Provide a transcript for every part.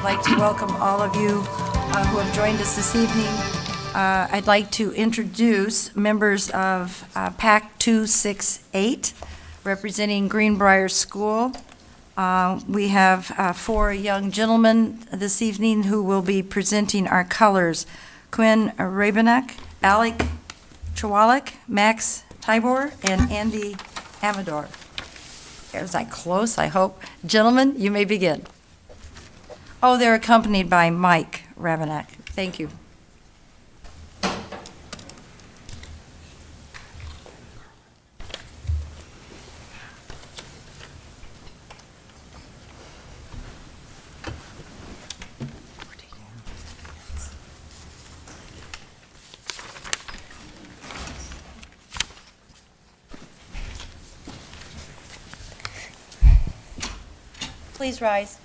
like to welcome all of you who have joined us this evening. I'd like to introduce members of PAC 268, representing Greenbrier School. We have four young gentlemen this evening who will be presenting our colors. Quinn Rabenak, Alec Chwalik, Max Tybor, and Andy Amador. Was I close, I hope? Gentlemen, you may begin. Oh, they're accompanied by Mike Rabenak. Thank you. Please rise.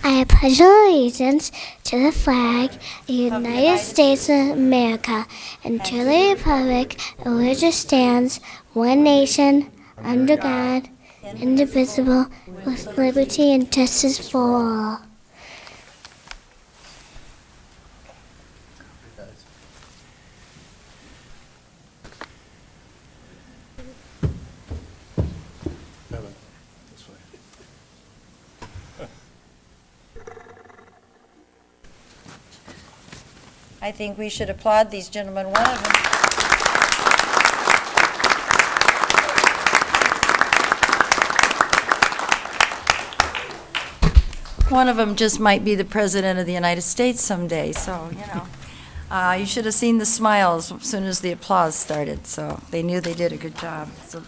I pledge allegiance to the flag of the United States of America and to the republic in which it stands, one nation, under God, indivisible, with liberty and justice for all. I think we should applaud these gentlemen. One of them just might be the President of the United States someday, so, you know. You should have seen the smiles as soon as the applause started, so they knew they did a good job. So,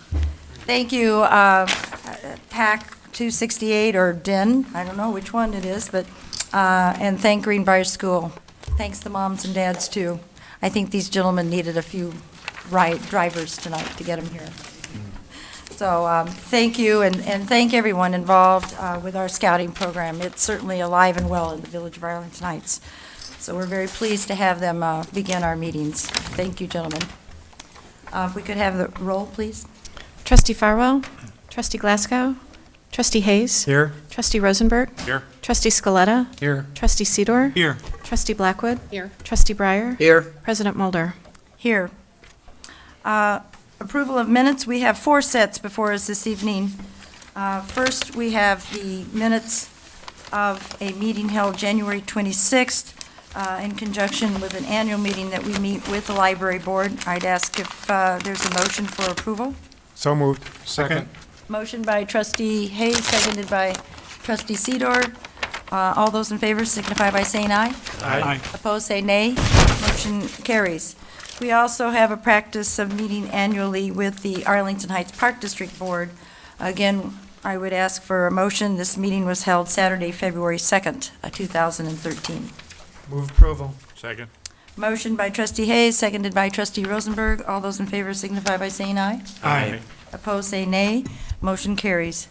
thank you, PAC 268 or DEN, I don't know which one it is, but, and thank Greenbrier School. Thanks to moms and dads, too. I think these gentlemen needed a few drivers tonight to get them here. So thank you, and thank everyone involved with our scouting program. It's certainly alive and well in the village of Arlington Heights. So we're very pleased to have them begin our meetings. Thank you, gentlemen. If we could have the roll, please. Trustee Farwell, Trustee Glasgow, Trustee Hayes. Here. Trustee Rosenberg. Here. Trustee Scaletta. Here. Trustee Sidor. Here. Trustee Blackwood. Here. Trustee Breyer. Here. President Mulder. Here. Approval of minutes. We have four sets before us this evening. First, we have the minutes of a meeting held January 26th in conjunction with an annual meeting that we meet with the library board. I'd ask if there's a motion for approval. So moved. Second. Motion by Trustee Hayes, seconded by Trustee Sidor. All those in favor signify by saying aye. Aye. Opposed, say nay. Motion carries. We also have a practice of meeting annually with the Arlington Heights Park District Board. Again, I would ask for a motion. This meeting was held Saturday, February 2nd, 2013. Move approval. Second. Motion by Trustee Hayes, seconded by Trustee Rosenberg. All those in favor signify by saying aye. Aye. Opposed, say nay. Motion carries.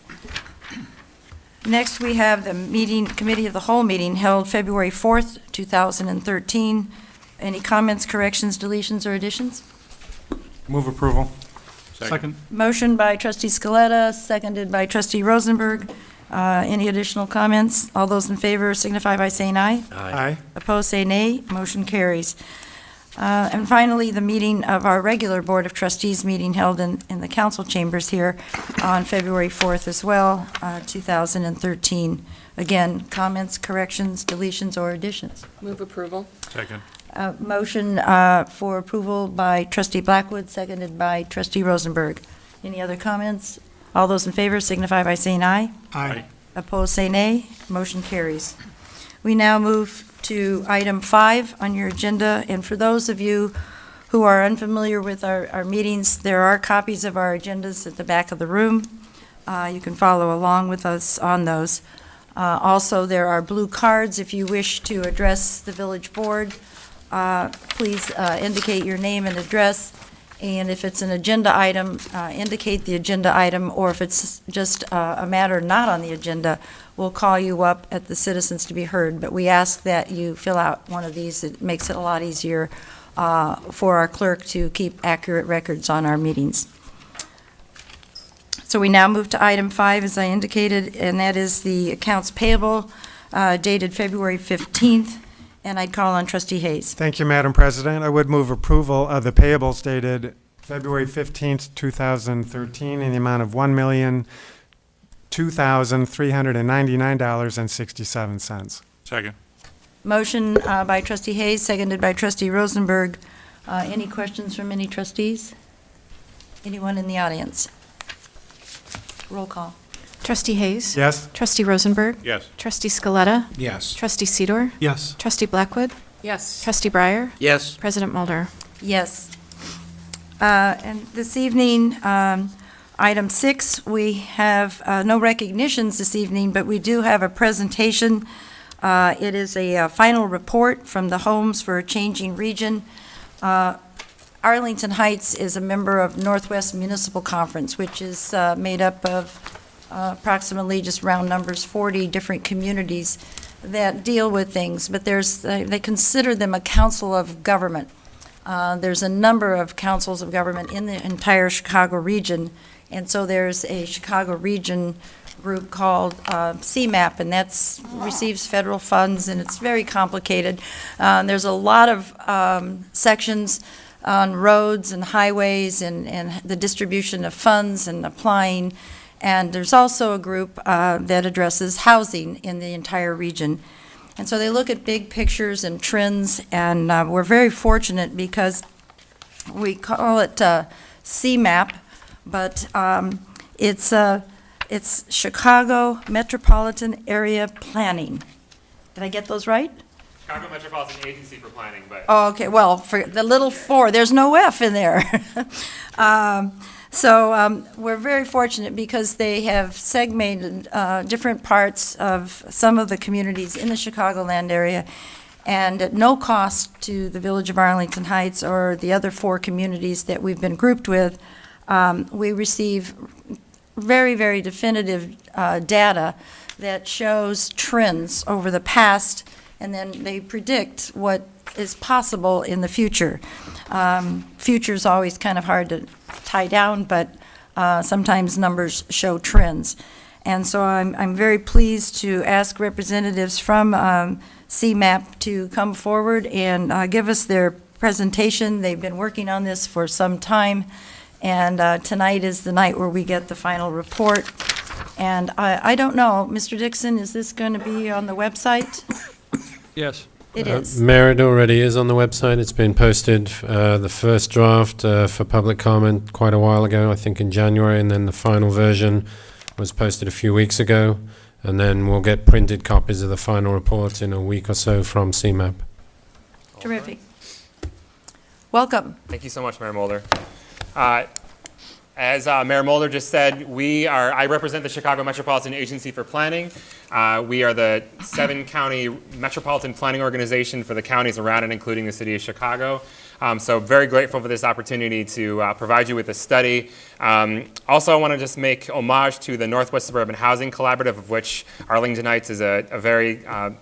Next, we have the meeting, Committee of the Whole meeting held February 4th, 2013. Any comments, corrections, deletions, or additions? Move approval. Second. Motion by Trustee Scaletta, seconded by Trustee Rosenberg. Any additional comments? All those in favor signify by saying aye. Aye. Opposed, say nay. Motion carries. And finally, the meeting of our regular Board of Trustees meeting held in the council chambers here on February 4th as well, 2013. Again, comments, corrections, deletions, or additions? Move approval. Second. Motion for approval by Trustee Blackwood, seconded by Trustee Rosenberg. Any other comments? All those in favor signify by saying aye. Aye. Opposed, say nay. Motion carries. We now move to item 5 on your agenda, and for those of you who are unfamiliar with our meetings, there are copies of our agendas at the back of the room. You can follow along with us on those. Also, there are blue cards if you wish to address the village board. Please indicate your name and address, And if it's an agenda item, indicate the agenda item, or if it's just a matter not on the agenda, we'll call you up at the citizens to be heard. But we ask that you fill out one of these. It makes it a lot easier for our clerk to keep accurate records on our meetings. So we now move to item 5, as I indicated, and that is the accounts payable dated February 15th, and I'd call on Trustee Hayes. Thank you, Madam President. I would move approval of the payables dated February 15th, 2013, in the amount of $1,002,399.67. Second. Motion by Trustee Hayes, seconded by Trustee Rosenberg. Any questions from any trustees? Anyone in the audience? Roll call. Trustee Hayes. Yes? Trustee Rosenberg. Yes. Trustee Scaletta. Yes. Trustee Sidor. Yes. Trustee Blackwood. Yes. Trustee Breyer. Yes. President Mulder. Yes. And this evening, item 6, we have no recognitions this evening, but we do have a presentation. It is a final report from the Homes for a Changing Region. Arlington Heights is a member of Northwest Municipal Conference, which is made up of approximately, just round numbers, 40 different communities that deal with things, but they consider them a council of government. There's a number of councils of government in the entire Chicago region, and so there's a Chicago region group called CMAP, and that's receives federal funds, and it's very complicated. There's a lot of sections on roads and highways and the distribution of funds and applying. And there's also a group that addresses housing in the entire region. And so they look at big pictures and trends, and we're very fortunate because we call it CMAP, but it's Chicago Metropolitan Area Planning. Did I get those right? Chicago Metropolitan Agency for Planning, but Oh, okay, well, for the little 4, there's no F in there. So we're very fortunate because they have segmented different parts of some of the communities in the Chicagoland area, and at no cost to the Village of Arlington Heights or the other 4 communities that we've been grouped with, we receive very, very definitive data that shows trends over the past, and then they predict what is possible in the future. Future's always kind of hard to tie down, but sometimes numbers show trends. And so I'm very pleased to ask representatives from CMAP to come forward and give us their presentation. They've been working on this for some time, and tonight is the night where we get the final report. And I don't know, Mr. Dixon, is this going to be on the website? Yes. It is. Mayor, it already is on the website. It's been posted, the first draft for public comment quite a while ago, I think in January, and then the final version was posted a few weeks ago, and then we'll get printed copies of the final report in a week or so from CMAP. Terrific. Welcome. thank you so much, Mayor Mulder. As Mayor Mulder just said, I represent the Chicago Metropolitan Agency for Planning. We are the 7-county metropolitan planning organization for the counties around it, including the city of Chicago. So very grateful for this opportunity to provide you with a study. Also, I want to just make homage to the Northwest Suburban Housing Collaborative, of which Arlington Heights is a very, I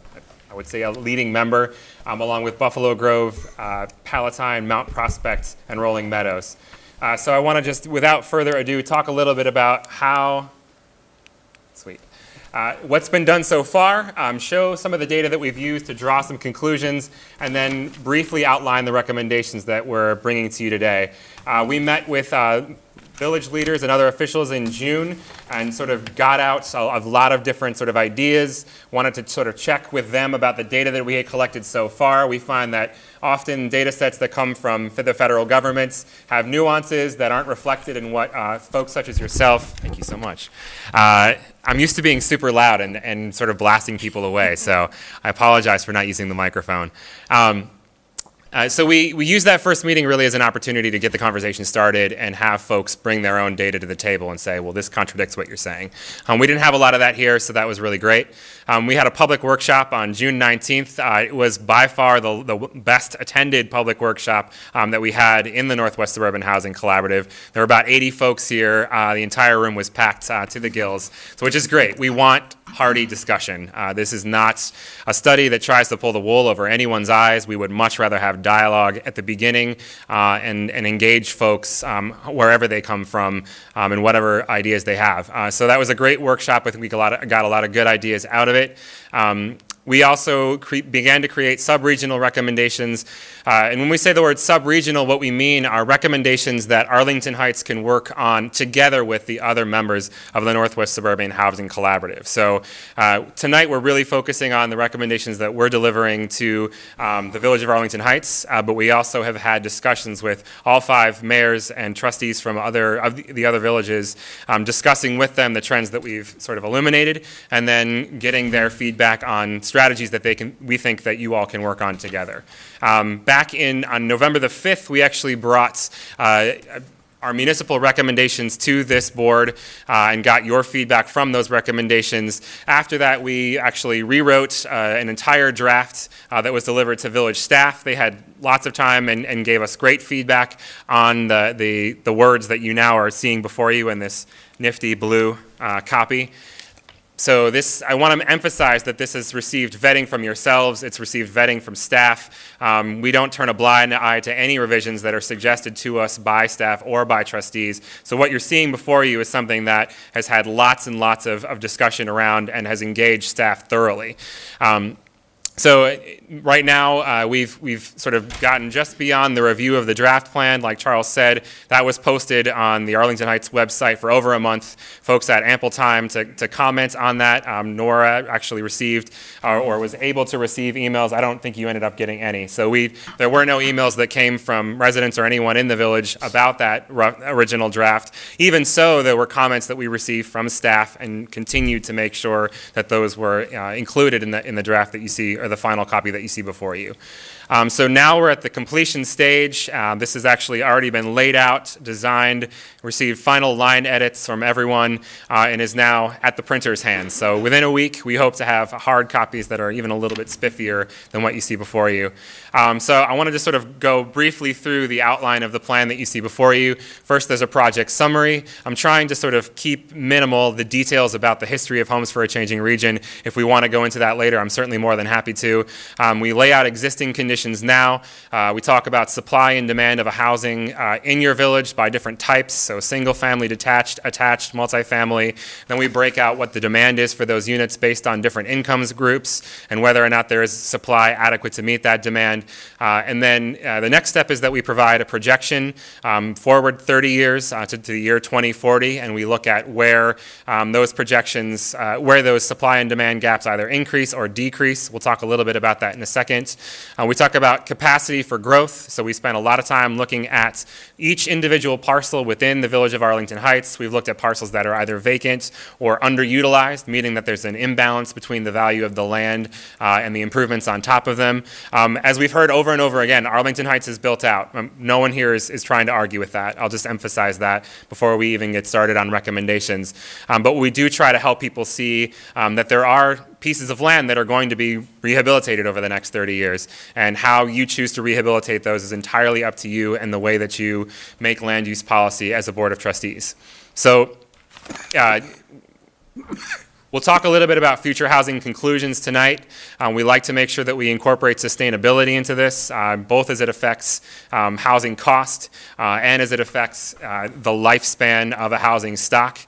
would say, a leading member, along with Buffalo Grove, Palatine, Mount Prospect, and Rolling Meadows. So I want to just, without further ado, talk a little bit about what's been done so far, show some of the data that we've used to draw some conclusions, and then briefly outline the recommendations that we're bringing to you today. We met with village leaders and other officials in June and sort of got out a lot of different sort of ideas, wanted to sort of check with them about the data that we had collected so far. We find that often data sets that come from the federal governments have nuances that aren't reflected in what folks such as yourself, thank you so much. I'm used to being super loud and sort of blasting people away, so I apologize for not using the microphone. So we used that first meeting really as an opportunity to get the conversation started and have folks bring their own data to the table and say, well, this contradicts what you're saying. We didn't have a lot of that here, so that was really great. We had a public workshop on June 19th. It was by far the best attended public workshop that we had in the Northwest Suburban Housing Collaborative. There were about 80 folks here. The entire room was packed to the gills, so which is great. We want hearty discussion. This is not a study that tries to pull the wool over anyone's eyes. We would much rather have dialogue at the beginning and engage folks wherever they come from and whatever ideas they have. So that was a great workshop. I think we got a lot of good ideas out of it. We also began to create sub-regional recommendations. And when we say the word sub-regional, what we mean are recommendations that Arlington Heights can work on together with the other members of the Northwest Suburban Housing Collaborative. So tonight we're really focusing on the recommendations that we're delivering to the Village of Arlington Heights, but we also have had discussions with all 5 mayors and trustees from the other villages, discussing with them the trends that we've sort of illuminated, and then getting their feedback on strategies that we think that you all can work on together. Back on November the 5th, we actually brought our municipal recommendations to this board and got your feedback from those recommendations. After that, we actually rewrote an entire draft that was delivered to village staff. They had lots of time and gave us great feedback on the words that you now are seeing before you in this nifty blue copy. So I want to emphasize that this has received vetting from yourselves. It's received vetting from staff. We don't turn a blind eye to any revisions that are suggested to us by staff or by trustees. So what you're seeing before you is something that has had lots and lots of discussion around and has engaged staff thoroughly. So right now, we've sort of gotten just beyond the review of the draft plan. Like Charles said, that was posted on the Arlington Heights website for over a month. Folks had ample time to comment on that. Nora actually received or was able to receive emails. I don't think you ended up getting any. So there were no emails that came from residents or anyone in the village about that original draft. Even so, there were comments that we received from staff and continued to make sure that those were included in the draft that you see, or the final copy that you see before you. So now we're at the completion stage. This has actually already been laid out, designed, received final line edits from everyone, and is now at the printer's hands. So within a week, we hope to have hard copies that are even a little bit spiffier than what you see before you. So I want to just sort of go briefly through the outline of the plan that you see before you. First, there's a project summary. I'm trying to sort of keep minimal the details about the history of Homes for a Changing Region. If we want to go into that later, I'm certainly more than happy to. We lay out existing conditions now. We talk about supply and demand of a housing in your village by different types, so single family, detached, attached, multifamily. Then we break out what the demand is for those units based on different incomes groups and whether or not there is supply adequate to meet that demand. And then the next step is that we provide a projection forward 30 years to the year 2040, and we look at where those projections, where those supply and demand gaps either increase or decrease. We'll talk a little bit about that in a second. We talk about capacity for growth, so we spent a lot of time looking at each individual parcel within the Village of Arlington Heights. We've looked at parcels that are either vacant or underutilized, meaning that there's an imbalance between the value of the land and the improvements on top of them. As we've heard over and over again, Arlington Heights is built out. No one here is trying to argue with that. I'll just emphasize that before we even get started on recommendations. But we do try to help people see that there are pieces of land that are going to be rehabilitated over the next 30 years. And how you choose to rehabilitate those is entirely up to you and the way that you make land use policy as a board of trustees. So we'll talk a little bit about future housing conclusions tonight. We like to make sure that we incorporate sustainability into this, both as it affects housing cost and as it affects the lifespan of a housing stock.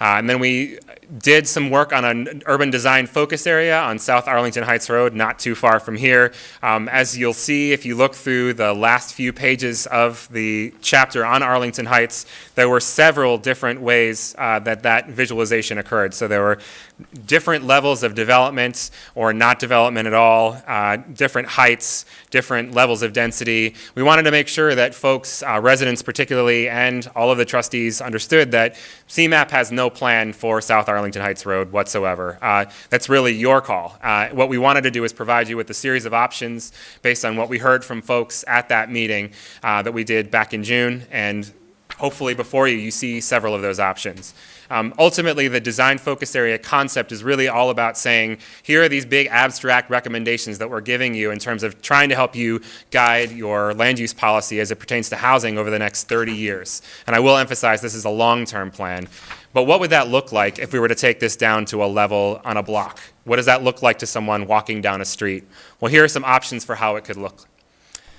And then we did some work on an urban design focus area on South Arlington Heights Road, not too far from here. As you'll see, if you look through the last few pages of the chapter on Arlington Heights, there were several different ways that visualization occurred. So there were different levels of development or not development at all, different heights, different levels of density. We wanted to make sure that folks, residents particularly, and all of the trustees understood that CMAP has no plan for South Arlington Heights Road whatsoever. That's really your call. What we wanted to do is provide you with a series of options based on what we heard from folks at that meeting that we did back in June, and hopefully before you see several of those options. Ultimately, the design focus area concept is really all about saying, here are these big abstract recommendations that we're giving you in terms of trying to help you guide your land use policy as it pertains to housing over the next 30 years. And I will emphasize this is a long-term plan. But what would that look like if we were to take this down to a level on a block? What does that look like to someone walking down a street? Well, here are some options for how it could look.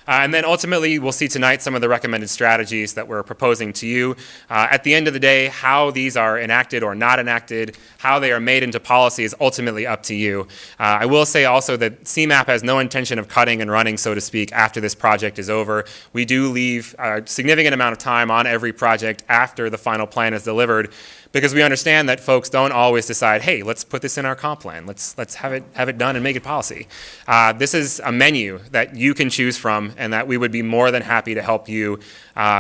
And then ultimately, we'll see tonight some of the recommended strategies that we're proposing to you. At the end of the day, how these are enacted or not enacted, how they are made into policy is ultimately up to you. I will say also that CMAP has no intention of cutting and running, so to speak, after this project is over. We do leave a significant amount of time on every project after the final plan is delivered, because we understand that folks don't always decide, hey, let's put this in our comp plan. Let's have it done and make it policy. This is a menu that you can choose from, and that we would be more than happy to help you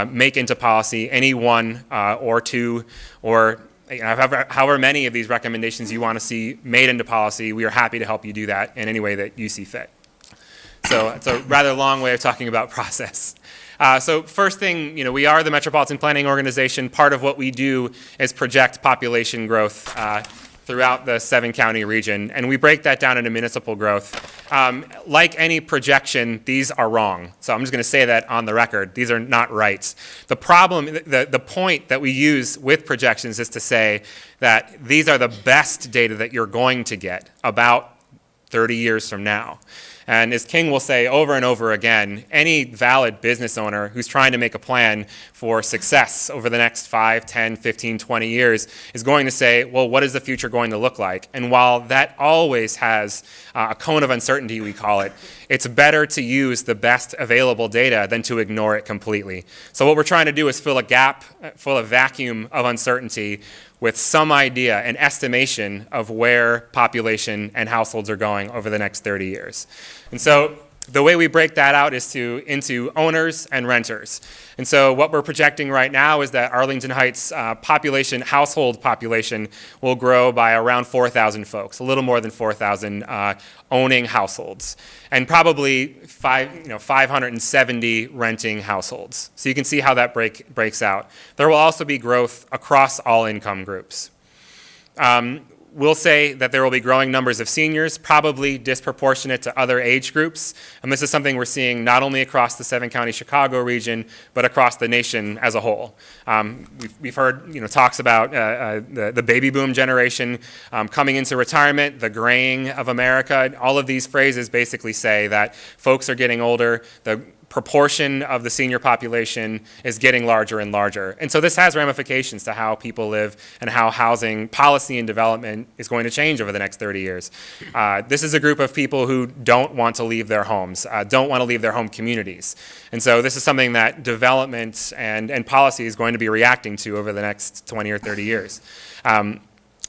make into policy any one or two or however many of these recommendations you want to see made into policy. We are happy to help you do that in any way that you see fit. So it's a rather long way of talking about process. So first thing, we are the Metropolitan Planning Organization. Part of what we do is project population growth throughout the 7-county region, and we break that down into municipal growth. Like any projection, these are wrong. So I'm just going to say that on the record. These are not right. The problem, the point that we use with projections is to say that these are the best data that you're going to get about 30 years from now. And as King will say over and over again, any valid business owner who's trying to make a plan for success over the next 5, 10, 15, 20 years is going to say, well, what is the future going to look like? And while that always has a cone of uncertainty, we call it, it's better to use the best available data than to ignore it completely. So what we're trying to do is fill a gap, fill a vacuum of uncertainty with some idea, an estimation of where population and households are going over the next 30 years. And so the way we break that out is into owners and renters. And so what we're projecting right now is that Arlington Heights household population will grow by around 4,000 folks, a little more than 4,000 owning households, and probably 570 renting households. So you can see how that breaks out. There will also be growth across all income groups. We'll say that there will be growing numbers of seniors, probably disproportionate to other age groups. And this is something we're seeing not only across the 7-county Chicago region, but across the nation as a whole. We've heard talks about the baby boom generation coming into retirement, the graying of America. All of these phrases basically say that folks are getting older, the proportion of the senior population is getting larger and larger. And so this has ramifications to how people live and how housing policy and development is going to change over the next 30 years. This is a group of people who don't want to leave their homes, don't want to leave their home communities. And so this is something that development and policy is going to be reacting to over the next 20 or 30 years.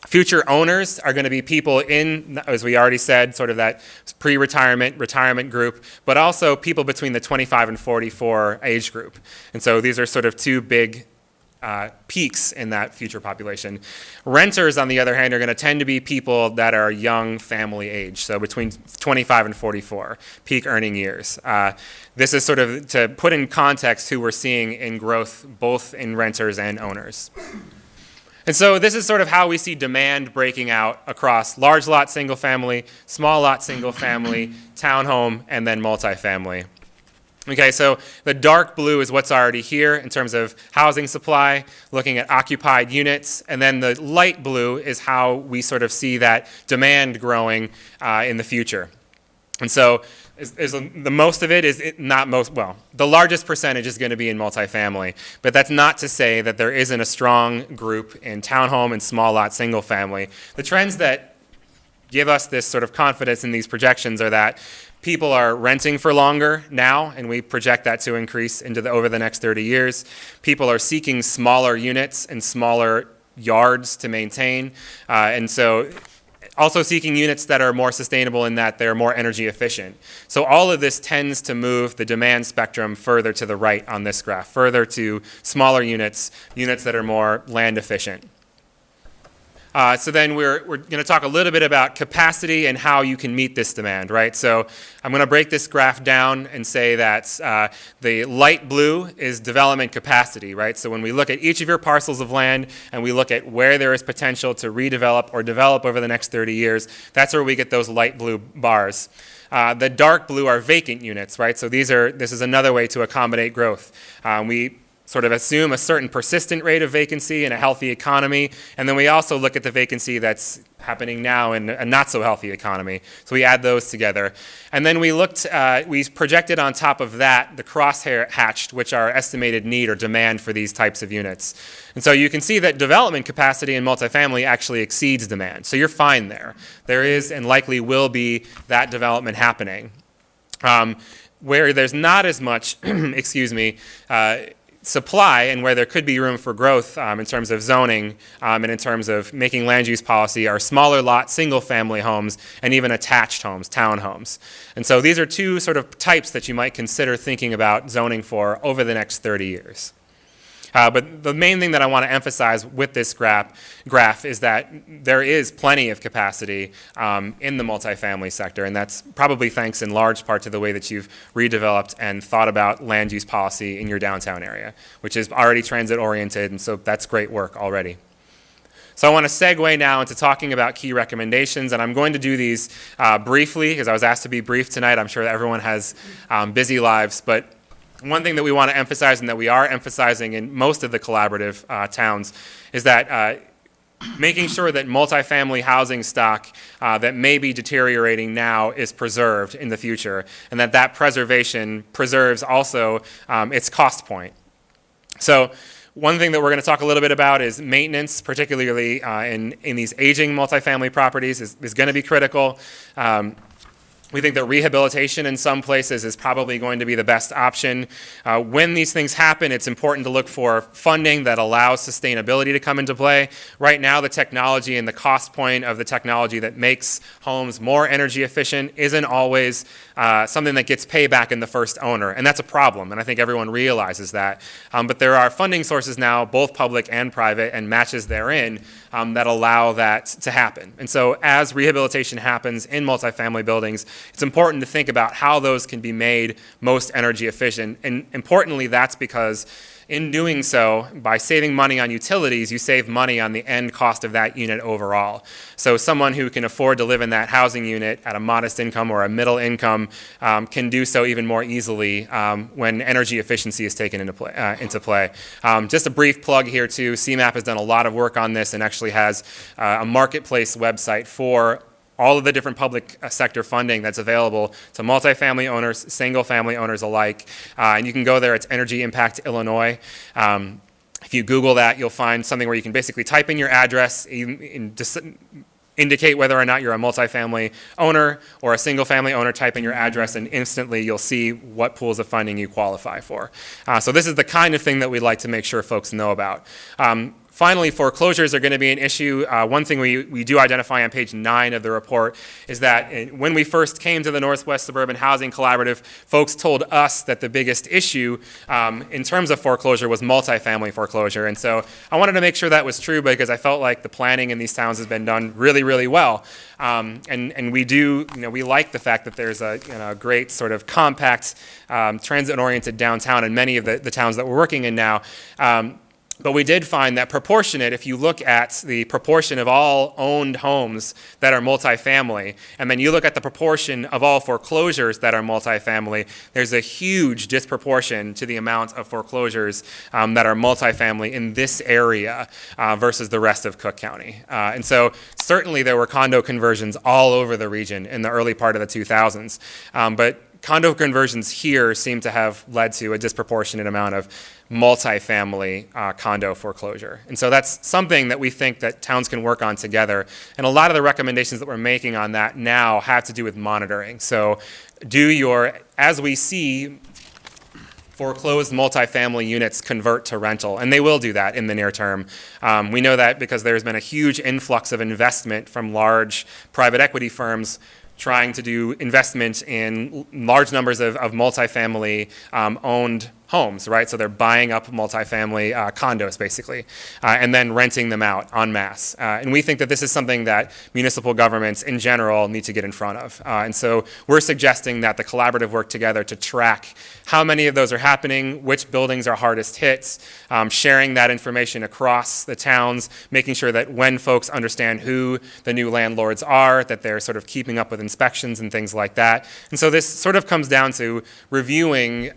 Future owners are going to be people in, as we already said, sort of that pre-retirement, retirement group, but also people between the 25 and 44 age group. And so these are sort of two big peaks in that future population. Renters, on the other hand, are going to tend to be people that are young family age, so between 25 and 44, peak earning years. This is sort of to put in context who we're seeing in growth both in renters and owners. And so this is sort of how we see demand breaking out across large lot single family, small lot single family, townhome, and then multifamily. Okay, so the dark blue is what's already here in terms of housing supply, looking at occupied units, and then the light blue is how we sort of see that demand growing in the future. And so the most of it is the largest percentage is going to be in multifamily, but that's not to say that there isn't a strong group in townhome and small lot single family. The trends that give us this sort of confidence in these projections are that people are renting for longer now, and we project that to increase over the next 30 years. People are seeking smaller units and smaller yards to maintain. And so also seeking units that are more sustainable in that they're more energy efficient. So all of this tends to move the demand spectrum further to the right on this graph, further to smaller units, units that are more land efficient. So then we're going to talk a little bit about capacity and how you can meet this demand, right? So I'm going to break this graph down and say that the light blue is development capacity, right? So when we look at each of your parcels of land and we look at where there is potential to redevelop or develop over the next 30 years, that's where we get those light blue bars. The dark blue are vacant units, right? So this is another way to accommodate growth. We sort of assume a certain persistent rate of vacancy in a healthy economy, and then we also look at the vacancy that's happening now in a not so healthy economy. So we add those together. And then we projected on top of that the crosshair hatched, which are estimated need or demand for these types of units. And so you can see that development capacity in multifamily actually exceeds demand. So you're fine there. There is and likely will be that development happening. Where there's not as much, supply and where there could be room for growth in terms of zoning and in terms of making land use policy are smaller lot, single-family homes, and even attached homes, townhomes. And so these are two sort of types that you might consider thinking about zoning for over the next 30 years. But the main thing that I want to emphasize with this graph is that there is plenty of capacity in the multifamily sector, and that's probably thanks in large part to the way that you've redeveloped and thought about land use policy in your downtown area, which is already transit-oriented, and so that's great work already. So I want to segue now into talking about key recommendations, and I'm going to do these briefly because I was asked to be brief tonight. I'm sure that everyone has busy lives, but one thing that we want to emphasize and that we are emphasizing in most of the collaborative towns is that making sure that multifamily housing stock that may be deteriorating now is preserved in the future, and that preservation preserves also its cost point. So one thing that we're going to talk a little bit about is maintenance, particularly in these aging multifamily properties is going to be critical. We think that rehabilitation in some places is probably going to be the best option. When these things happen, it's important to look for funding that allows sustainability to come into play. Right now, the technology and the cost point of the technology that makes homes more energy efficient isn't always something that gets payback in the first owner, and that's a problem, and I think everyone realizes that. But there are funding sources now, both public and private, and matches therein that allow that to happen. And so as rehabilitation happens in multifamily buildings, it's important to think about how those can be made most energy efficient. And importantly, that's because in doing so, by saving money on utilities, you save money on the end cost of that unit overall. So someone who can afford to live in that housing unit at a modest income or a middle income can do so even more easily when energy efficiency is taken into play. Just a brief plug here too, CMAP has done a lot of work on this and actually has a marketplace website for all of the different public sector funding that's available to multifamily owners, single-family owners alike. And you can go there, it's Energy Impact Illinois. If you Google that, you'll find something where you can basically type in your address, indicate whether or not you're a multifamily owner or a single-family owner, type in your address, and instantly you'll see what pools of funding you qualify for. So this is the kind of thing that we'd like to make sure folks know about. Finally, foreclosures are going to be an issue. One thing we do identify on page 9 of the report is that when we first came to the Northwest Suburban Housing Collaborative, folks told us that the biggest issue in terms of foreclosure was multifamily foreclosure. And so I wanted to make sure that was true because I felt like the planning in these towns has been done really, really well. And we do, we like the fact that there's a great sort of compact, transit-oriented downtown in many of the towns that we're working in now. But we did find that proportionate, if you look at the proportion of all owned homes that are multifamily, and then you look at the proportion of all foreclosures that are multifamily, there's a huge disproportion to the amount of foreclosures that are multifamily in this area versus the rest of Cook County. And so certainly there were condo conversions all over the region in the early part of the 2000s. But condo conversions here seem to have led to a disproportionate amount of multifamily condo foreclosure. And so that's something that we think that towns can work on together. And a lot of the recommendations that we're making on that now have to do with monitoring. So as we see foreclosed multifamily units convert to rental, and they will do that in the near term. We know that because there's been a huge influx of investment from large private equity firms trying to do investment in large numbers of multifamily owned homes, right? So they're buying up multifamily condos, basically, and then renting them out en masse. And we think that this is something that municipal governments in general need to get in front of. And so we're suggesting that the collaborative work together to track how many of those are happening, which buildings are hardest hit, sharing that information across the towns, making sure that when folks understand who the new landlords are, that they're sort of keeping up with inspections and things like that. And so this sort of comes down to reviewing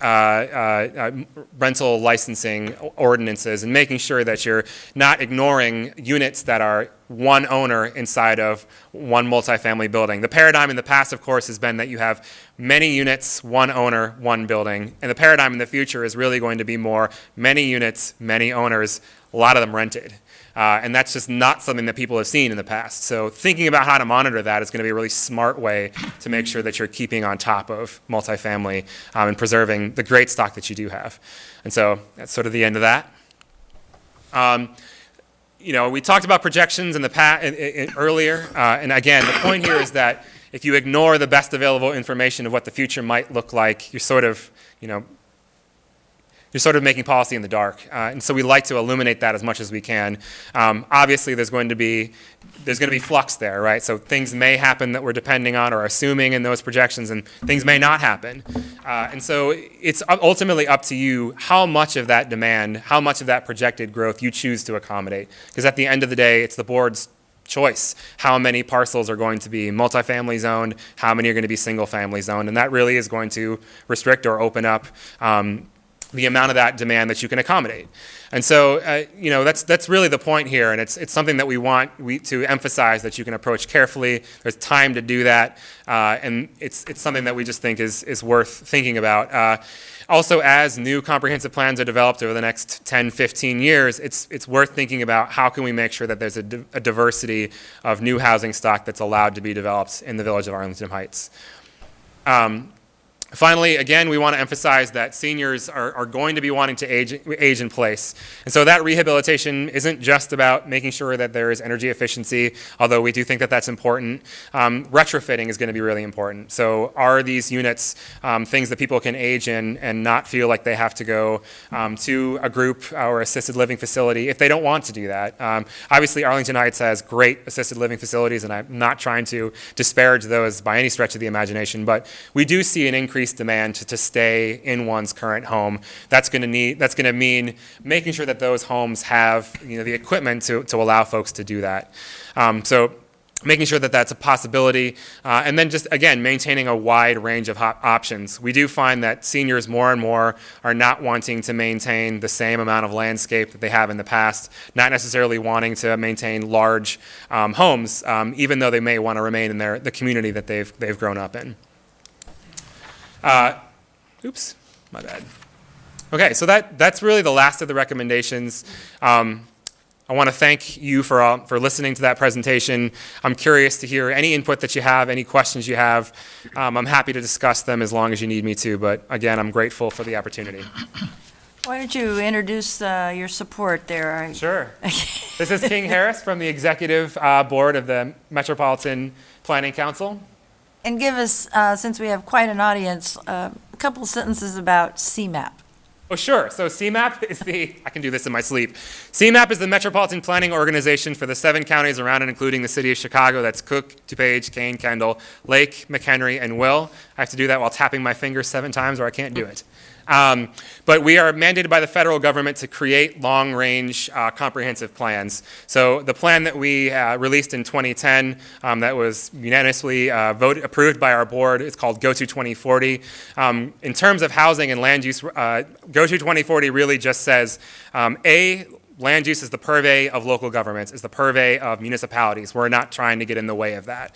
rental licensing ordinances and making sure that you're not ignoring units that are one owner inside of one multifamily building. The paradigm in the past, of course, has been that you have many units, one owner, one building. And the paradigm in the future is really going to be more many units, many owners, a lot of them rented. And that's just not something that people have seen in the past. So thinking about how to monitor that is going to be a really smart way to make sure that you're keeping on top of multifamily and preserving the great stock that you do have. And so that's sort of the end of that. We talked about projections in the earlier, and again, the point here is that if you ignore the best available information of what the future might look like, you're sort of making policy in the dark. And so we like to illuminate that as much as we can. Obviously, there's going to be flux there, right? So things may happen that we're depending on or assuming in those projections, and things may not happen. And so it's ultimately up to you how much of that demand, how much of that projected growth you choose to accommodate. Because at the end of the day, it's the board's choice how many parcels are going to be multifamily zoned, how many are going to be single family zoned, and that really is going to restrict or open up the amount of that demand that you can accommodate. And so, that's really the point here, and it's something that we want to emphasize that you can approach carefully. There's time to do that, and it's something that we just think is worth thinking about. Also, as new comprehensive plans are developed over the next 10, 15 years, it's worth thinking about how can we make sure that there's a diversity of new housing stock that's allowed to be developed in the village of Arlington Heights. Finally, again, we want to emphasize that seniors are going to be wanting to age in place. And so that rehabilitation isn't just about making sure that there is energy efficiency, although we do think that that's important. Retrofitting is going to be really important. So are these units things that people can age in and not feel like they have to go to a group or assisted living facility if they don't want to do that? Obviously, Arlington Heights has great assisted living facilities, and I'm not trying to disparage those by any stretch of the imagination, but we do see an increased demand to stay in one's current home. That's going to mean making sure that those homes have the equipment to allow folks to do that. So making sure that that's a possibility, and then just, again, maintaining a wide range of options. We do find that seniors more and more are not wanting to maintain the same amount of landscape that they have in the past, not necessarily wanting to maintain large homes, even though they may want to remain in the community that they've grown up in. Oops, my bad. Okay, so that's really the last of the recommendations. I want to thank you for listening to that presentation. I'm curious to hear any input that you have, any questions you have. I'm happy to discuss them as long as you need me to, but again, I'm grateful for the opportunity. Why don't you introduce your support there? Sure. This is King Harris from the Executive Board of the Metropolitan Planning Council. And give us, since we have quite an audience, a couple sentences about CMAP. Oh, sure. So CMAP is I can do this in my sleep. CMAP is the Metropolitan Planning Organization for the 7 counties around and including the city of Chicago. That's Cook, DuPage, Kane, Kendall, Lake, McHenry, and Will. I have to do that while tapping my fingers 7 times or I can't do it. But we are mandated by the federal government to create long-range comprehensive plans. So the plan that we released in 2010 that was unanimously approved by our board is called Go to 2040. In terms of housing and land use, Go to 2040 really just says, land use is the purvey of local governments, is the purvey of municipalities. We're not trying to get in the way of that.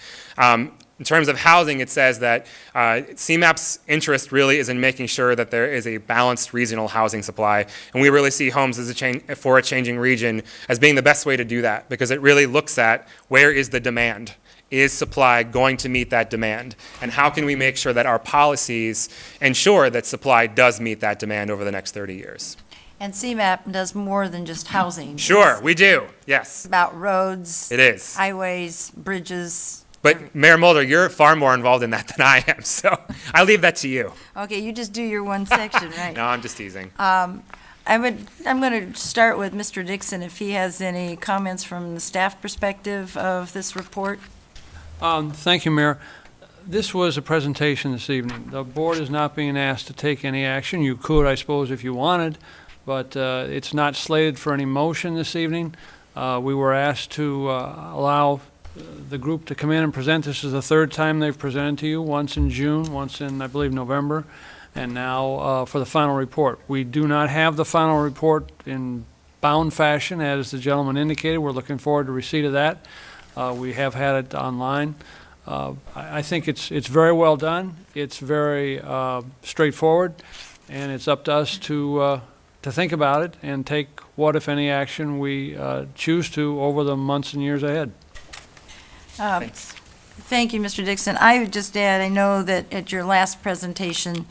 In terms of housing, it says that CMAP's interest really is in making sure that there is a balanced regional housing supply. And we really see homes as for a changing region as being the best way to do that, because it really looks at where is the demand is supply going to meet that demand? And how can we make sure that our policies ensure that supply does meet that demand over the next 30 years? And CMAP does more than just housing. Sure, we do, yes. It's about roads, It is. highways, bridges. But Mayor Mulder, you're far more involved in that than I am, so I leave that to you. Okay, you just do your one section, right? No, I'm just teasing. I'm going to start with Mr. Dixon, if he has any comments from the staff perspective of this report. Thank you, Mayor. This was a presentation this evening. The board is not being asked to take any action. You could, I suppose, if you wanted, but it's not slated for any motion this evening. We were asked to allow the group to come in and present. This is the third time they've presented to you, once in June, once in, I believe, November, and now for the final report. We do not have the final report in bound fashion, as the gentleman indicated. We're looking forward to receipt of that. We have had it online. I think it's very well done. It's very straightforward, and it's up to us to think about it and take what, if any, action we choose to over the months and years ahead. Thanks. Thank you, Mr. Dixon. I would just add, I know that at your last presentation,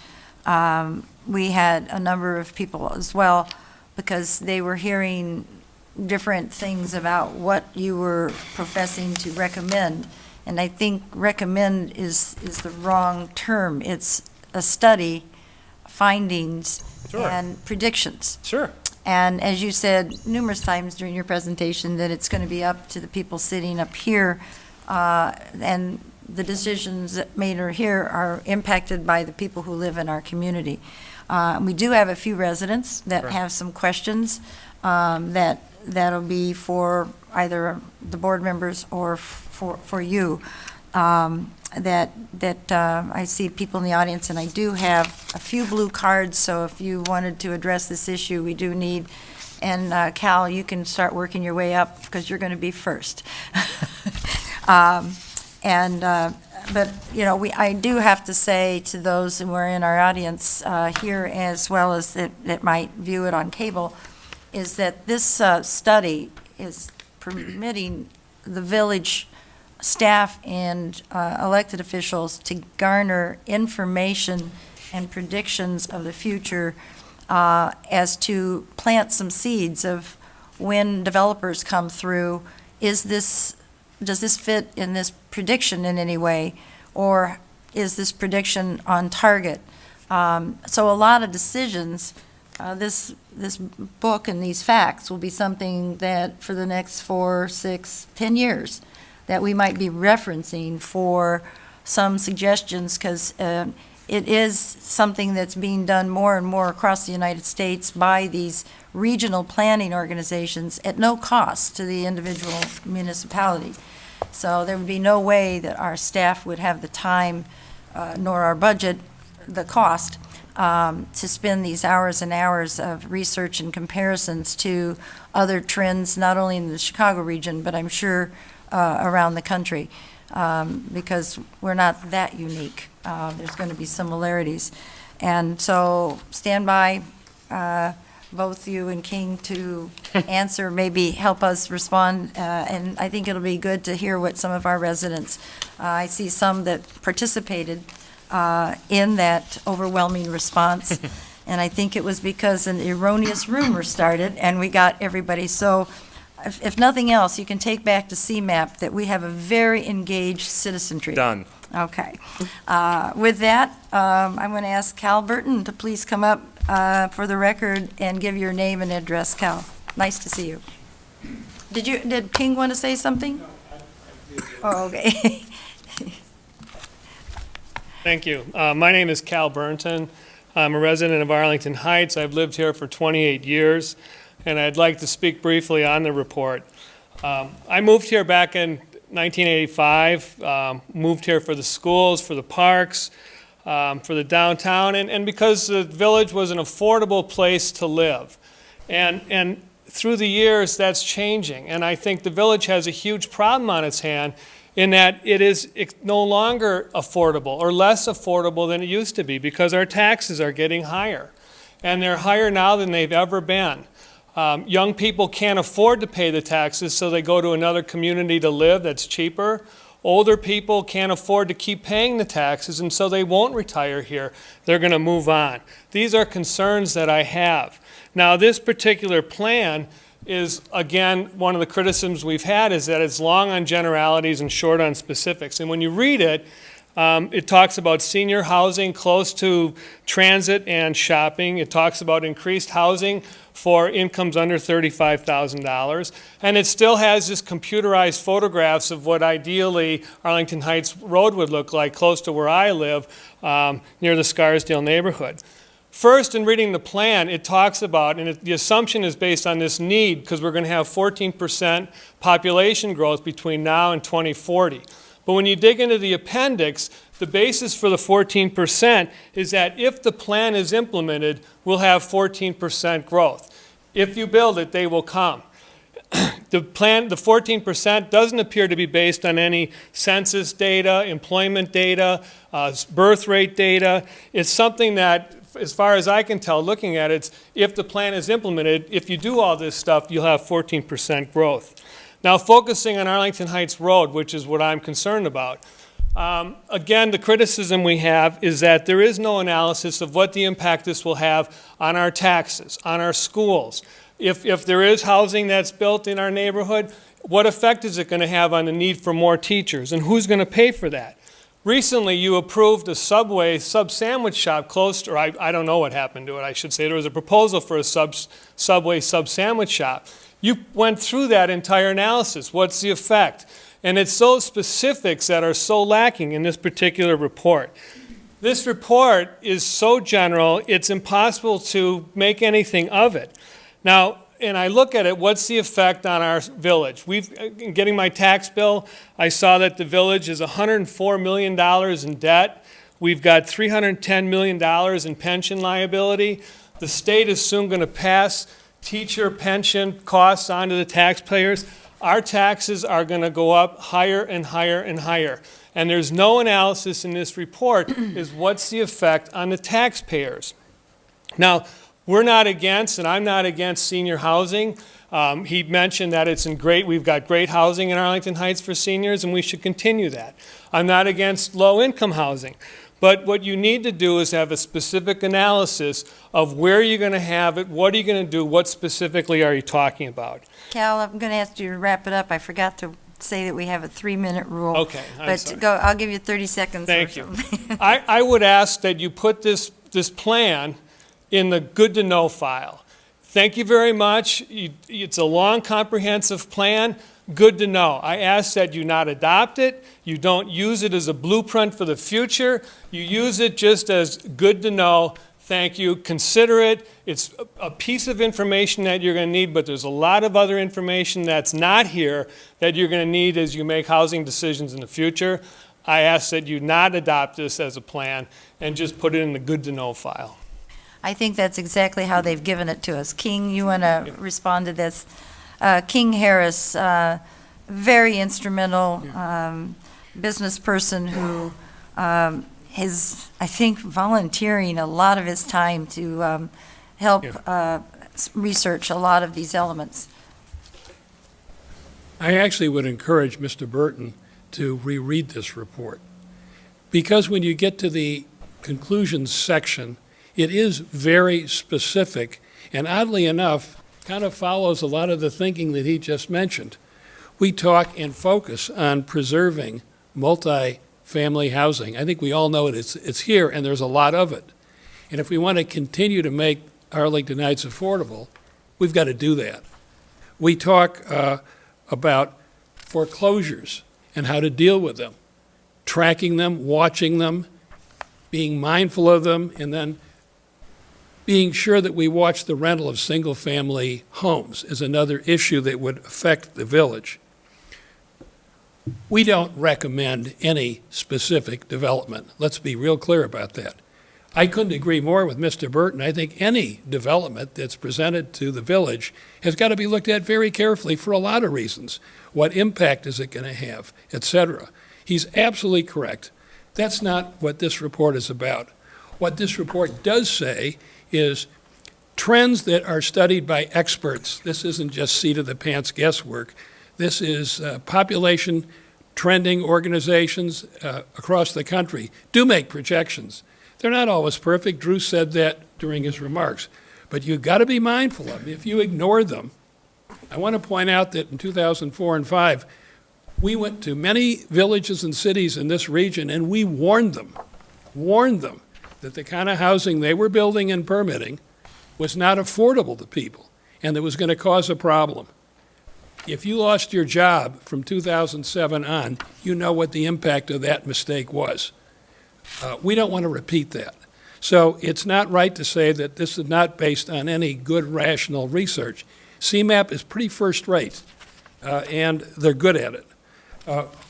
we had a number of people as well, because they were hearing different things about what you were professing to recommend. And I think recommend is the wrong term. It's a study, findings, Sure. and predictions. Sure. And as you said numerous times during your presentation, that it's going to be up to the people sitting up here, and the decisions that made are here are impacted by the people who live in our community. We do have a few residents that Sure. have some questions that'll be for either the board members or for you. That I see people in the audience, and I do have a few blue cards, so if you wanted to address this issue, we do need, and Cal, you can start working your way up, because you're going to be first. But, you know, I do have to say to those who are in our audience here, as well as that might view it on cable, is that this study is permitting the village staff and elected officials to garner information and predictions of the future as to plant some seeds of when developers come through. Does this fit in this prediction in any way, or is this prediction on target? So a lot of decisions, this book and these facts will be something that for the next 4, 6, 10 years that we might be referencing for some suggestions, because it is something that's being done more and more across the United States by these regional planning organizations at no cost to the individual municipality. So there would be no way that our staff would have the time, nor our budget, the cost, to spend these hours and hours of research and comparisons to other trends, not only in the Chicago region, but I'm sure around the country, because we're not that unique. There's going to be similarities. And so stand by, both you and King, to answer, maybe help us respond, and I think it'll be good to hear what some of our residents, I see some that participated in that overwhelming response, and I think it was because an erroneous rumor started and we got everybody. So if nothing else, you can take back to CMAP that we have a very engaged citizenry. Done. Okay. With that, I'm going to ask Cal Burton to please come up for the record and give your name and address. Cal, nice to see you. Did King want to say something? No, I did. Oh, okay. Thank you. My name is Cal Burnton. I'm a resident of Arlington Heights. I've lived here for 28 years, and I'd like to speak briefly on the report. I moved here back in 1985, moved here for the schools, for the parks, for the downtown, and because the village was an affordable place to live. And through the years, that's changing. And I think the village has a huge problem on its hand in that it's no longer affordable or less affordable than it used to be because our taxes are getting higher. And they're higher now than they've ever been. Young people can't afford to pay the taxes, so they go to another community to live that's cheaper, Older people can't afford to keep paying the taxes, and so they won't retire here. They're going to move on. These are concerns that I have. Now, this particular plan is, again, one of the criticisms we've had is that it's long on generalities and short on specifics. And when you read it, it talks about senior housing close to transit and shopping. It talks about increased housing for incomes under $35,000. And it still has this computerized photographs of what ideally Arlington Heights Road would look like close to where I live, near the Scarsdale neighborhood. First, in reading the plan, it talks about, and the assumption is based on this need, because we're going to have 14% population growth between now and 2040. But when you dig into the appendix, the basis for the 14% is that if the plan is implemented, we'll have 14% growth. If you build it, they will come. The 14% doesn't appear to be based on any census data, employment data, birth rate data. It's something that, as far as I can tell, looking at it, if the plan is implemented, if you do all this stuff, you'll have 14% growth. Now, focusing on Arlington Heights Road, which is what I'm concerned about, again, the criticism we have is that there is no analysis of what the impact this will have on our taxes, on our schools. If there is housing that's built in our neighborhood, what effect is it going to have on the need for more teachers, and who's going to pay for that? Recently, you approved a Subway sub-sandwich shop close to, or I don't know what happened to it, I should say. There was a proposal for a Subway sub-sandwich shop. You went through that entire analysis. What's the effect? And it's those specifics that are so lacking in this particular report. This report is so general, it's impossible to make anything of it. Now, and I look at it, what's the effect on our village? In getting my tax bill, I saw that the village is $104 million in debt. We've got $310 million in pension liability. The state is soon going to pass teacher pension costs onto the taxpayers. Our taxes are going to go up higher and higher and higher. And there's no analysis in this report is what's the effect on the taxpayers. Now, we're not against, and I'm not against senior housing. He mentioned that we've got great housing in Arlington Heights for seniors, and we should continue that. I'm not against low-income housing. But what you need to do is have a specific analysis of where you're going to have it, what are you going to do, what specifically are you talking about. Cal, I'm going to ask you to wrap it up. I forgot to say that we have a 3-minute rule. Okay, I'm sorry. But I'll give you 30 seconds. Thank you. I would ask that you put this plan in the good to know file. Thank you very much. It's a long, comprehensive plan. Good to know. I ask that you not adopt it. You don't use it as a blueprint for the future. You use it just as good to know. Thank you. Consider it. It's a piece of information that you're going to need, but there's a lot of other information that's not here that you're going to need as you make housing decisions in the future. I ask that you not adopt this as a plan and just put it in the good to know file. I think that's exactly how they've given it to us. King, you want to respond to this? King Harris, very instrumental business person who is, I think, volunteering a lot of his time to help research a lot of these elements. I actually would encourage Mr. Burton to reread this report, because when you get to the conclusions section, it is very specific, and oddly enough, kind of follows a lot of the thinking that he just mentioned. We talk and focus on preserving multi-family housing. I think we all know it's here, and there's a lot of it. And if we want to continue to make Arlington Heights affordable, we've got to do that. We talk about foreclosures and how to deal with them, tracking them, watching them, being mindful of them, and then being sure that we watch the rental of single-family homes is another issue that would affect the village. We don't recommend any specific development. Let's be real clear about that. I couldn't agree more with Mr. Burton. I think any development that's presented to the village has got to be looked at very carefully for a lot of reasons. What impact is it going to have, et cetera. He's absolutely correct. That's not what this report is about. What this report does say is trends that are studied by experts. This isn't just seat-of-the-pants guesswork. This is population trending organizations across the country do make projections. They're not always perfect. Drew said that during his remarks. But you've got to be mindful of them. If you ignore them, I want to point out that in 2004 and 5, we went to many villages and cities in this region, and we warned them that the kind of housing they were building and permitting was not affordable to people, and that was going to cause a problem. If you lost your job from 2007 on, you know what the impact of that mistake was. We don't want to repeat that. So it's not right to say that this is not based on any good, rational research. CMAP is pretty first-rate, and they're good at it.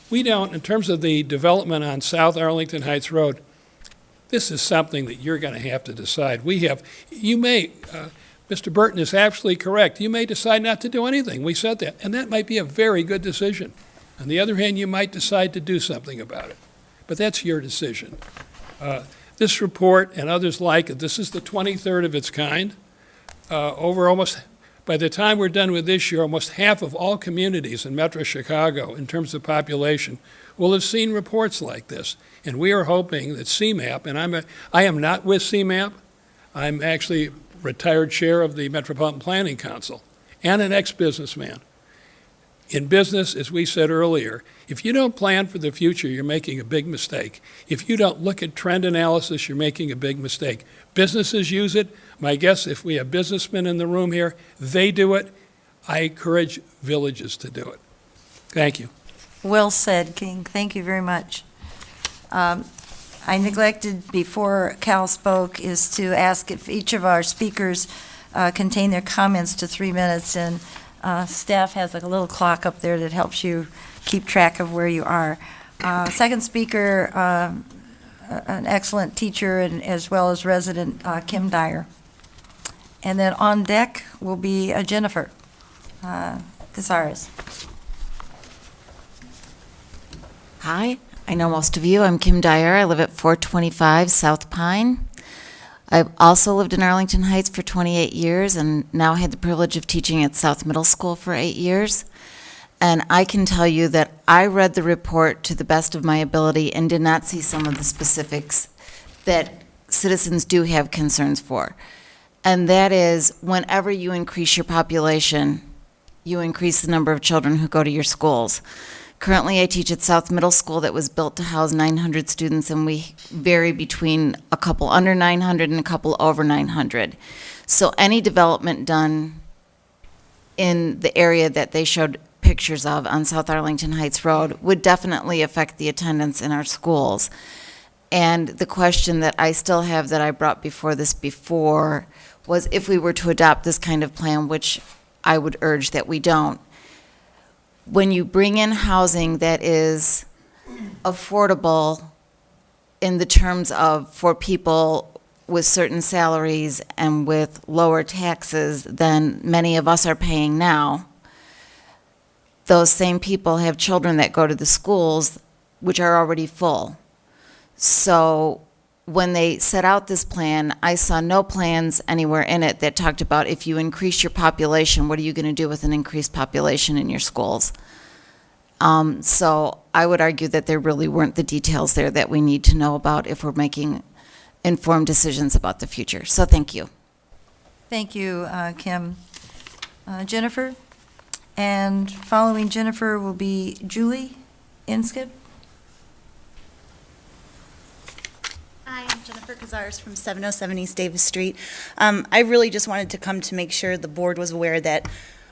We don't, in terms of the development on South Arlington Heights Road, this is something that you're going to have to decide. Mr. Burton is absolutely correct. You may decide not to do anything. We said that, and that might be a very good decision. On the other hand, you might decide to do something about it, but that's your decision. This report and others like it, this is the 23rd of its kind. By the time we're done with this year, almost half of all communities in Metro Chicago, in terms of population, will have seen reports like this. And we are hoping that CMAP, and I am not with CMAP, I'm actually retired chair of the Metropolitan Planning Council, and an ex-businessman. In business, as we said earlier, if you don't plan for the future, you're making a big mistake. If you don't look at trend analysis, you're making a big mistake. Businesses use it. My guess, if we have businessmen in the room here, they do it. I encourage villages to do it. Thank you. Well said, King. Thank you very much. I neglected before Cal spoke is to ask if each of our speakers contain their comments to 3 minutes, and staff has like a little clock up there that helps you keep track of where you are. Second speaker, an excellent teacher and as well as resident, Kim Dyer. And then on deck will be Jennifer Cazares. Hi, I know most of you. I'm Kim Dyer. I live at 425 South Pine. I've also lived in Arlington Heights for 28 years and now had the privilege of teaching at South Middle School for 8 years. And I can tell you that I read the report to the best of my ability and did not see some of the specifics that citizens do have concerns for. And that is, whenever you increase your population, you increase the number of children who go to your schools. Currently, I teach at South Middle School that was built to house 900 students, and we vary between a couple under 900 and a couple over 900. So any development done in the area that they showed pictures of on South Arlington Heights Road would definitely affect the attendance in our schools. And the question that I still have that I brought before this before was if we were to adopt this kind of plan, which I would urge that we don't, when you bring in housing that is affordable in the terms of for people with certain salaries and with lower taxes than many of us are paying now, those same people have children that go to the schools which are already full. So when they set out this plan, I saw no plans anywhere in it that talked about if you increase your population, what are you going to do with an increased population in your schools? So I would argue that there really weren't the details there that we need to know about if we're making informed decisions about the future. So thank you. Thank you, Kim. Jennifer? And following Jennifer will be Julie Inskip. Hi, I'm Jennifer Cazares from 707 East Davis Street. I really just wanted to come to make sure the board was aware that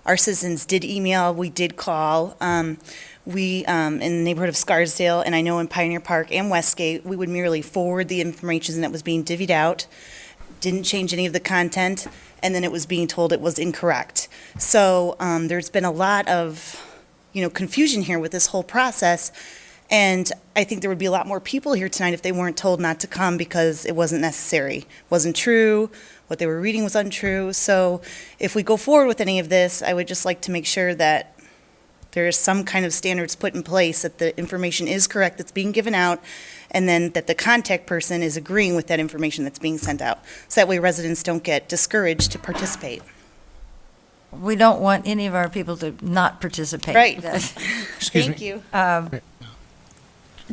our citizens did email, we did call. We, in the neighborhood of Scarsdale, and I know in Pioneer Park and Westgate, we would merely forward the information that was being divvied out, didn't change any of the content, and then it was being told it was incorrect. So there's been a lot of, confusion here with this whole process, and I think there would be a lot more people here tonight if they weren't told not to come because it wasn't necessary, wasn't true, what they were reading was untrue. So if we go forward with any of this, I would just like to make sure that there is some kind of standards put in place that the information is correct that's being given out, and then that the contact person is agreeing with that information that's being sent out. So that way residents don't get discouraged to participate. we don't want any of our people to not participate. Right. Excuse Thank me. you.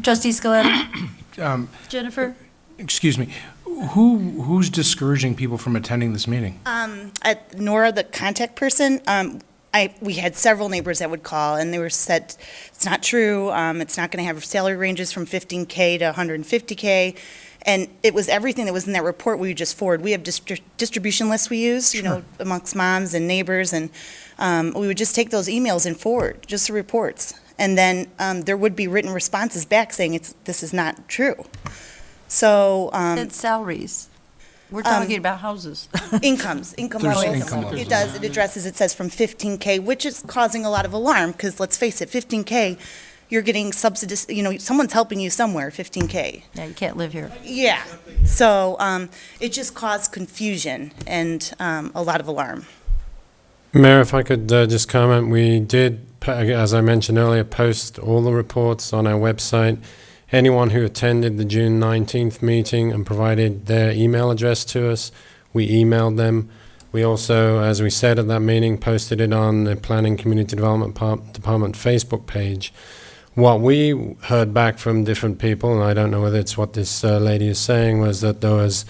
Trustee Scaletta? Jennifer? Excuse me, who's discouraging people from attending this meeting? Nora, the contact person, we had several neighbors that would call, and they were said, it's not true, it's not going to have salary ranges from 15K to 150K, and it was everything that was in that report we would just forward. We have distribution lists we use, you know, amongst moms and neighbors, and we would just take those emails and forward, just the reports. And then there would be written responses back saying this is not true. So. It's salaries. We're talking about houses. Income There's levels. income levels. It does, it addresses, it says from 15K, which is causing a lot of alarm, because let's face it, 15K, you're getting subsidies, you know, someone's helping you somewhere, 15K. Yeah, you can't live here. Yeah, so it just caused confusion and a lot of alarm. Mayor, if I could just comment, we did, as I mentioned earlier, post all the reports on our website. Anyone who attended the June 19th meeting and provided their email address to us, we emailed them. We also, as we said at that meeting, posted it on the Planning Community Development Department Facebook page. What we heard back from different people, and I don't know whether it's what this lady is saying, was that there was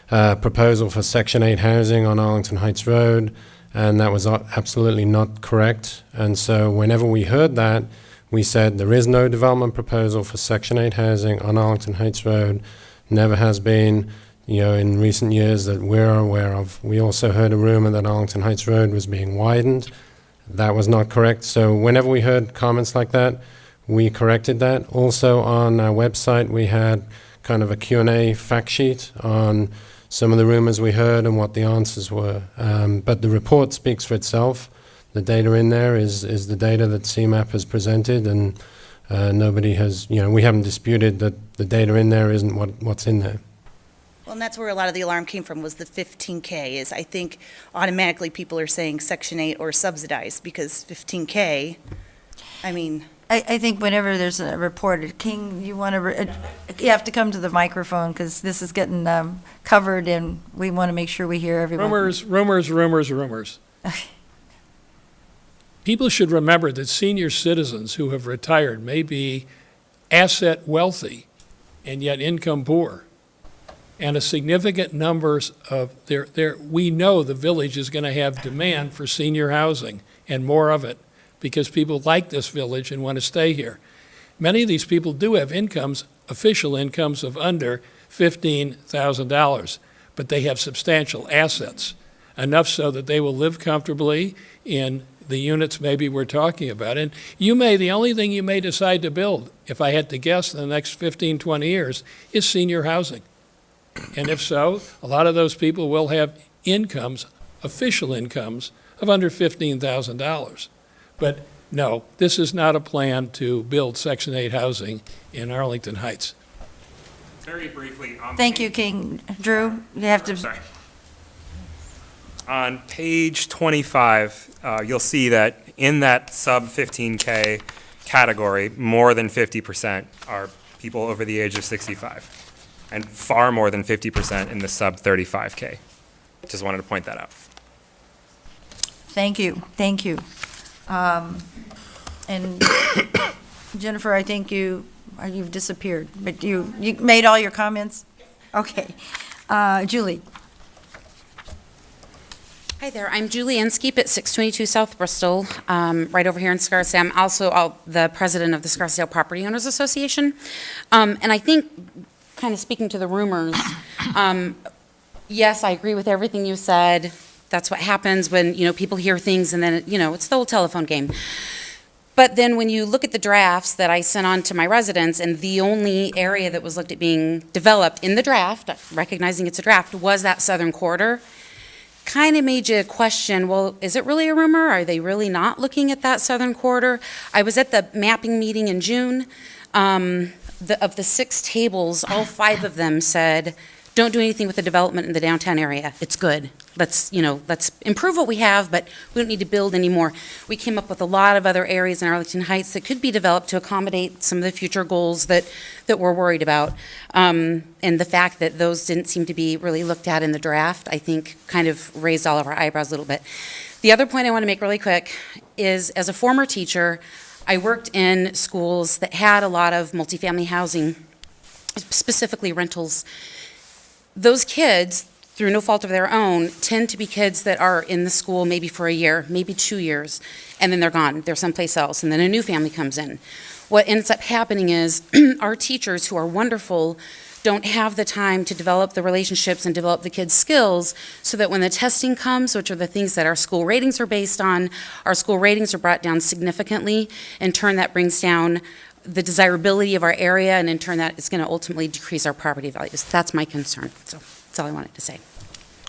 a proposal for Section 8 housing on Arlington Heights Road, and that was absolutely not correct. And so whenever we heard that, we said there is no development proposal for Section 8 housing on Arlington Heights Road. Never has been, you know, in recent years that we're aware of. We also heard a rumor that Arlington Heights Road was being widened. That was not correct. So whenever we heard comments like that, we corrected that. Also on our website, we had kind of a Q&A fact sheet on some of the rumors we heard and what the answers were. But the report speaks for itself. The data in there is the data that CMAP has presented, and nobody has, you know, we haven't disputed that the data in there isn't what's in there. Well, and that's where a lot of the alarm came from, was the 15K, is I think automatically people are saying Section 8 or subsidized, because 15K, I mean. I think whenever there's a report, King, you want to, you have to come to the microphone, because this is getting covered, and we want to make sure we hear everyone. Rumors. People should remember that senior citizens who have retired may be asset wealthy and yet income poor. And a significant numbers of we know the village is going to have demand for senior housing and more of it, because people like this village and want to stay here. Many of these people do have incomes, official incomes of under $15,000, but they have substantial assets, enough so that they will live comfortably in the units maybe we're talking about. And the only thing you may decide to build, if I had to guess, in the next 15, 20 years, is senior housing. And if so, a lot of those people will have incomes, official incomes, of under $15,000. But no, this is not a plan to build Section 8 housing in Arlington Heights. Very briefly. Thank you, King. Drew, you have to. Sorry. On page 25, you'll see that in that sub 15K category, more than 50% are people over the age of 65, and far more than 50% in the sub 35K. Just wanted to point that out. Thank you. And Jennifer, I think you've disappeared, but you made all your comments? Okay. Julie. Hi there, I'm Julie Inskeep at 622 South Bristol, right over here in Scarsdale. I'm also the president of the Scarsdale Property Owners Association. And I think, kind of speaking to the rumors, yes, I agree with everything you said. That's what happens when, people hear things and then, it's the old telephone game. But then when you look at the drafts that I sent on to my residents, and the only area that was looked at being developed in the draft, recognizing it's a draft, was that southern corridor, kind of made you question, well, is it really a rumor? Are they really not looking at that southern corridor? I was at the mapping meeting in June. Of the 6 tables, all 5 of them said, don't do anything with the development in the downtown area. It's good. Let's improve what we have, but we don't need to build anymore. We came up with a lot of other areas in Arlington Heights that could be developed to accommodate some of the future goals that we're worried about. And the fact that those didn't seem to be really looked at in the draft, I think, kind of raised all of our eyebrows a little bit. The other point I want to make really quick is, as a former teacher, I worked in schools that had a lot of multifamily housing, specifically rentals. Those kids, through no fault of their own, tend to be kids that are in the school maybe for a year, maybe 2 years, and then they're gone. They're someplace else, and then a new family comes in. What ends up happening is our teachers, who are wonderful, don't have the time to develop the relationships and develop the kids' skills so that when the testing comes, which are the things that our school ratings are based on, our school ratings are brought down significantly. In turn, that brings down the desirability of our area, and in turn, that is going to ultimately decrease our property values. That's my concern. So that's all I wanted to say.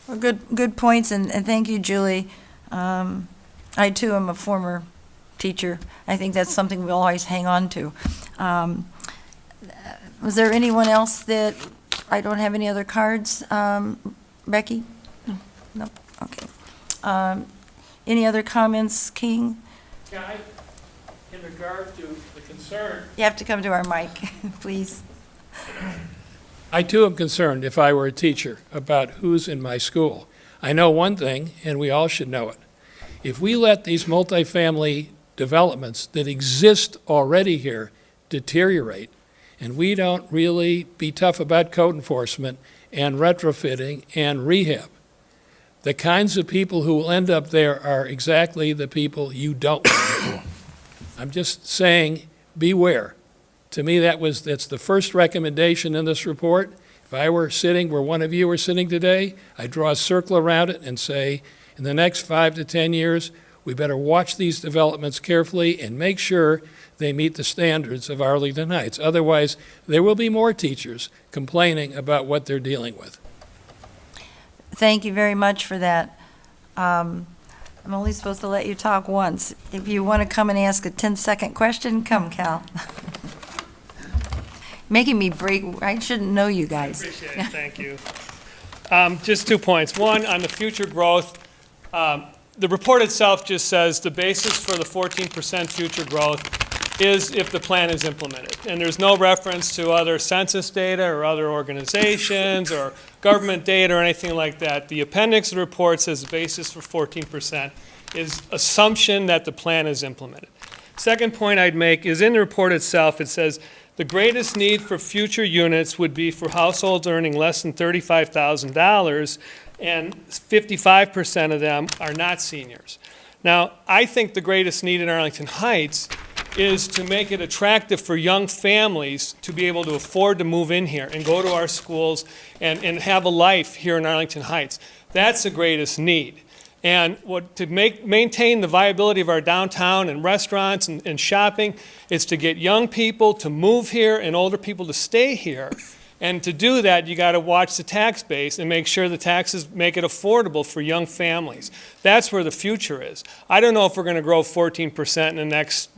Well, good points, and thank you, Julie. I, too, am a former teacher. I think that's something we'll always hang on to. Was there anyone else that, I don't have any other cards? Becky? No? Okay. Any other comments, King? Yeah, in regard to the concern, You have to come to our mic, please. I too am concerned, if I were a teacher, about who's in my school. I know one thing, and we all should know it. If we let these multifamily developments that exist already here deteriorate, and we don't really be tough about code enforcement and retrofitting and rehab, the kinds of people who will end up there are exactly the people you don't want. I'm just saying, beware. To me, that's the first recommendation in this report. If I were sitting where one of you are sitting today, I'd draw a circle around it and say, in the next 5 to 10 years, we better watch these developments carefully and make sure they meet the standards of Arlington Heights. Otherwise, there will be more teachers complaining about what they're dealing with. Thank you very much for that. I'm only supposed to let you talk once. If you want to come and ask a 10-second question, come, Cal. Making me break, I shouldn't know you guys. Appreciate it, thank you. Just 2 points. One, on the future growth, the report itself just says the basis for the 14% future growth is if the plan is implemented. And there's no reference to other census data or other organizations or government data or anything like that. The appendix of the report says the basis for 14% is assumption that the plan is implemented. Second point I'd make is in the report itself, it says the greatest need for future units would be for households earning less than $35,000, and 55% of them are not seniors. Now, I think the greatest need in Arlington Heights is to make it attractive for young families to be able to afford to move in here and go to our schools and have a life here in Arlington Heights. That's the greatest need. And to maintain the viability of our downtown and restaurants and shopping is to get young people to move here and older people to stay here. And to do that, you got to watch the tax base and make sure the taxes make it affordable for young families. That's where the future is. I don't know if we're going to grow 14% in the next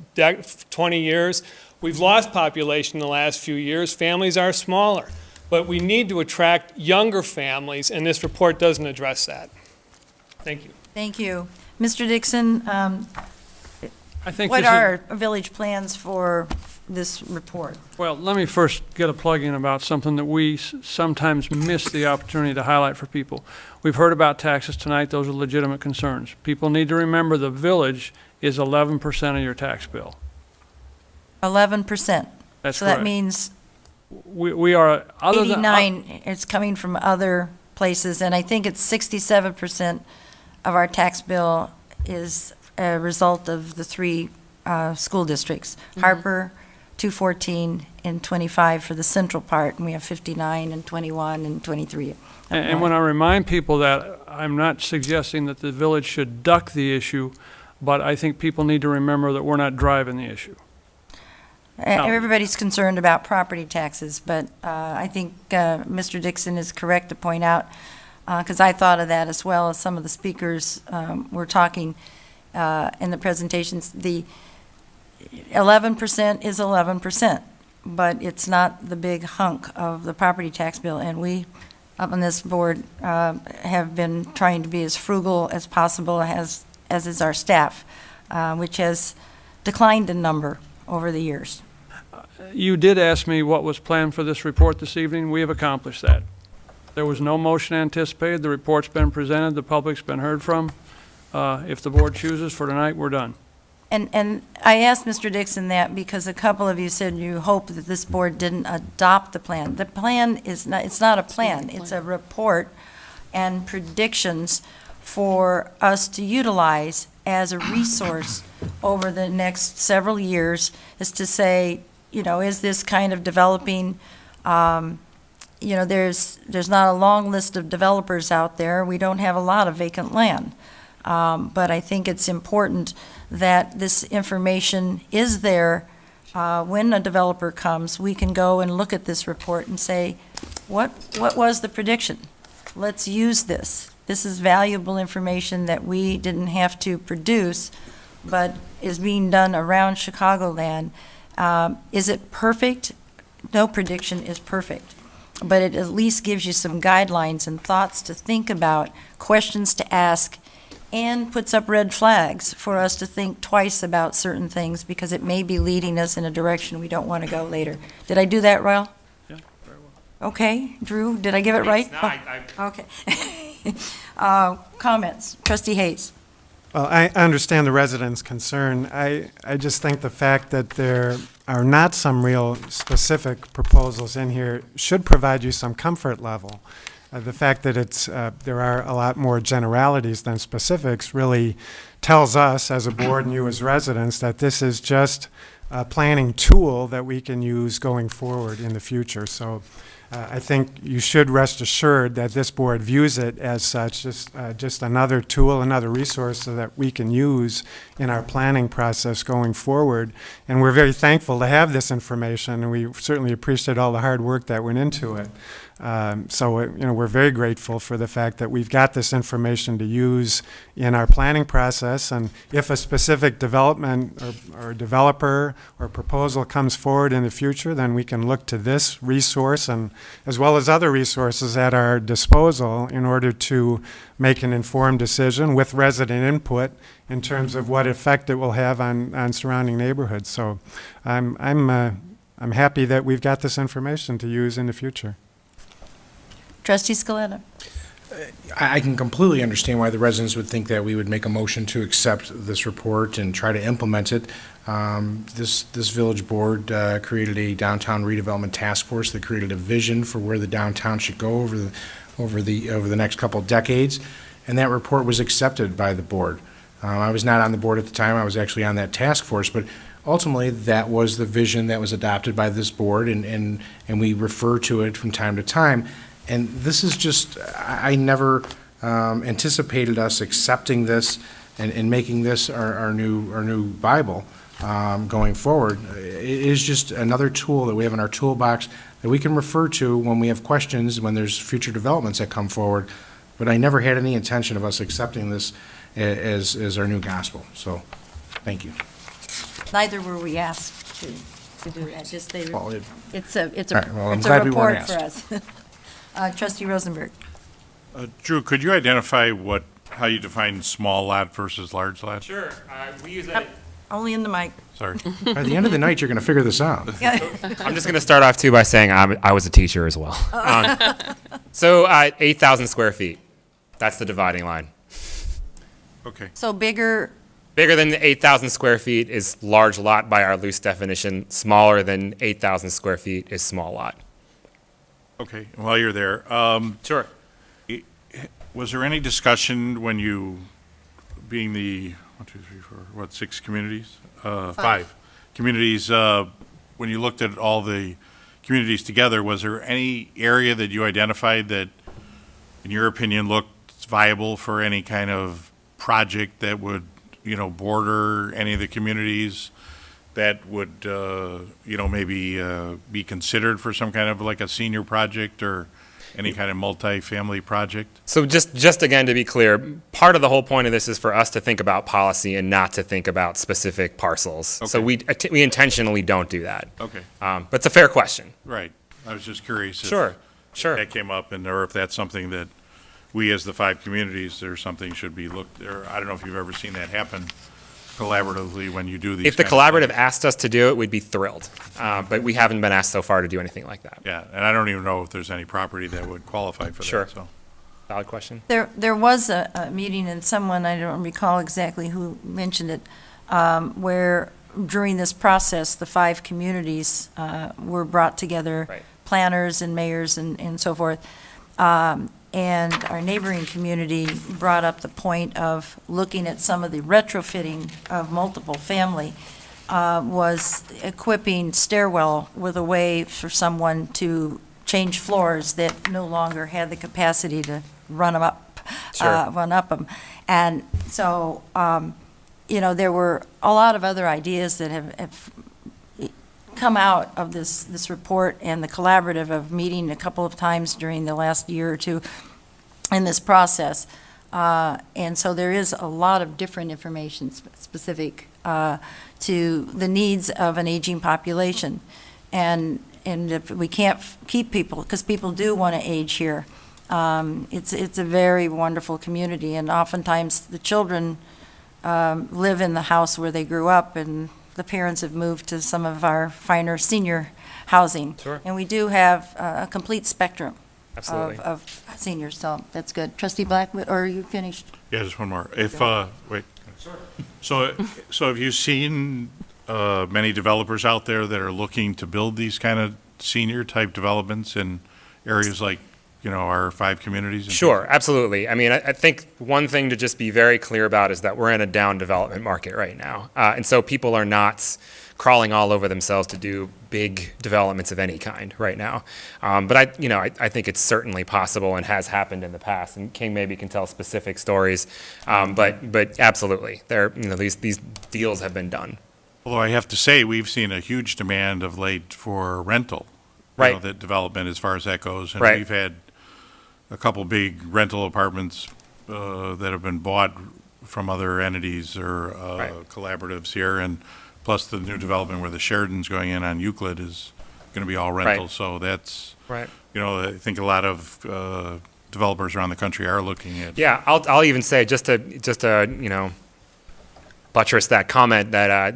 20 years. We've lost population in the last few years. Families are smaller. But we need to attract younger families, and this report doesn't address that. Thank you. Thank you. Mr. Dixon, I think what this is- are village plans for this report? Well, let me first get a plug in about something that we sometimes miss the opportunity to highlight for people. We've heard about taxes tonight. Those are legitimate concerns. People need to remember the village is 11% of your tax bill. 11%. That's So correct. that means We are, other than... 89, it's coming from other places, and I think it's 67% of our tax bill is a result of the three school districts, Harper, 214, and 25 for the central part, and we have 59 and 21 and 23. And when I remind people that, I'm not suggesting that the village should duck the issue, but I think people need to remember that we're not driving the issue. Everybody's concerned about property taxes, but I think Mr. Dixon is correct to point out, because I thought of that as well as some of the speakers were talking in the presentations. The 11% is 11%, but it's not the big hunk of the property tax bill, and we up on this board have been trying to be as frugal as possible, as is our staff, which has declined in number over the years. You did ask me what was planned for this report this evening. We have accomplished that. There was no motion anticipated. The report's been presented. The public's been heard from. If the board chooses for tonight, we're done. And I asked Mr. Dixon that because a couple of you said you hope that this board didn't adopt the plan. The plan is not, it's not a plan, it's a report and predictions for us to utilize as a resource over the next several years, is to say, you know, is this kind of developing, you know, there's not a long list of developers out there. We don't have a lot of vacant land. But I think it's important that this information is there. When a developer comes, we can go and look at this report and say, what was the prediction? Let's use this. This is valuable information that we didn't have to produce, but is being done around Chicagoland. Is it perfect? No prediction is perfect, but it at least gives you some guidelines and thoughts to think about, questions to ask, and puts up red flags for us to think twice about certain things because it may be leading us in a direction we don't want to go later. Did I do that, Royal? Yeah, very well. Okay, Drew, did I give it right? Okay. Comments? Trustee Hayes. Well, I understand the residents' concern. I just think the fact that there are not some real specific proposals in here should provide you some comfort level. The fact that there are a lot more generalities than specifics really tells us as a board and you as residents that this is just a planning tool that we can use going forward in the future. So I think you should rest assured that this board views it as such, just another tool, another resource so that we can use in our planning process going forward. And we're very thankful to have this information, and we certainly appreciate all the hard work that went into it. We're very grateful for the fact that we've got this information to use in our planning process, and if a specific development or developer or proposal comes forward in the future, then we can look to this resource and as well as other resources at our disposal in order to make an informed decision with resident input in terms of what effect it will have on surrounding neighborhoods. So I'm happy that we've got this information to use in the future. Trustee Scaletta. I can completely understand why the residents would think that we would make a motion to accept this report and try to implement it. This village board created a downtown redevelopment task force that created a vision for where the downtown should go over the next couple decades, and that report was accepted by the board. I was not on the board at the time. I was actually on that task force, but ultimately that was the vision that was adopted by this board, and we refer to it from time to time. And this is just, I never anticipated us accepting this and making this our new Bible going forward. It is just another tool that we have in our toolbox that we can refer to when we have questions, when there's future developments that come forward. But I never had any intention of us accepting this as our new gospel. So, thank you. Neither were we asked to do that. Just it's a glad report we for us. Trustee Rosenberg. Drew, could you identify how you define small lot versus large lot? Sure. We use it. Only in the mic. Sorry. By the end of the night, you're going to figure this out. I'm just going to start off, too, by saying I was a teacher as well. 8,000 square feet. That's the dividing line. Okay. So bigger. Bigger than 8,000 square feet is large lot by our loose definition. Smaller than 8,000 square feet is small lot. Okay. While you're there, Sure. Was there any discussion when you, being the 6 communities? 5 communities. When you looked at all the communities together, was there any area that you identified that, in your opinion, looked viable for any kind of project that would, border any of the communities that would, maybe be considered for some kind of like a senior project or any kind of multi-family project? So just again, to be clear, part of the whole point of this is for us to think about policy and not to think about specific parcels. Okay. So we intentionally don't do that. Okay. But it's a fair question. Right. I was just curious Sure. if that came up or if that's something that we as the 5 communities, there's something should be looked, or I don't know if you've ever seen that happen collaboratively when you do these. If the collaborative asked us to do it, we'd be thrilled. But we haven't been asked so far to do anything like that. Yeah, and I don't even know if there's any property that would qualify for Sure. that. So, Valid question. There was a meeting, and someone, I don't recall exactly who mentioned it, where during this process, the 5 communities were brought together, Right. planners and mayors and so forth. And our neighboring community brought up the point of looking at some of the retrofitting of multiple family, was equipping stairwell with a way for someone to change floors that no longer had the capacity to run them up, Sure. run up them. And so, there were a lot of other ideas that have come out of this report and the collaborative of meeting a couple of times during the last year or two in this process. And so there is a lot of different information specific to the needs of an aging population. And if we can't keep people, because people do want to age here, it's a very wonderful community, and oftentimes the children live in the house where they grew up, and the parents have moved to some of our finer senior housing. Sure. And we do have a complete spectrum Absolutely. of seniors, so that's good. Trustee Blackwood, or are you finished? Yeah, just one more. Wait. So have you seen many developers out there that are looking to build these kind of senior-type developments in areas like, our 5 communities? and Sure, absolutely. I mean, I think one thing to just be very clear about is that we're in a down development market right now. And so people are not crawling all over themselves to do big developments of any kind right now. But I think it's certainly possible and has happened in the past. And King maybe can tell specific stories. But absolutely, these deals have been done. Although I have to say, we've seen a huge demand of late for rental. Right. That development as far as that goes. And Right. we've had a couple big rental apartments that have been bought from other entities or Right. collaboratives here. And plus the new development where the Sheridan's going in on Euclid is going to be all rental. Right. So that's, Right. I think a lot of developers around the country are looking at. Yeah, I'll even say just to buttress that comment that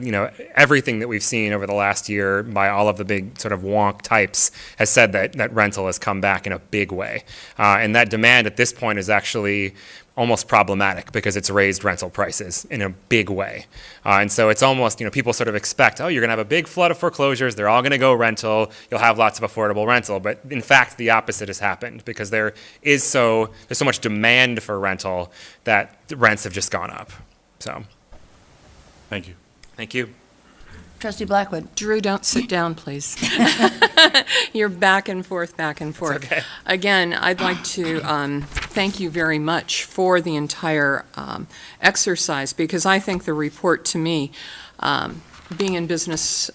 everything that we've seen over the last year by all of the big sort of wonk types has said that rental has come back in a big way, and that demand at this point is actually almost problematic because it's raised rental prices in a big way, and so it's almost people sort of expect, oh, you're going to have a big flood of foreclosures, they're all going to go rental, you'll have lots of affordable rental, but in fact the opposite has happened because there's so much demand for rental that the rents have just gone up. So. Thank you. Thank you. Trustee Blackwood. Drew, don't sit down, please. You're back and forth, back and forth. okay. Again, I'd like to thank you very much for the entire exercise, because I think the report to me, being in business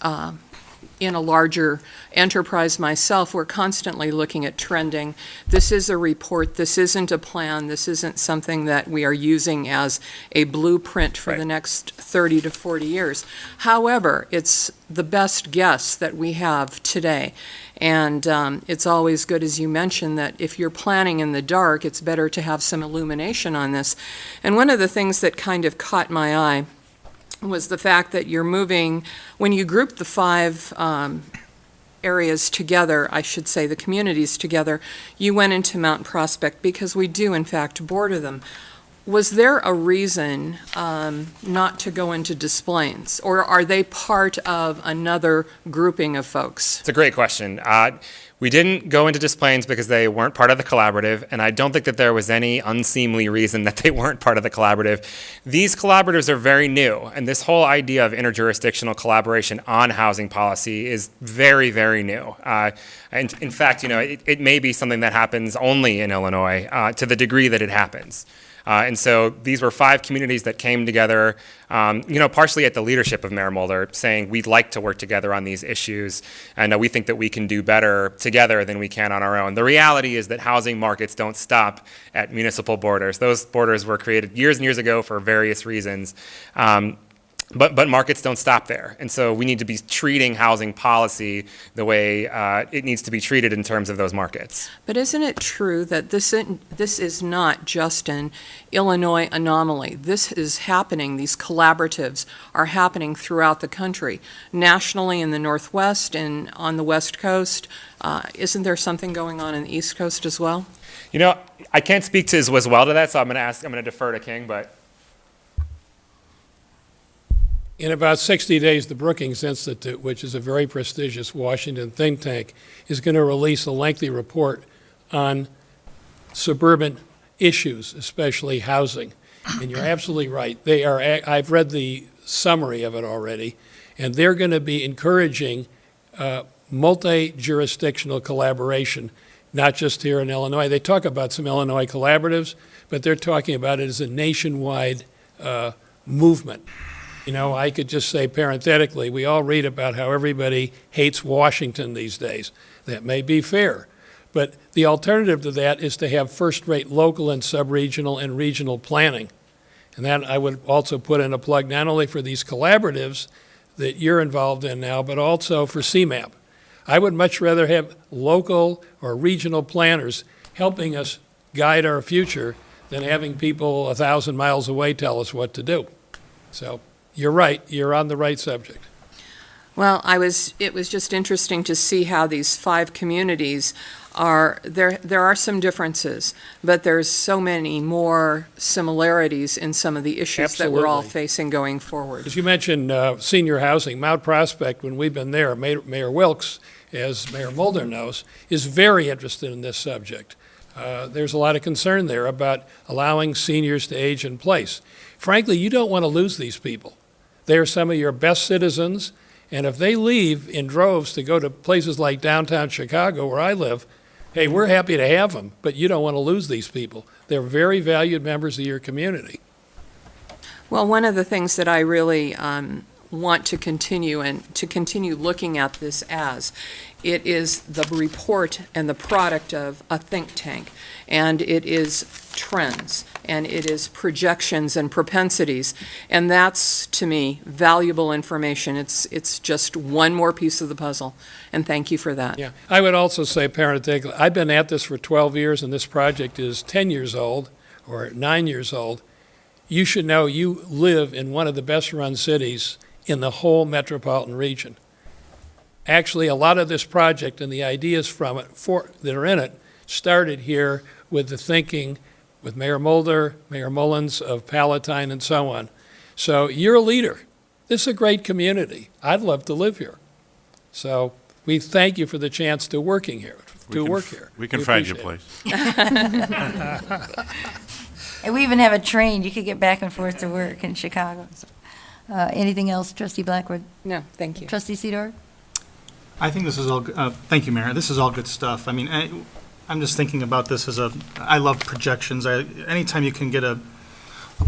in a larger enterprise myself, we're constantly looking at trending. This is a report. This isn't a plan. This isn't something that we are using as a blueprint for the next 30 to 40 years. However, it's the best guess that we have today. And it's always good, as you mentioned, that if you're planning in the dark, it's better to have some illumination on this. And one of the things that kind of caught my eye was the fact that you're moving, when you group the 5 areas together, I should say the communities together, you went into Mount Prospect because we do in fact border them. Was there a reason not to go into Des Plaines, or are they part of another grouping of folks? It's a great question. We didn't go into Des Plaines because they weren't part of the collaborative, and I don't think that there was any unseemly reason that they weren't part of the collaborative. These collaboratives are very new, and this whole idea of interjurisdictional collaboration on housing policy is very, very new. And in fact, it may be something that happens only in Illinois to the degree that it happens. And so these were 5 communities that came together, partially at the leadership of Mayor Mulder, saying we'd like to work together on these issues, and we think that we can do better together than we can on our own. The reality is that housing markets don't stop at municipal borders. Those borders were created years and years ago for various reasons. But markets don't stop there, and so we need to be treating housing policy the way it needs to be treated in terms of those markets. But isn't it true that this is not just an Illinois anomaly? This is happening, these collaboratives are happening throughout the country, nationally in the Northwest and on the West Coast. Isn't there something going on in the East Coast as well? You know, I can't speak to as well to that, so I'm going to defer to King, but. In about 60 days, the Brookings Institute, which is a very prestigious Washington think tank, is going to release a lengthy report on suburban issues, especially housing. And you're absolutely right. I've read the summary of it already, and they're going to be encouraging multi-jurisdictional collaboration, not just here in Illinois. They talk about some Illinois collaboratives, but they're talking about it as a nationwide movement. You know, I could just say parenthetically, we all read about how everybody hates Washington these days. That may be fair. But the alternative to that is to have first-rate local and sub-regional and regional planning. And that I would also put in a plug not only for these collaboratives that you're involved in now, but also for CMAP. I would much rather have local or regional planners helping us guide our future than having people 1,000 miles away tell us what to do. So you're right. You're on the right subject. Well, it was just interesting to see how these 5 communities are, there are some differences, but there's so many more similarities in some of the issues that we're all facing going forward. As you mentioned, senior housing, Mount Prospect, when we've been there, Mayor Wilkes, as Mayor Mulder knows, is very interested in this subject. There's a lot of concern there about allowing seniors to age in place. Frankly, you don't want to lose these people. They are some of your best citizens, and if they leave in droves to go to places like downtown Chicago, where I live, hey, we're happy to have them, but you don't want to lose these people. They're very valued members of your community. Well, one of the things that I really want to continue looking at this as, it is the report and the product of a think tank, and it is trends, and it is projections and propensities, and that's, to me, valuable information. It's just one more piece of the puzzle, and thank you for that. Yeah, I would also say parenthetically, I've been at this for 12 years, and this project is 10 years old, or 9 years old. You should know you live in one of the best-run cities in the whole metropolitan region. Actually, a lot of this project and the ideas from it that are in it started here with the thinking with Mayor Mulder, Mayor Mullins of Palatine, and so on. So you're a leader. This is a great community. I'd love to live here. So we thank you for the chance to work here. We can find you a place. And we even have a train. You could get back and forth to work in Chicago. So, anything else, Trustee Blackwood? No, thank you. Trustee Sidor? I think this is all, thank you, Mayor. This is all good stuff. I mean, I'm just thinking about this I love projections. Anytime you can get a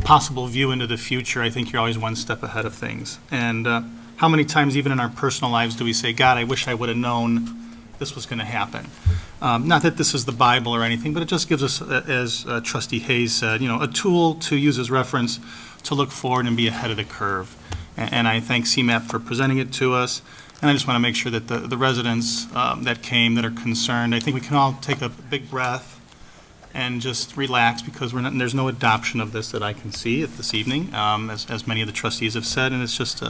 possible view into the future, I think you're always one step ahead of things. And how many times, even in our personal lives, do we say, God, I wish I would have known this was going to happen? Not that this is the Bible or anything, but it just gives us, as Trustee Hayes said, a tool to use as reference to look forward and be ahead of the curve. And I thank CMAP for presenting it to us. And I just want to make sure that the residents that came, that are concerned, I think we can all take a big breath and just relax, because there's no adoption of this that I can see this evening, as many of the trustees have said, and it's just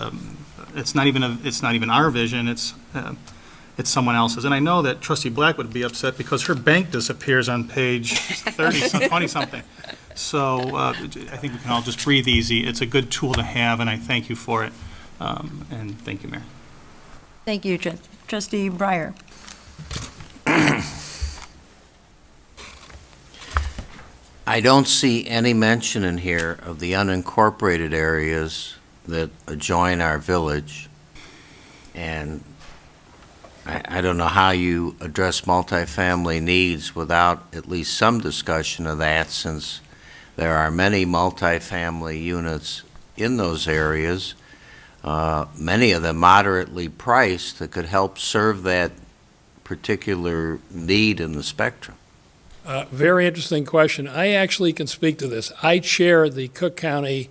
it's not even our vision. It's someone else's. And I know that Trustee Blackwood would be upset because her bank disappears on page 30, 20 something. So I think we can all just breathe easy. It's a good tool to have, and I thank you for it. And thank you, Mayor. Thank you, Trustee Breyer. I don't see any mention in here of the unincorporated areas that adjoin our village. And I don't know how you address multifamily needs without at least some discussion of that, since there are many multifamily units in those areas, many of them moderately priced, that could help serve that particular need in the spectrum. Very interesting question. I actually can speak to this. I chair the Cook County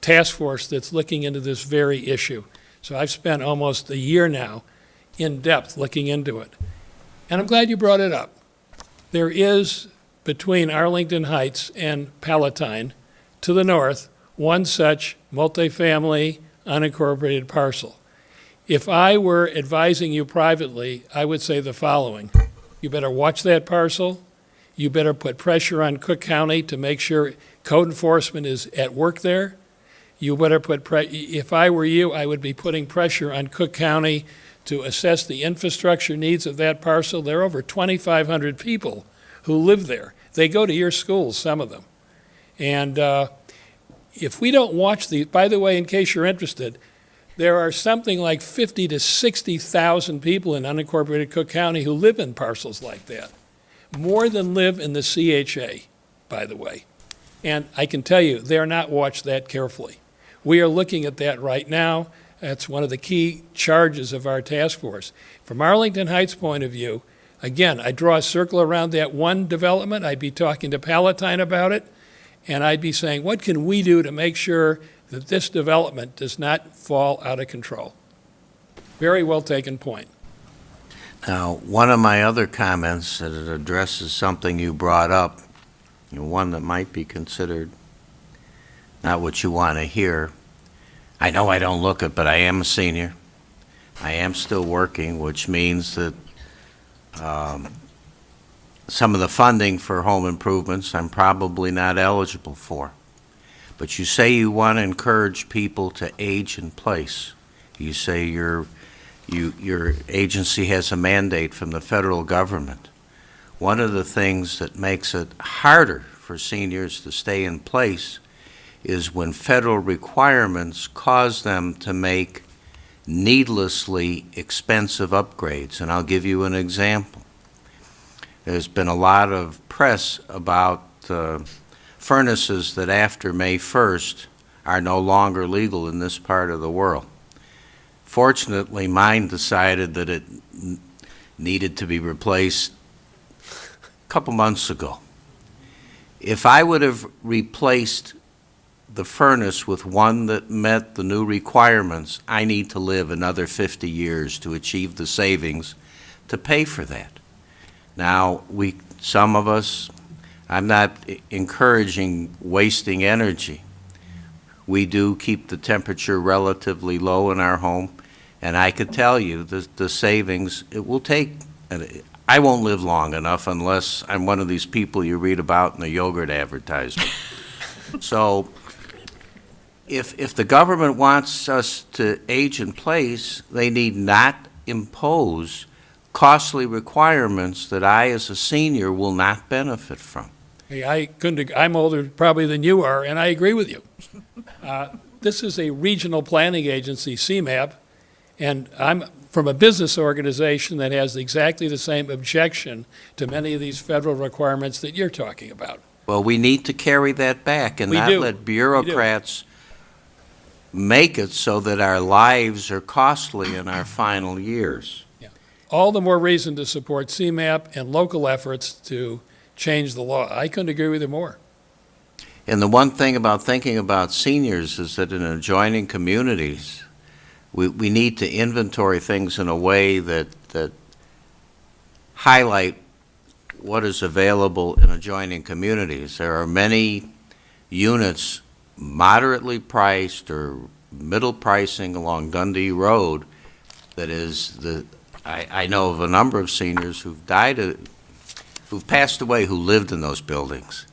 task force that's looking into this very issue. So I've spent almost a year now in depth looking into it. And I'm glad you brought it up. There is, between Arlington Heights and Palatine, to the north, one such multifamily unincorporated parcel. If I were advising you privately, I would say the following. You better watch that parcel. You better put pressure on Cook County to make sure code enforcement is at work there. You better if I were you, I would be putting pressure on Cook County to assess the infrastructure needs of that parcel. There are over 2,500 people who live there. They go to your schools, some of them. And if we don't watch by the way, in case you're interested, there are something like 50 to 60,000 people in unincorporated Cook County who live in parcels like that. More than live in the CHA, by the way. And I can tell you, they're not watched that carefully. We are looking at that right now. That's one of the key charges of our task force. From Arlington Heights' point of view, again, I draw a circle around that one development. I'd be talking to Palatine about it, and I'd be saying, what can we do to make sure that this development does not fall out of control? Very well taken point. Now, one of my other comments that it addresses something you brought up, one that might be considered not what you want to hear. I know I don't look it, but I am a senior. I am still working, which means that some of the funding for home improvements I'm probably not eligible for. But you say you want to encourage people to age in place. You say your agency has a mandate from the federal government. One of the things that makes it harder for seniors to stay in place is when federal requirements cause them to make needlessly expensive upgrades. And I'll give you an example. There's been a lot of press about furnaces that after May 1st are no longer legal in this part of the world. Fortunately, mine decided that it needed to be replaced a couple months ago. If I would have replaced the furnace with one that met the new requirements, I need to live another 50 years to achieve the savings to pay for that. Now, some of us, I'm not encouraging wasting energy. We do keep the temperature relatively low in our home, and I could tell you the savings it will take. I won't live long enough unless I'm one of these people you read about in the yogurt advertisement. So if the government wants us to age in place, they need not impose costly requirements that I, as a senior, will not benefit from. Hey, I'm older probably than you are, and I agree with you. This is a regional planning agency, CMAP, and I'm from a business organization that has exactly the same objection to many of these federal requirements that you're talking about. Well, we need to carry that back and not let bureaucrats make it so that our lives are costly in our final years. Yeah. All the more reason to support CMAP and local efforts to change the law. I couldn't agree with you more. And the one thing about thinking about seniors is that in adjoining communities, we need to inventory things in a way that highlight what is available in adjoining communities. There are many units moderately priced or middle pricing along Dundee Road that is I know of a number of seniors who've passed away who lived in those buildings.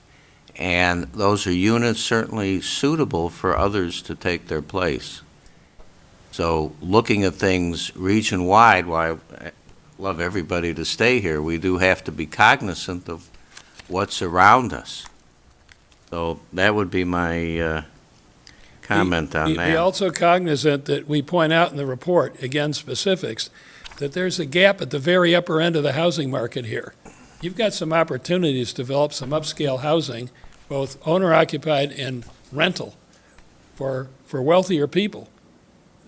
And those are units certainly suitable for others to take their place. So looking at things region-wide, while I love everybody to stay here, we do have to be cognizant of what's around us. So that would be my comment on that. Be also cognizant that we point out in the report, again specifics, that there's a gap at the very upper end of the housing market here. You've got some opportunities to develop some upscale housing, both owner-occupied and rental, for wealthier people.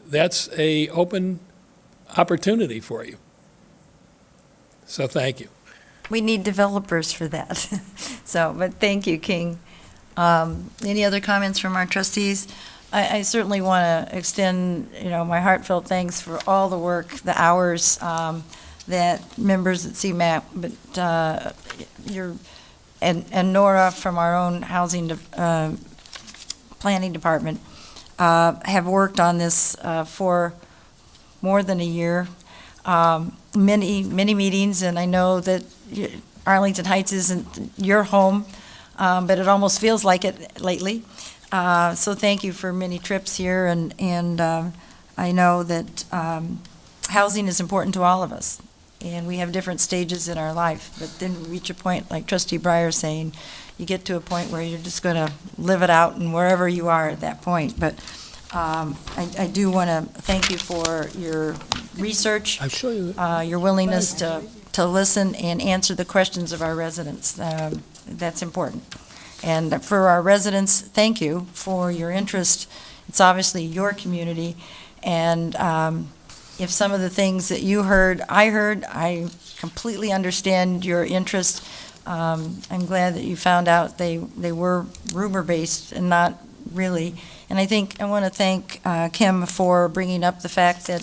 That's an open opportunity for you. So thank you. We need developers for that. But thank you, King. Any other comments from our trustees? I certainly want to extend, my heartfelt thanks for all the work, the hours that members at CMAP, but and Nora from our own housing planning department have worked on this for more than a year. Many meetings, and I know that Arlington Heights isn't your home, but it almost feels like it lately. So thank you for many trips here, and I know that housing is important to all of us, and we have different stages in our life, but then we reach a point, like Trustee Breyer saying, you get to a point where you're just going to live it out and wherever you are at that point. But I do want to thank you for your research, your willingness to listen and answer the questions of our residents. That's important. And for our residents, thank you for your interest. It's obviously your community, and if some of the things that you heard, I completely understand your interest. I'm glad that you found out they were rumor-based and not really. And I think I want to thank Kim for bringing up the fact that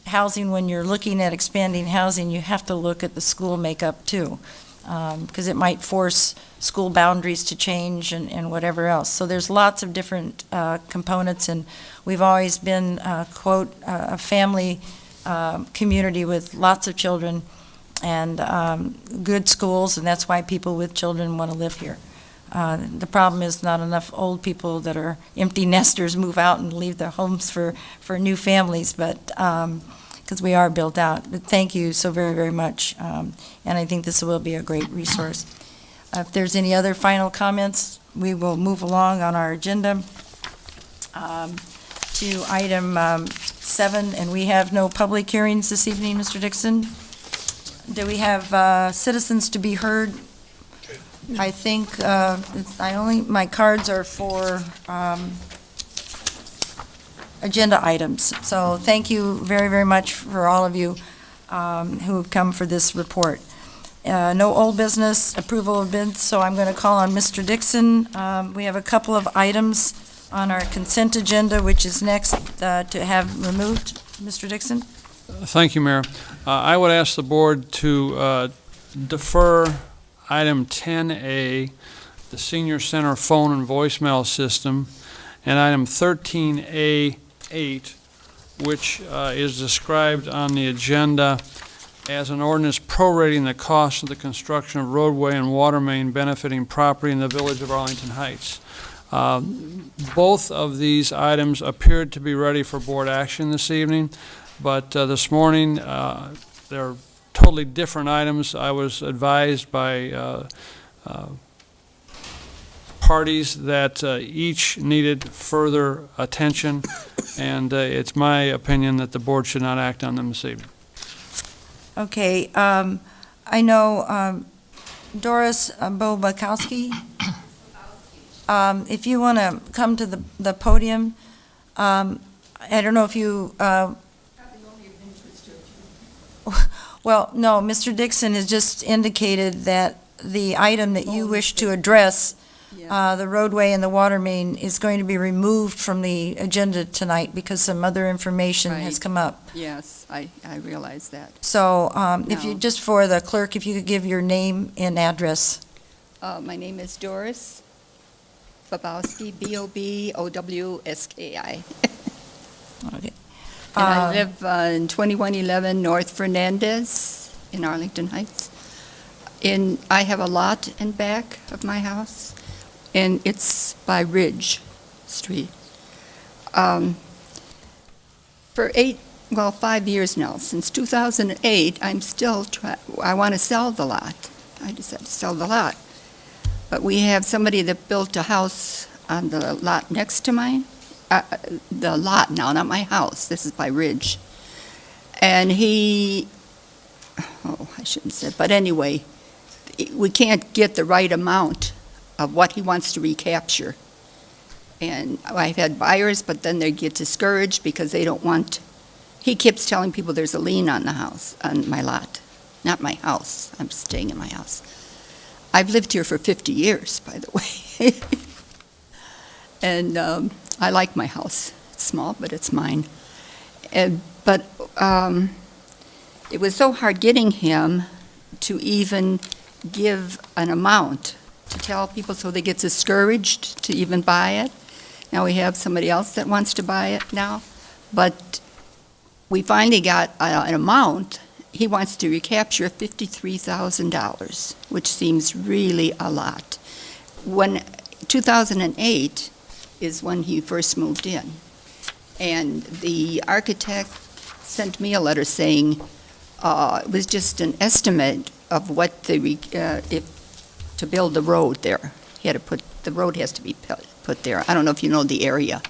housing, when you're looking at expanding housing, you have to look at the school makeup too, because it might force school boundaries to change and whatever else. So there's lots of different components, and we've always been, quote, a family community with lots of children and good schools, and that's why people with children want to live here. The problem is not enough old people that are empty nesters move out and leave their homes for new families, but because we are built out. But thank you so very, very much, and I think this will be a great resource. If there's any other final comments, we will move along on our agenda to item 7, and we have no public hearings this evening, Mr. Dixon. Do we have citizens to be heard? I think my cards are for agenda items. So thank you very, very much for all of you who have come for this report. No old business, approval of bids, so I'm going to call on Mr. Dixon. We have a couple of items on our consent agenda, which is next to have removed. Mr. Dixon? Thank you, Mayor. I would ask the board to defer item 10A, the Senior Center phone and voicemail system, and item 13A8, which is described on the agenda as an ordinance prorating the cost of the construction of roadway and water main benefiting property in the village of Arlington Heights. Both of these items appeared to be ready for board action this evening, but this morning they're totally different items. I was advised by parties that each needed further attention, and it's my opinion that the board should not act on them this evening. Okay, I know Doris Bobakowski, if you want to come to the podium, I don't know if you, well, no, Mr. Dixon has just indicated that the item that you wish to address, the roadway and the water main, is going to be removed from the agenda tonight because some other information has come up. Yes, I realize that. So if you, just for the clerk, if you could give your name and address. My name is Doris Bobowski, Bobowski. Okay. And I live in 2111 North Fernandez in Arlington Heights. I have a lot in back of my house, and it's by Ridge Street. For 5 years now, since 2008, I'm still I want to sell the lot. I decided to sell the lot. But we have somebody that built a house on the lot next to mine. The lot now, not my house. This is by Ridge. And I shouldn't say, but anyway, we can't get the right amount of what he wants to recapture. And I've had buyers, but then they get discouraged because they don't want, he keeps telling people there's a lien on the house, on my lot. Not my house. I'm staying in my house. I've lived here for 50 years, by the way. And I like my house. It's small, but it's mine. But it was so hard getting him to even give an amount to tell people so they get discouraged to even buy it. Now we have somebody else that wants to buy it now, but we finally got an amount. He wants to recapture $53,000, which seems really a lot. When 2008 is when he first moved in, and the architect sent me a letter saying it was just an estimate of what to build the road there. He had to put, the road has to be put there. I don't know if you know the area.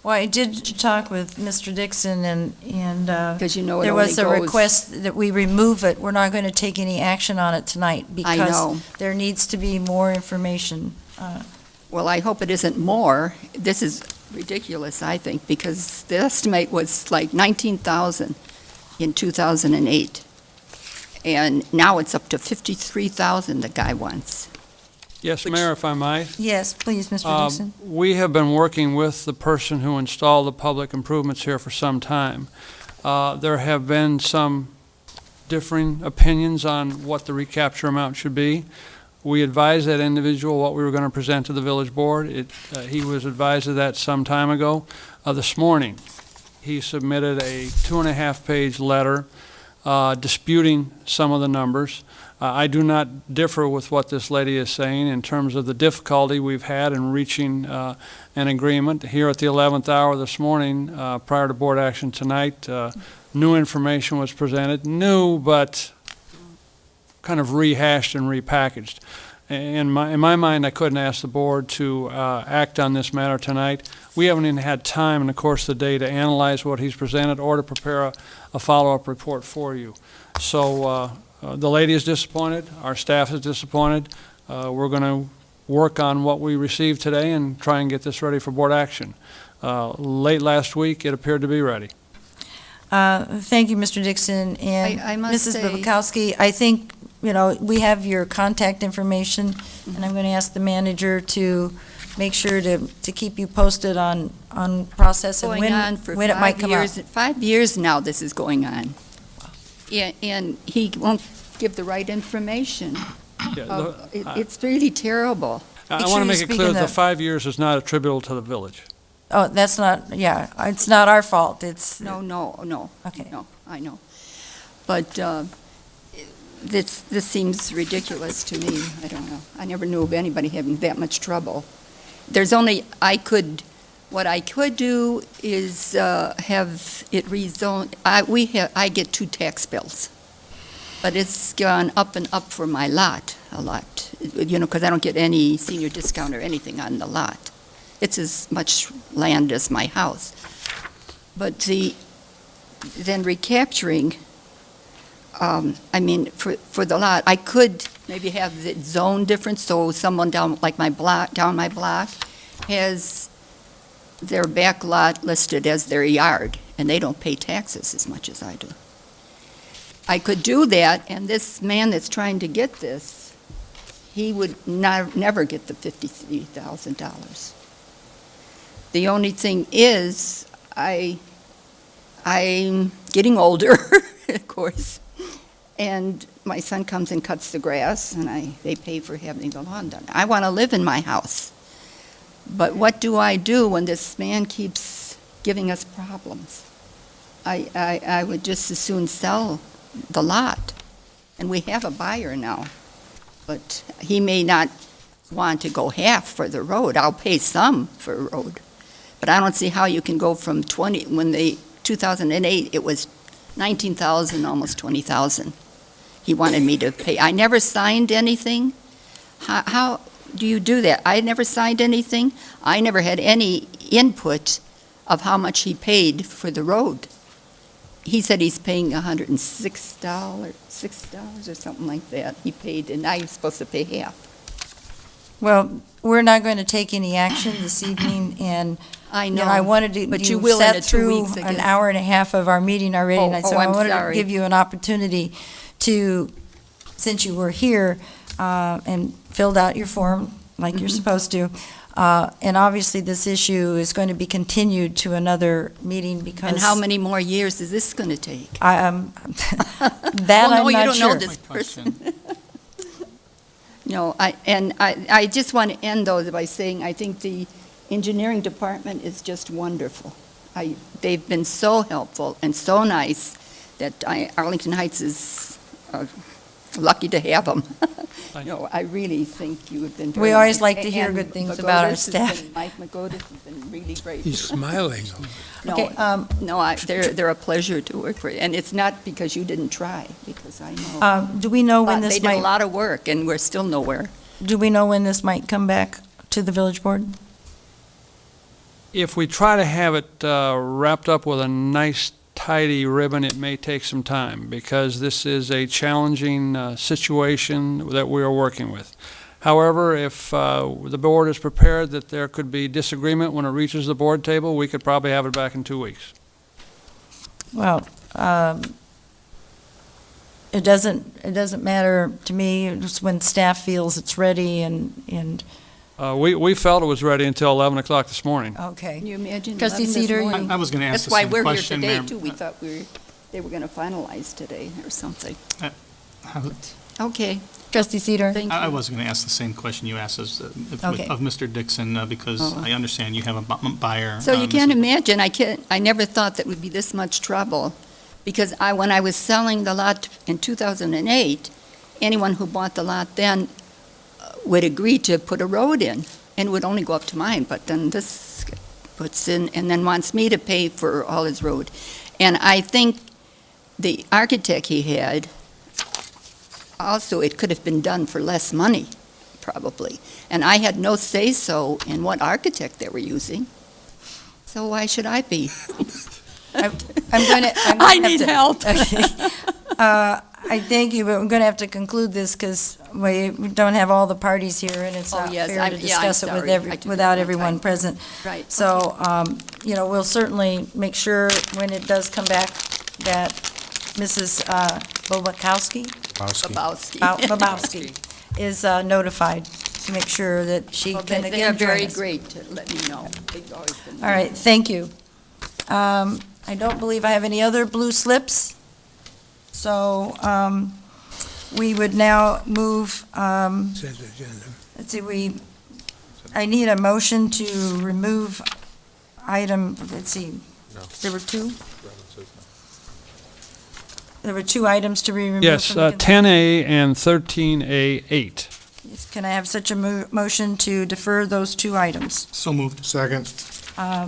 Well, I did talk with Mr. Dixon, and Because you know it there was a only goes- request that we remove it. We're not going to take any action on it tonight know. because there needs to be more information. Well, I hope it isn't more. This is ridiculous, I think, because the estimate was like $19,000 in 2008. And now it's up to $53,000 the guy wants. Yes, Mayor, if I might. Yes, please, Mr. Dixon. We have been working with the person who installed the public improvements here for some time. There have been some differing opinions on what the recapture amount should be. We advised that individual what we were going to present to the village board. He was advised of that some time ago. This morning, he submitted a 2.5-page letter disputing some of the numbers. I do not differ with what this lady is saying in terms of the difficulty we've had in reaching an agreement. Here at the 11th hour this morning, prior to board action tonight, new information was presented, new but kind of rehashed and repackaged. In my mind, I couldn't ask the board to act on this matter tonight. We haven't even had time in the course of the day to analyze what he's presented or to prepare a follow-up report for you. So the lady is disappointed, our staff is disappointed. We're going to work on what we received today and try and get this ready for board action. Late last week, it appeared to be ready. Thank you, Mr. Dixon. And I must Mrs. say- Bobakowski, I think, we have your contact information, and I'm going to ask the manager to make sure to keep you posted on process and Going on for when it might come out. 5 years now this is going on. And he won't give the right information. Yeah, It's really terrible. I Make want sure to you make it speak clear in that the the- 5 years is not attributable to the village. Oh, that's not, it's not our fault. It's, No. Okay. No, I know. But this seems ridiculous to me. I don't know. I never knew of anybody having that much trouble. There's only, what I could do is have it rezoned. I get 2 tax bills, but it's gone up and up for my lot a lot, because I don't get any senior discount or anything on the lot. It's as much land as my house. But then recapturing, for the lot, I could maybe have the zone difference, so someone down my block has their back lot listed as their yard, and they don't pay taxes as much as I do. I could do that, and this man that's trying to get this, he would never get the $53,000. The only thing is, I'm getting older, of course, and my son comes and cuts the grass, and they pay for having the lawn done. I want to live in my house. But what do I do when this man keeps giving us problems? I would just as soon sell the lot. And we have a buyer now. But he may not want to go half for the road. I'll pay some for a road. But I don't see how you can go from 2008, it was 19,000, almost 20,000. He wanted me to pay. I never signed anything. How do you do that? I never signed anything. I never had any input of how much he paid for the road. He said he's paying $106 or something like that. He paid, and I was supposed to pay half. well, we're not going to take any action this evening, and I you know. know, I wanted to, But you you will in sat the 2 through weeks, I an guess. hour and a half of our meeting already, Oh, and so I'm I wanted to sorry. give you an opportunity to, since you were here and filled out your form, like you're supposed to. And obviously, this issue is going to be continued to another meeting because. And how many more years is this going to take? That Well, I'm no, you not don't sure. know this person. No, I just want to end though by saying I think the engineering department is just wonderful. They've been so helpful and so nice that Arlington Heights is lucky to have them. No, I really think you have been very We always nice. like to hear And good things about our Magotis has staff. been- Mike Magotis has been really great. He's smiling. Okay, No, they're a pleasure to work for, and it's not because you didn't try, because I know. do we know when They this did a might, lot of work, and we're still nowhere. do we know when this might come back to the village board? If we try to have it wrapped up with a nice tidy ribbon, it may take some time, because this is a challenging situation that we are working with. However, if the board is prepared that there could be disagreement when it reaches the board table, we could probably have it back in 2 weeks. Well, it doesn't matter to me, it's when staff feels it's ready and, We felt it was ready until 11 o'clock this morning. okay. Can you imagine? Trustee 11 this Sidor, morning? I was going to ask That's the why same we're here question, today, Mayor. too. We thought they were going to finalize today or something. How- Okay, Trustee Sidor? thank you. I was going to ask the same question you asked us Okay. of Mr. Dixon, because I understand you have a buyer. So you can't Mrs. imagine, I never thought that would be this much trouble, because when I was selling the lot in 2008, anyone who bought the lot then would agree to put a road in, and it would only go up to mine, but then this puts in, and then wants me to pay for all his road. And I think the architect he had, also, it could have been done for less money, probably. And I had no say-so in what architect they were using. So why should I be? I need help. I thank you, but we're going to have to conclude this because we don't have all the parties here, and it's Oh, not yes, fair I'm to sorry. discuss it with I took without my everyone time. present. Right. So, we'll certainly make sure when it does come back that Mrs. Bobakowski Babowski is notified to make sure that she Well, can they again are very join us. great to let me know. They've always been. All right, thank you. I don't believe I have any other blue slips. So we would now move, let's see, I need a motion to remove item, let's see, there were two? There were two items to be removed Yes, from the 10A and 13A8. Yes, can I have such a motion to defer those two items? So moved. Second.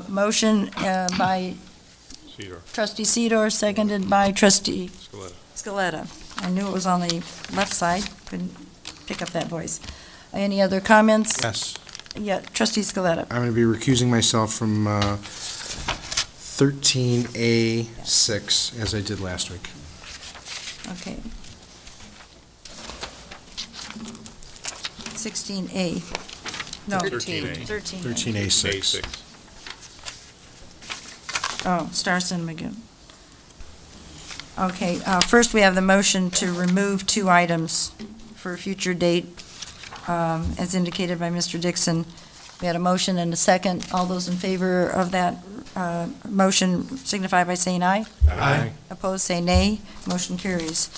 Motion by Sidor. Trustee Sidor, seconded by Trustee Scaletta. Scaletta. I knew it was on the left side, couldn't pick up that voice. Any other comments? Yes. Yeah, Trustee Scaletta. I'm going to be recusing myself from 13A6, as I did last week. Okay. 16A. No. 13A. 13A. 13A6. Oh, Starson McGinn. Okay, first we have the motion to remove two items for a future date, as indicated by Mr. Dixon. We had a motion and a second. All those in favor of that motion signify by saying aye. Aye. Opposed, say nay. Motion carries.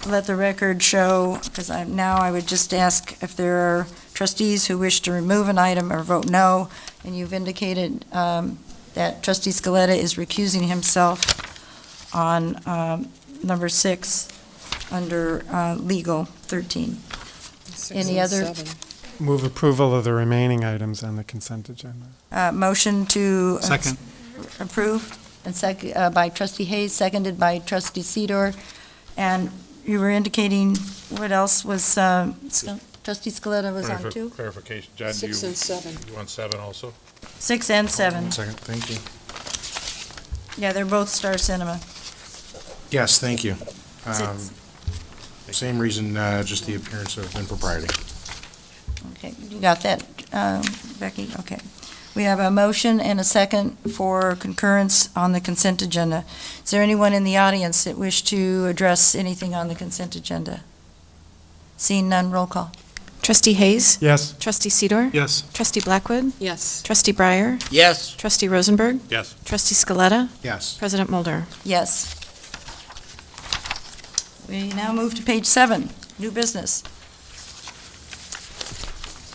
Let the record show, because now I would just ask if there are trustees who wish to remove an item or vote no, and you've indicated that Trustee Scaletta is recusing himself on number 6 under legal 13. Any other? Move approval of the remaining items on the consent agenda. Motion to Second. approve, and by Trustee Hayes, seconded by Trustee Sidor. And you were indicating, what else was, Trustee Scaletta was on two? Clarification. John, do 6 and 7. you want 7 also? 6 and 7. One second, thank you. Yeah, they're both Star Cinema. Yes, thank you. 6. Same reason, just the appearance of impropriety. Okay, you got that, Becky? Okay. We have a motion and a second for concurrence on the consent agenda. Is there anyone in the audience that wish to address anything on the consent agenda? Seeing none, roll call. Trustee Hayes? Yes. Trustee Sidor? Yes. Trustee Blackwood? Yes. Trustee Breyer? Yes. Trustee Rosenberg? Yes. Trustee Scaletta? Yes. President Mulder? Yes. We now move to page 7, new business.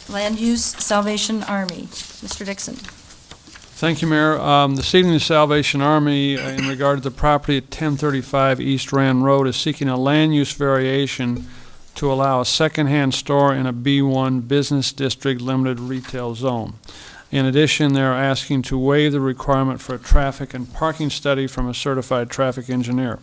Land Use Salvation Army. Mr. Dixon. Thank you, Mayor. This evening, the Salvation Army, in regard to the property at 1035 East Rand Road, is seeking a land use variation to allow a secondhand store in a B1 Business District Limited Retail Zone. In addition, they're asking to waive the requirement for a traffic and parking study from a certified traffic engineer.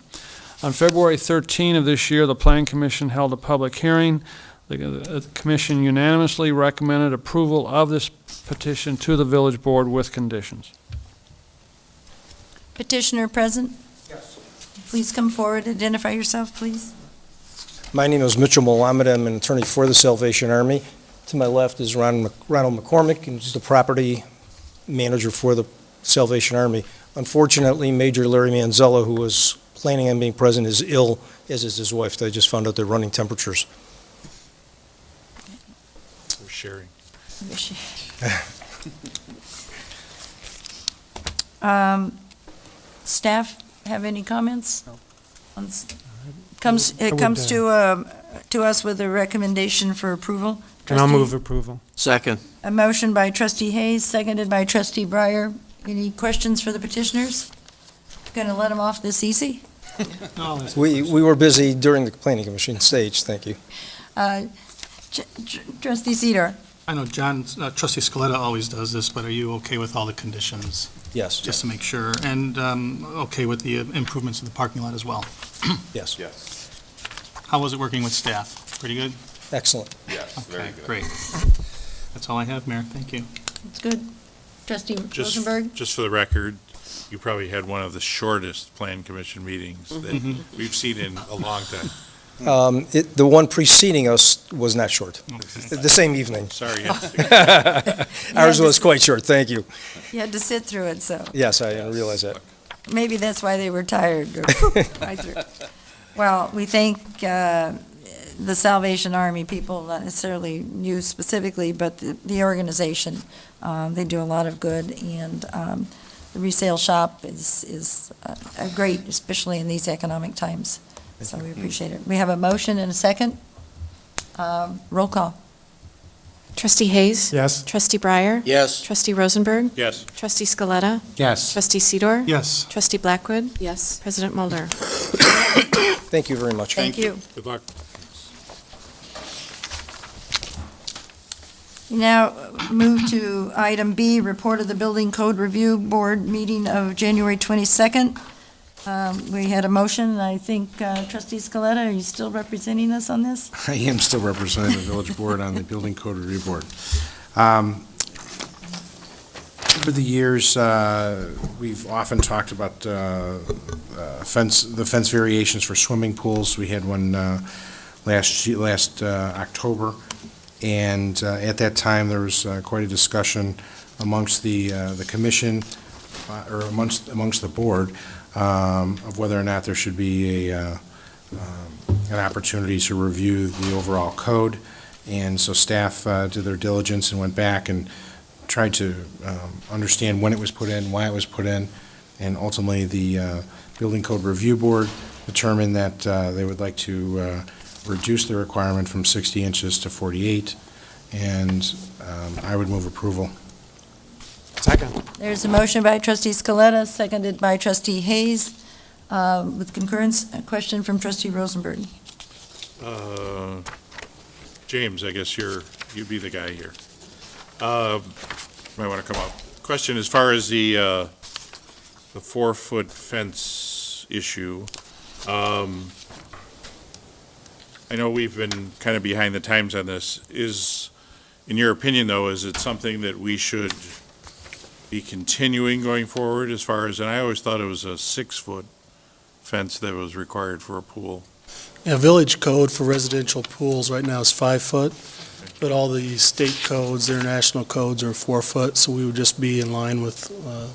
On February 13 of this year, the Plan Commission held a public hearing. The Commission unanimously recommended approval of this petition to the Village Board with conditions. Petitioner present? Yes. Please come forward, identify yourself, please. My name is Mitchell Mohammed. I'm an attorney for the Salvation Army. To my left is Ronald McCormick, and he's the property manager for the Salvation Army. Unfortunately, Major Larry Manzella, who was planning on being present, is ill, as is his wife. I just found out they're running temperatures. We're sharing. Staff have any comments? No. It comes to us with a recommendation for approval. And I'll Trustee- move approval. Second. A motion by Trustee Hayes, seconded by Trustee Breyer. Any questions for the petitioners? Going to let them off this easy? We were busy during the Planning Commission stage. Thank you. Trustee Sidor. I know Trustee Scaletta always does this, but are you okay with all the conditions? Yes. Just to make sure, and okay with the improvements to the parking lot as well? Yes. Yes. How was it working with staff? Pretty good? Excellent. Yes, very Okay, good. great. That's all I have, Mayor. Thank you. It's good. Trustee Rosenberg? Just for the record, you probably had one of the shortest Plan Commission meetings that we've seen in a long time. The one preceding us was not short. The same evening. Sorry. Ours was quite short. Thank you. You had to sit through it, so Yes, I didn't realize that. maybe that's why they were tired. Right through. Well, we thank the Salvation Army people, not necessarily you specifically, but the organization. They do a lot of good, and the resale shop is great, especially in these economic times. So we appreciate it. We have a motion and a second. Roll call. Trustee Hayes? Yes. Trustee Breyer? Yes. Trustee Rosenberg? Yes. Trustee Scaletta? Yes. Trustee Sidor? Yes. Trustee Blackwood? Yes. President Mulder? Thank you very much. Thank you. Good luck. We now move to item B, report of the Building Code Review Board meeting of January 22nd. We had a motion, and I think Trustee Scaletta, are you still representing us on this? I am still representing the Village Board on the Building Code Review Board. Over the years, we've often talked about the fence variations for swimming pools. We had one last October, and at that time, there was quite a discussion amongst the commission, or amongst the board, of whether or not there should be an opportunity to review the overall code. And so staff did their diligence and went back and tried to understand when it was put in, why it was put in, and ultimately the Building Code Review Board determined that they would like to reduce the requirement from 60 inches to 48, and I would move approval. Second. There's a motion by Trustee Scaletta, seconded by Trustee Hayes. With concurrence, a question from Trustee Rosenberg. James, I guess you'd be the guy here. Might want to come up. Question as far as the 4-foot fence issue. I know we've been kind of behind the times on this. In your opinion, though, is it something that we should be continuing going forward as far as, and I always thought it was a 6-foot fence that was required for a pool. Yeah, village code for residential pools right now is 5 foot, but all the state codes, international codes are 4 foot, so we would just be in line with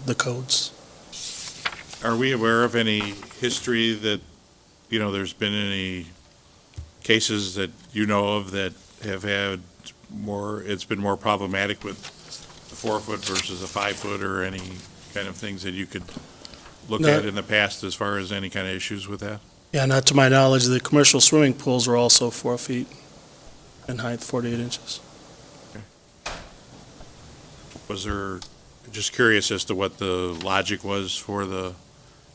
the codes. Are we aware of any history that, there's been any cases that you know of that have had it's been more problematic with the 4-foot versus a 5-foot, or any kind of things that you could look No. at in the past as far as any kind of issues with that? Yeah, not to my knowledge, the commercial swimming pools are also 4 feet in height, 48 inches. Was there, just curious as to what the logic was for the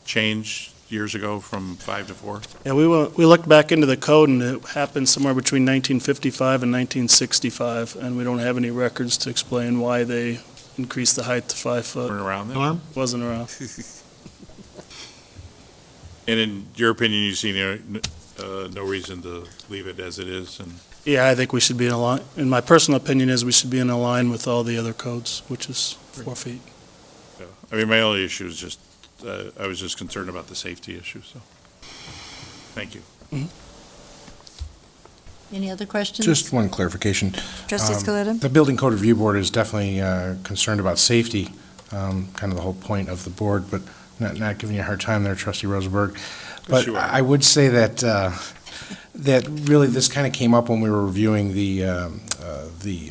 change years ago from 5 to 4? Yeah, we looked back into the code, and it happened somewhere between 1955 and 1965, and we don't have any records to explain why they increased the height to 5 foot. Weren't around then? Norm? Wasn't around. And in your opinion, you see no reason to leave it as it is? And Yeah, I think we should be in line, in my personal opinion is we should be in line with all the other codes, which is 4 feet. yeah. I mean, my only issue is just, I was just concerned about the safety issue, so. Thank you. Any other questions? Just one clarification. Trustee Scaletta? The Building Code Review Board is definitely concerned about safety, kind of the whole point of the board, but not giving you a hard time there, Trustee Rosenberg. But Sure. I would say that that really this kind of came up when we were reviewing the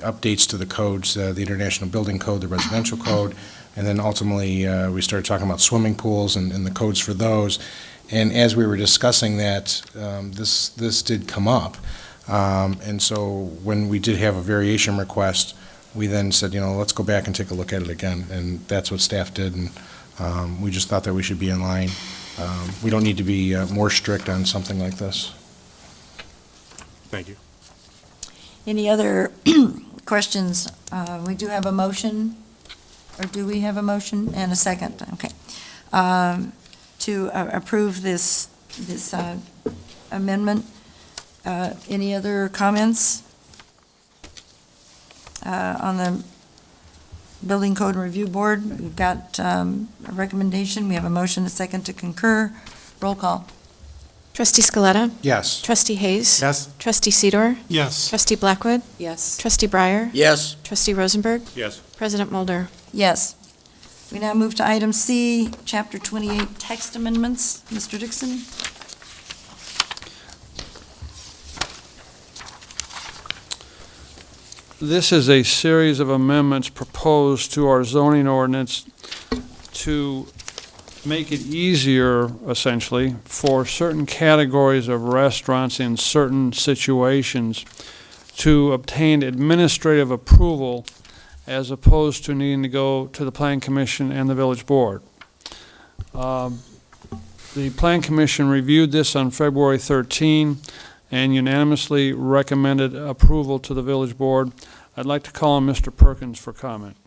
updates to the codes, the International Building Code, the Residential Code, and then ultimately we started talking about swimming pools and the codes for those. And as we were discussing that, this did come up. And so when we did have a variation request, we then said, let's go back and take a look at it again. And that's what staff did, and we just thought that we should be in line. We don't need to be more strict on something like this. Thank you. Any other questions? We do have a motion, or do we have a motion and a second? Okay. To approve this amendment. Any other comments on the Building Code and Review Board? We've got a recommendation. We have a motion, a second to concur. Roll call. Trustee Scaletta? Yes. Trustee Hayes? Yes. Trustee Sidor? Yes. Trustee Blackwood? Yes. Trustee Breyer? Yes. Trustee Rosenberg? Yes. President Mulder? Yes. We now move to item C, Chapter 28, text amendments. Mr. Dixon? This is a series of amendments proposed to our zoning ordinance to make it easier, essentially, for certain categories of restaurants in certain situations to obtain administrative approval as opposed to needing to go to the Plan Commission and the Village Board. The Plan Commission reviewed this on February 13 and unanimously recommended approval to the Village Board. I'd like to call on Mr. Perkins for comment.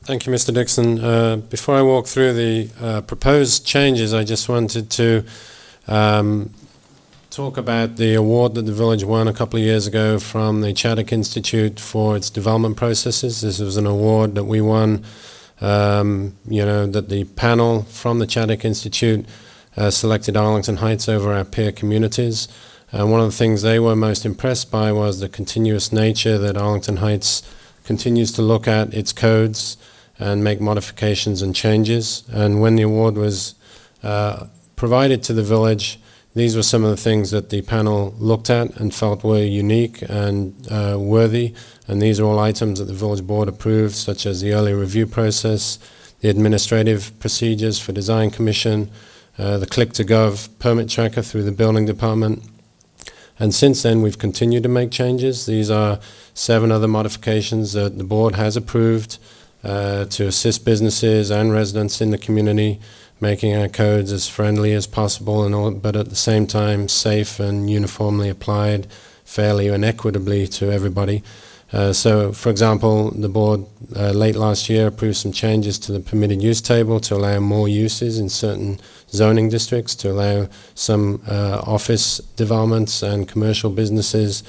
Thank you, Mr. Dixon. Before I walk through the proposed changes, I just wanted to talk about the award that the village won a couple of years ago from the Chaddock Institute for its development processes. This was an award that we won, that the panel from the Chaddock Institute selected Arlington Heights over our peer communities. And one of the things they were most impressed by was the continuous nature that Arlington Heights continues to look at its codes and make modifications and changes. And when the award was provided to the village, these were some of the things that the panel looked at and felt were unique and worthy. And these are all items that the village board approved, such as the early review process, the administrative procedures for design commission, the click-to-gov permit tracker through the building department. And since then, we've continued to make changes. These are 7 other modifications that the board has approved to assist businesses and residents in the community, making our codes as friendly as possible, but at the same time safe and uniformly applied fairly and equitably to everybody. So, for example, the board late last year approved some changes to the permitted use table to allow more uses in certain zoning districts, to allow some office developments and commercial businesses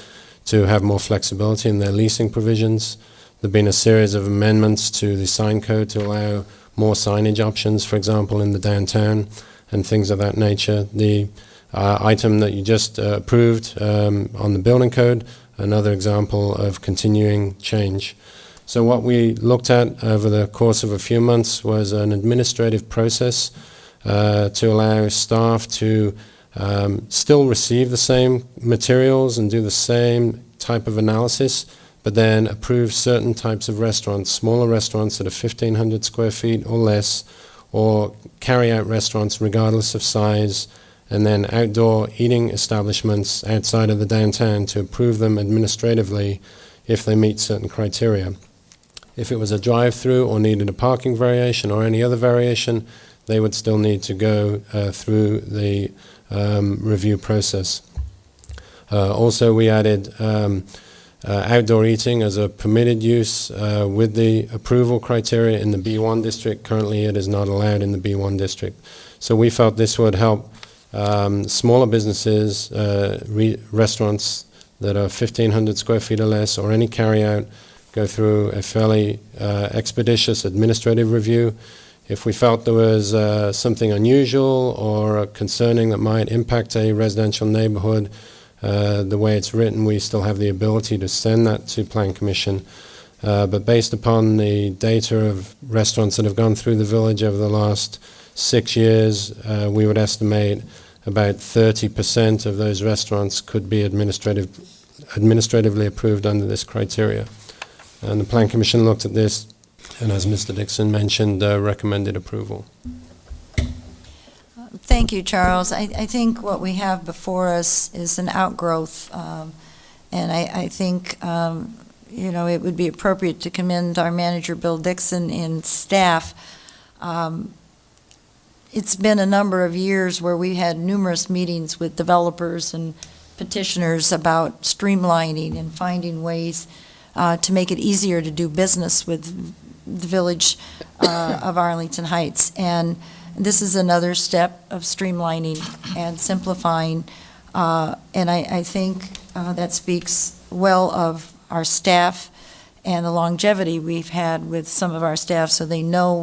to have more flexibility in their leasing provisions. There have been a series of amendments to the sign code to allow more signage options, for example, in the downtown and things of that nature. The item that you just approved on the building code, another example of continuing change. So what we looked at over the course of a few months was an administrative process to allow staff to still receive the same materials and do the same type of analysis, but then approve certain types of restaurants, smaller restaurants that are 1,500 square feet or less, or carry-out restaurants regardless of size, and then outdoor eating establishments outside of the downtown to approve them administratively if they meet certain criteria. If it was a drive-through or needed a parking variation or any other variation, they would still need to go through the review process. Also, we added outdoor eating as a permitted use with the approval criteria in the B1 district. Currently, it is not allowed in the B1 district. So we felt this would help smaller businesses, restaurants that are 1,500 square feet or less, or any carry-out, go through a fairly expeditious administrative review. If we felt there was something unusual or concerning that might impact a residential neighborhood, the way it's written, we still have the ability to send that to Plan Commission. But based upon the data of restaurants that have gone through the village over the last 6 years, we would estimate about 30% of those restaurants could be administratively approved under this criteria. And the Plan Commission looked at this, and as Mr. Dixon mentioned, recommended approval. Thank you, Charles. I think what we have before us is an outgrowth, and I think, it would be appropriate to commend our manager, Bill Dixon, and staff. It's been a number of years where we had numerous meetings with developers and petitioners about streamlining and finding ways to make it easier to do business with the village of Arlington Heights. And this is another step of streamlining and simplifying, and I think that speaks well of our staff and the longevity we've had with some of our staff, so they know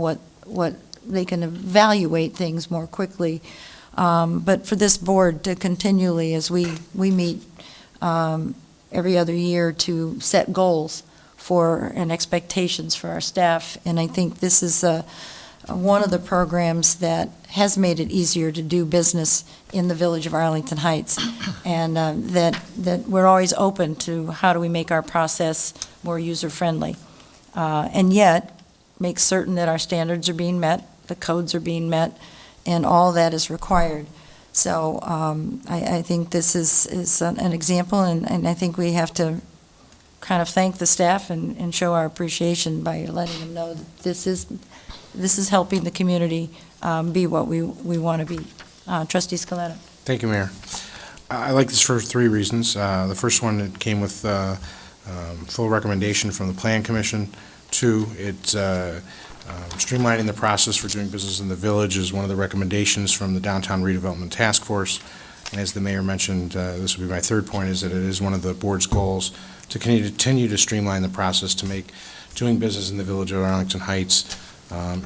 what they can evaluate things more quickly. But for this board to continually, as we meet every other year, to set goals for and expectations for our staff, and I think this is one of the programs that has made it easier to do business in the village of Arlington Heights, and that we're always open to how do we make our process more user-friendly, and yet make certain that our standards are being met, the codes are being met, and all that is required. So I think this is an example, and I think we have to kind of thank the staff and show our appreciation by letting them know that this is helping the community be what we want to be. Trustee Scaletta. Thank you, Mayor. I like this for 3 reasons. The first one, it came with full recommendation from the Plan Commission. 2, it's streamlining the process for doing business in the village is one of the recommendations from the Downtown Redevelopment Task Force. And as the mayor mentioned, this would be my 3rd point, is that it is one of the board's goals to continue to streamline the process to make doing business in the village of Arlington Heights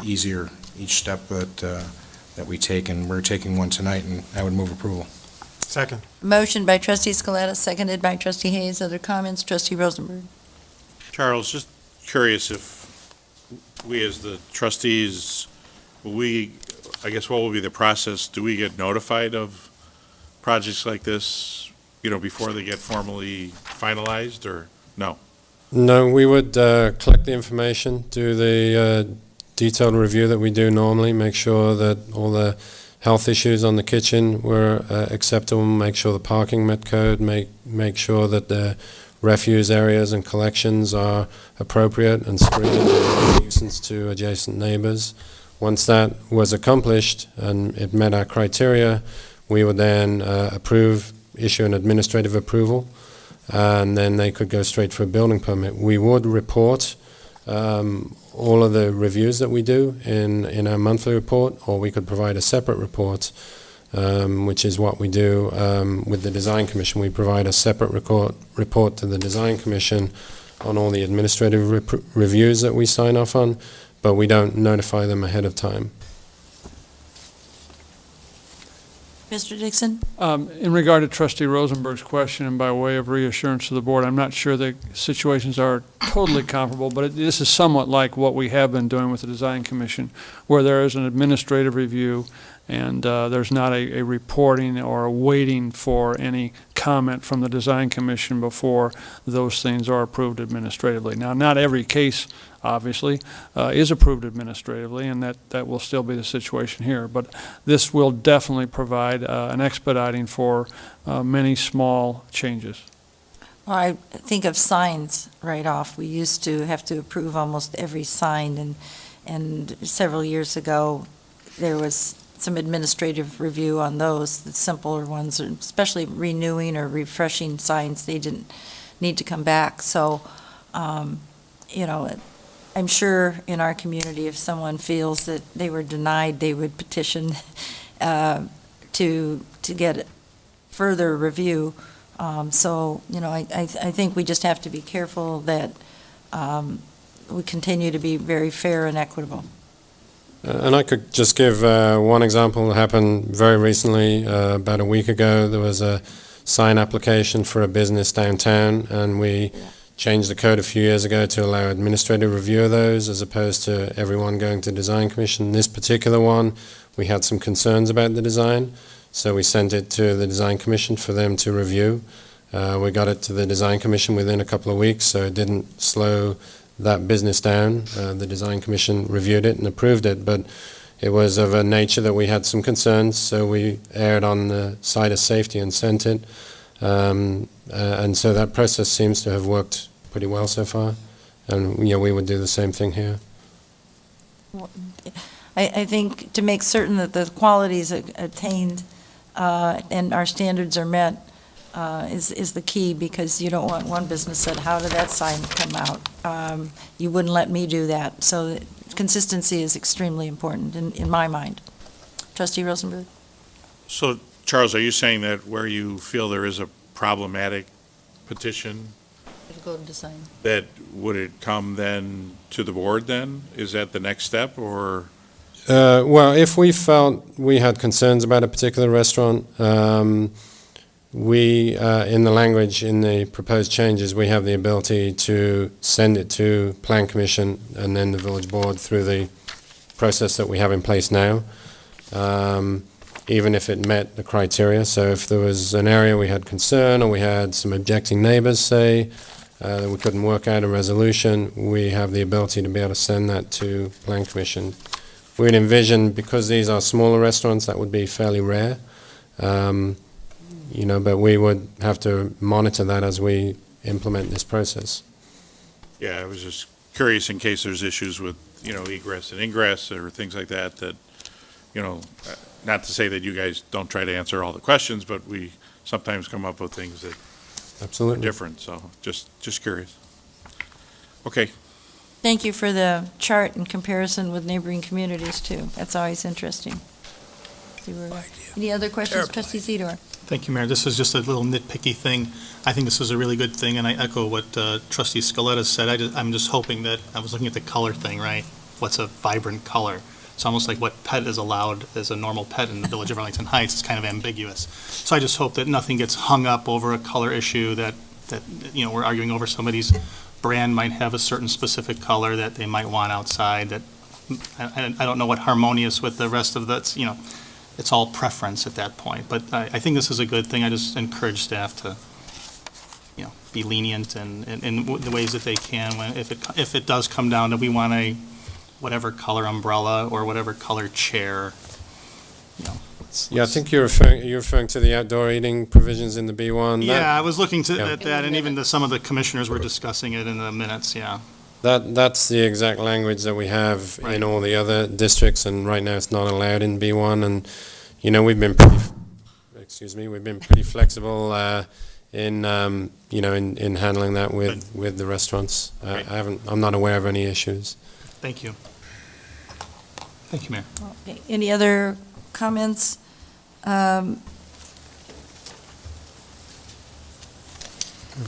easier each step that we take, and we're taking one tonight, and I would move approval. Second. Motion by Trustee Scaletta, seconded by Trustee Hayes. Other comments? Trustee Rosenberg. Charles, just curious if we as the trustees, I guess what will be the process? Do we get notified of projects like this, before they get formally finalized, or no? No, we would collect the information, do the detailed review that we do normally, make sure that all the health issues on the kitchen were acceptable, make sure the parking met code, make sure that the refuse areas and collections are appropriate and screened and nuisance to adjacent neighbors. Once that was accomplished and it met our criteria, we would then issue an administrative approval, and then they could go straight for a building permit. We would report all of the reviews that we do in our monthly report, or we could provide a separate report, which is what we do with the Design Commission. We provide a separate report to the Design Commission on all the administrative reviews that we sign off on, but we don't notify them ahead of time. Mr. Dixon? In regard to Trustee Rosenberg's question, and by way of reassurance to the board, I'm not sure the situations are totally comparable, but this is somewhat like what we have been doing with the Design Commission, where there is an administrative review and there's not a reporting or a waiting for any comment from the Design Commission before those things are approved administratively. Now, not every case, obviously, is approved administratively, and that will still be the situation here. But this will definitely provide an expediting for many small changes. Well, I think of signs right off. We used to have to approve almost every sign, and several years ago, there was some administrative review on those, the simpler ones, especially renewing or refreshing signs, they didn't need to come back. So, you know, I'm sure in our community, if someone feels that they were denied, they would petition to get further review. So, you know, I think we just have to be careful that we continue to be very fair and equitable. And I could just give one example that happened very recently. About a week ago, there was a sign application for a business downtown, and we changed the code a few years ago to allow administrative review of those as opposed to everyone going to Design Commission. This particular one, we had some concerns about the design, so we sent it to the Design Commission for them to review. We got it to the Design Commission within a couple of weeks, so it didn't slow that business down. The Design Commission reviewed it and approved it, but it was of a nature that we had some concerns, so we erred on the side of safety and sent it. And so that process seems to have worked pretty well so far, and you know, we would do the same thing here. I think to make certain that the quality is attained and our standards are met is the key, because you don't want one business said, how did that sign come out? You wouldn't let me do that. So consistency is extremely important in my mind. Trustee Rosenberg? So, Charles, are you saying that where you feel there is a problematic petition, It'll go to design. that would it come then to the board then? Is that the next step, or? Well, if we felt we had concerns about a particular restaurant, we, in the language in the proposed changes, we have the ability to send it to Plan Commission and then the Village Board through the process that we have in place now, even if it met the criteria. So if there was an area we had concern, or we had some objecting neighbors, say, that we couldn't work out a resolution, we have the ability to be able to send that to Plan Commission. We'd envision, because these are smaller restaurants, that would be fairly rare. You know, but we would have to monitor that as we implement this process. Yeah, I was just curious in case there's issues with, you know, egress and ingress or things like that, that, you know, not to say that you guys don't try to answer all the questions, but we sometimes come up with things that Absolutely. are different, so just curious. Okay. Thank you for the chart in comparison with neighboring communities, too. That's always interesting. Any other questions, Trustee Sidor? Thank you, Mayor. This is just a little nitpicky thing. I think this is a really good thing, and I echo what Trustee Scaletta said. I'm just hoping that, I was looking at the color thing, right? What's a vibrant color? It's almost like what pet is allowed as a normal pet in the village of Arlington Heights. It's kind of ambiguous. So I just hope that nothing gets hung up over a color issue, that you know, we're arguing over somebody's brand might have a certain specific color that they might want outside, that I don't know what harmonious with the rest of that's, you know, it's all preference at that point. But I think this is a good thing. I just encourage staff to, you know, be lenient and in the ways that they can when, if it does come down to we want a whatever color umbrella or whatever color chair, you know. Yeah, I think you're referring to the outdoor eating provisions in the B1. Yeah, I was looking at that, and even some of the commissioners were discussing it in the minutes, yeah. That's the exact language that we have in all the other districts, and right now it's not allowed in B1. And you know, we've been pretty flexible in you know, in handling that with the restaurants. I'm not aware of any issues. Thank you. Thank you, Mayor. Okay. Any other comments? We have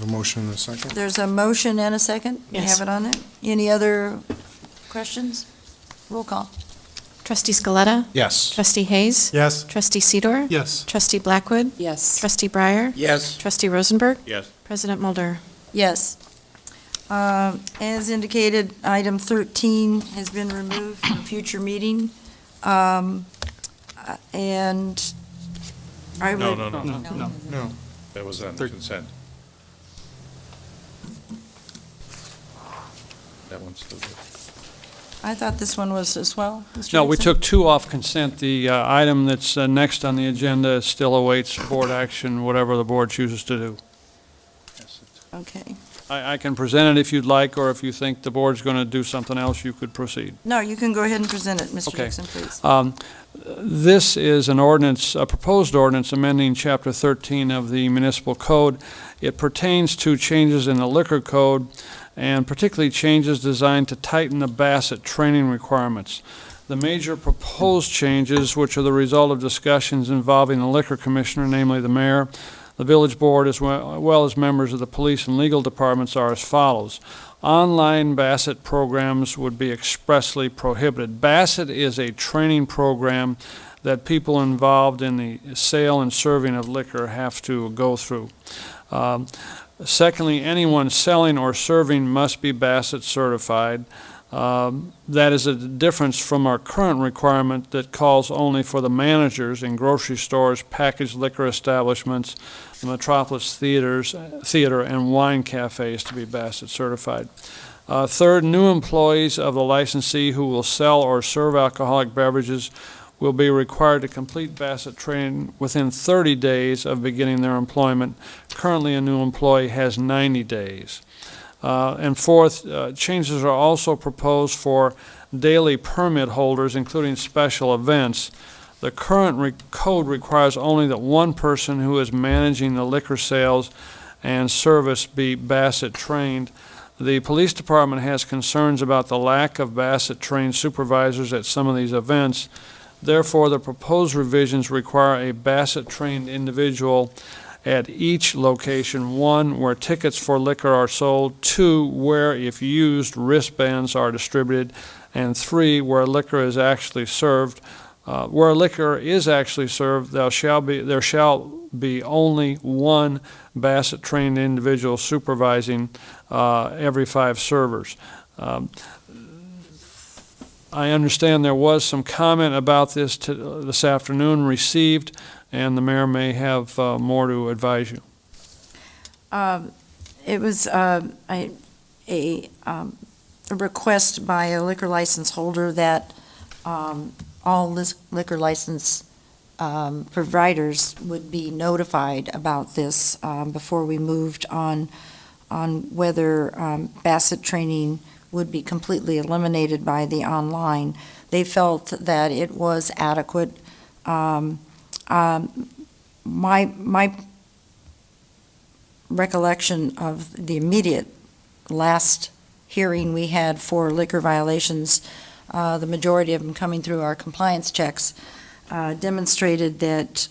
a motion and a second. There's a motion and a second? You Yes. have it on there? Any other questions? Roll call. Trustee Scaletta? Yes. Trustee Hayes? Yes. Trustee Sidor? Yes. Trustee Blackwood? Yes. Trustee Breyer? Yes. Trustee Rosenberg? Yes. President Mulder? Yes. As indicated, item 13 has been removed from future meeting. And I would... No. That was on consent. That one's still good. I thought this one was as well, Mr. No, we Dixon? took 2 off consent. The item that's next on the agenda still awaits board action, whatever the board chooses to do. Okay. I can present it if you'd like, or if you think the board's going to do something else, you could proceed. No, you can go ahead and present it, Mr. Okay. Dixon, please. This is an ordinance, a proposed ordinance amending Chapter 13 of the Municipal Code. It pertains to changes in the liquor code, and particularly changes designed to tighten the Bassett training requirements. The major proposed changes, which are the result of discussions involving the liquor commissioner, namely the mayor, the village board, as well as members of the police and legal departments, are as follows. Online Bassett programs would be expressly prohibited. Bassett is a training program that people involved in the sale and serving of liquor have to go through. Secondly, anyone selling or serving must be Bassett certified. That is a difference from our current requirement that calls only for the managers in grocery stores, packaged liquor establishments, the Metropolis Theater, and wine cafes to be Bassett certified. Third, new employees of the licensee who will sell or serve alcoholic beverages will be required to complete Bassett training within 30 days of beginning their employment. Currently, a new employee has 90 days. And fourth, changes are also proposed for daily permit holders, including special events. The current code requires only that one person who is managing the liquor sales and service be Bassett trained. The police department has concerns about the lack of Bassett trained supervisors at some of these events. Therefore, the proposed revisions require a Bassett trained individual at each location: 1, where tickets for liquor are sold; 2, where, if used, wristbands are distributed; and 3, where liquor is actually served. Where liquor is actually served, there shall be only one Bassett-trained individual supervising every 5 servers. I understand there was some comment about this this afternoon received, and the mayor may have more to advise you. It was a request by a liquor license holder that all liquor license providers would be notified about this before we moved on whether Bassett training would be completely eliminated by the online. They felt that it was adequate. My recollection of the immediate last hearing we had for liquor violations, the majority of them coming through our compliance checks, demonstrated that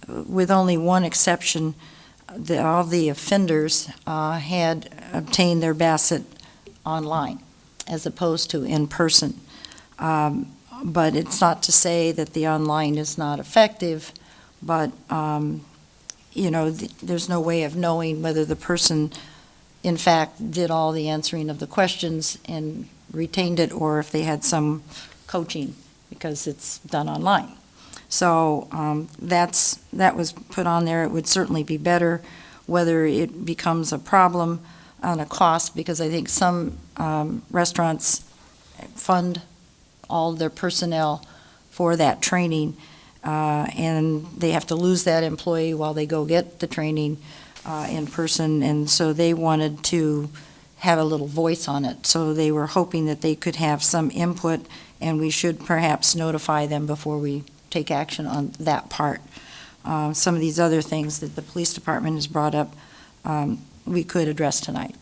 with only one exception, all the offenders had obtained their Bassett online as opposed to in person. But it's not to say that the online is not effective, but, there's no way of knowing whether the person, in fact, did all the answering of the questions and retained it, or if they had some coaching, because it's done online. So that was put on there. It would certainly be better. Whether it becomes a problem on a cost, because I think some restaurants fund all their personnel for that training, and they have to lose that employee while they go get the training in person, and so they wanted to have a little voice on it. So they were hoping that they could have some input, and we should perhaps notify them before we take action on that part. Some of these other things that the police department has brought up, we could address tonight.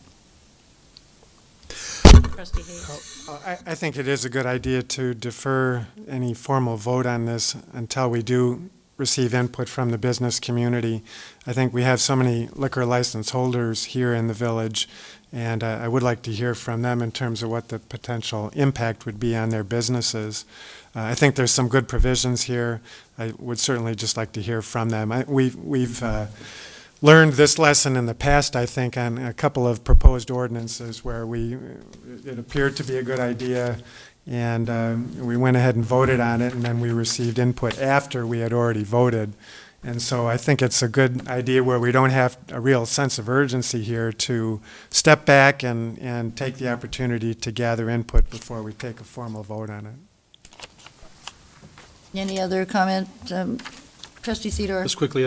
Trustee Hayes. I think it is a good idea to defer any formal vote on this until we do receive input from the business community. I think we have so many liquor license holders here in the village, and I would like to hear from them in terms of what the potential impact would be on their businesses. I think there's some good provisions here. I would certainly just like to hear from them. We've learned this lesson in the past, I think, on a couple of proposed ordinances where it appeared to be a good idea, and we went ahead and voted on it, and then we received input after we had already voted, And so I think it's a good idea where we don't have a real sense of urgency here to step back and take the opportunity to gather input before we take a formal vote on it. Any other comment? Trustee Sidor? Just quickly,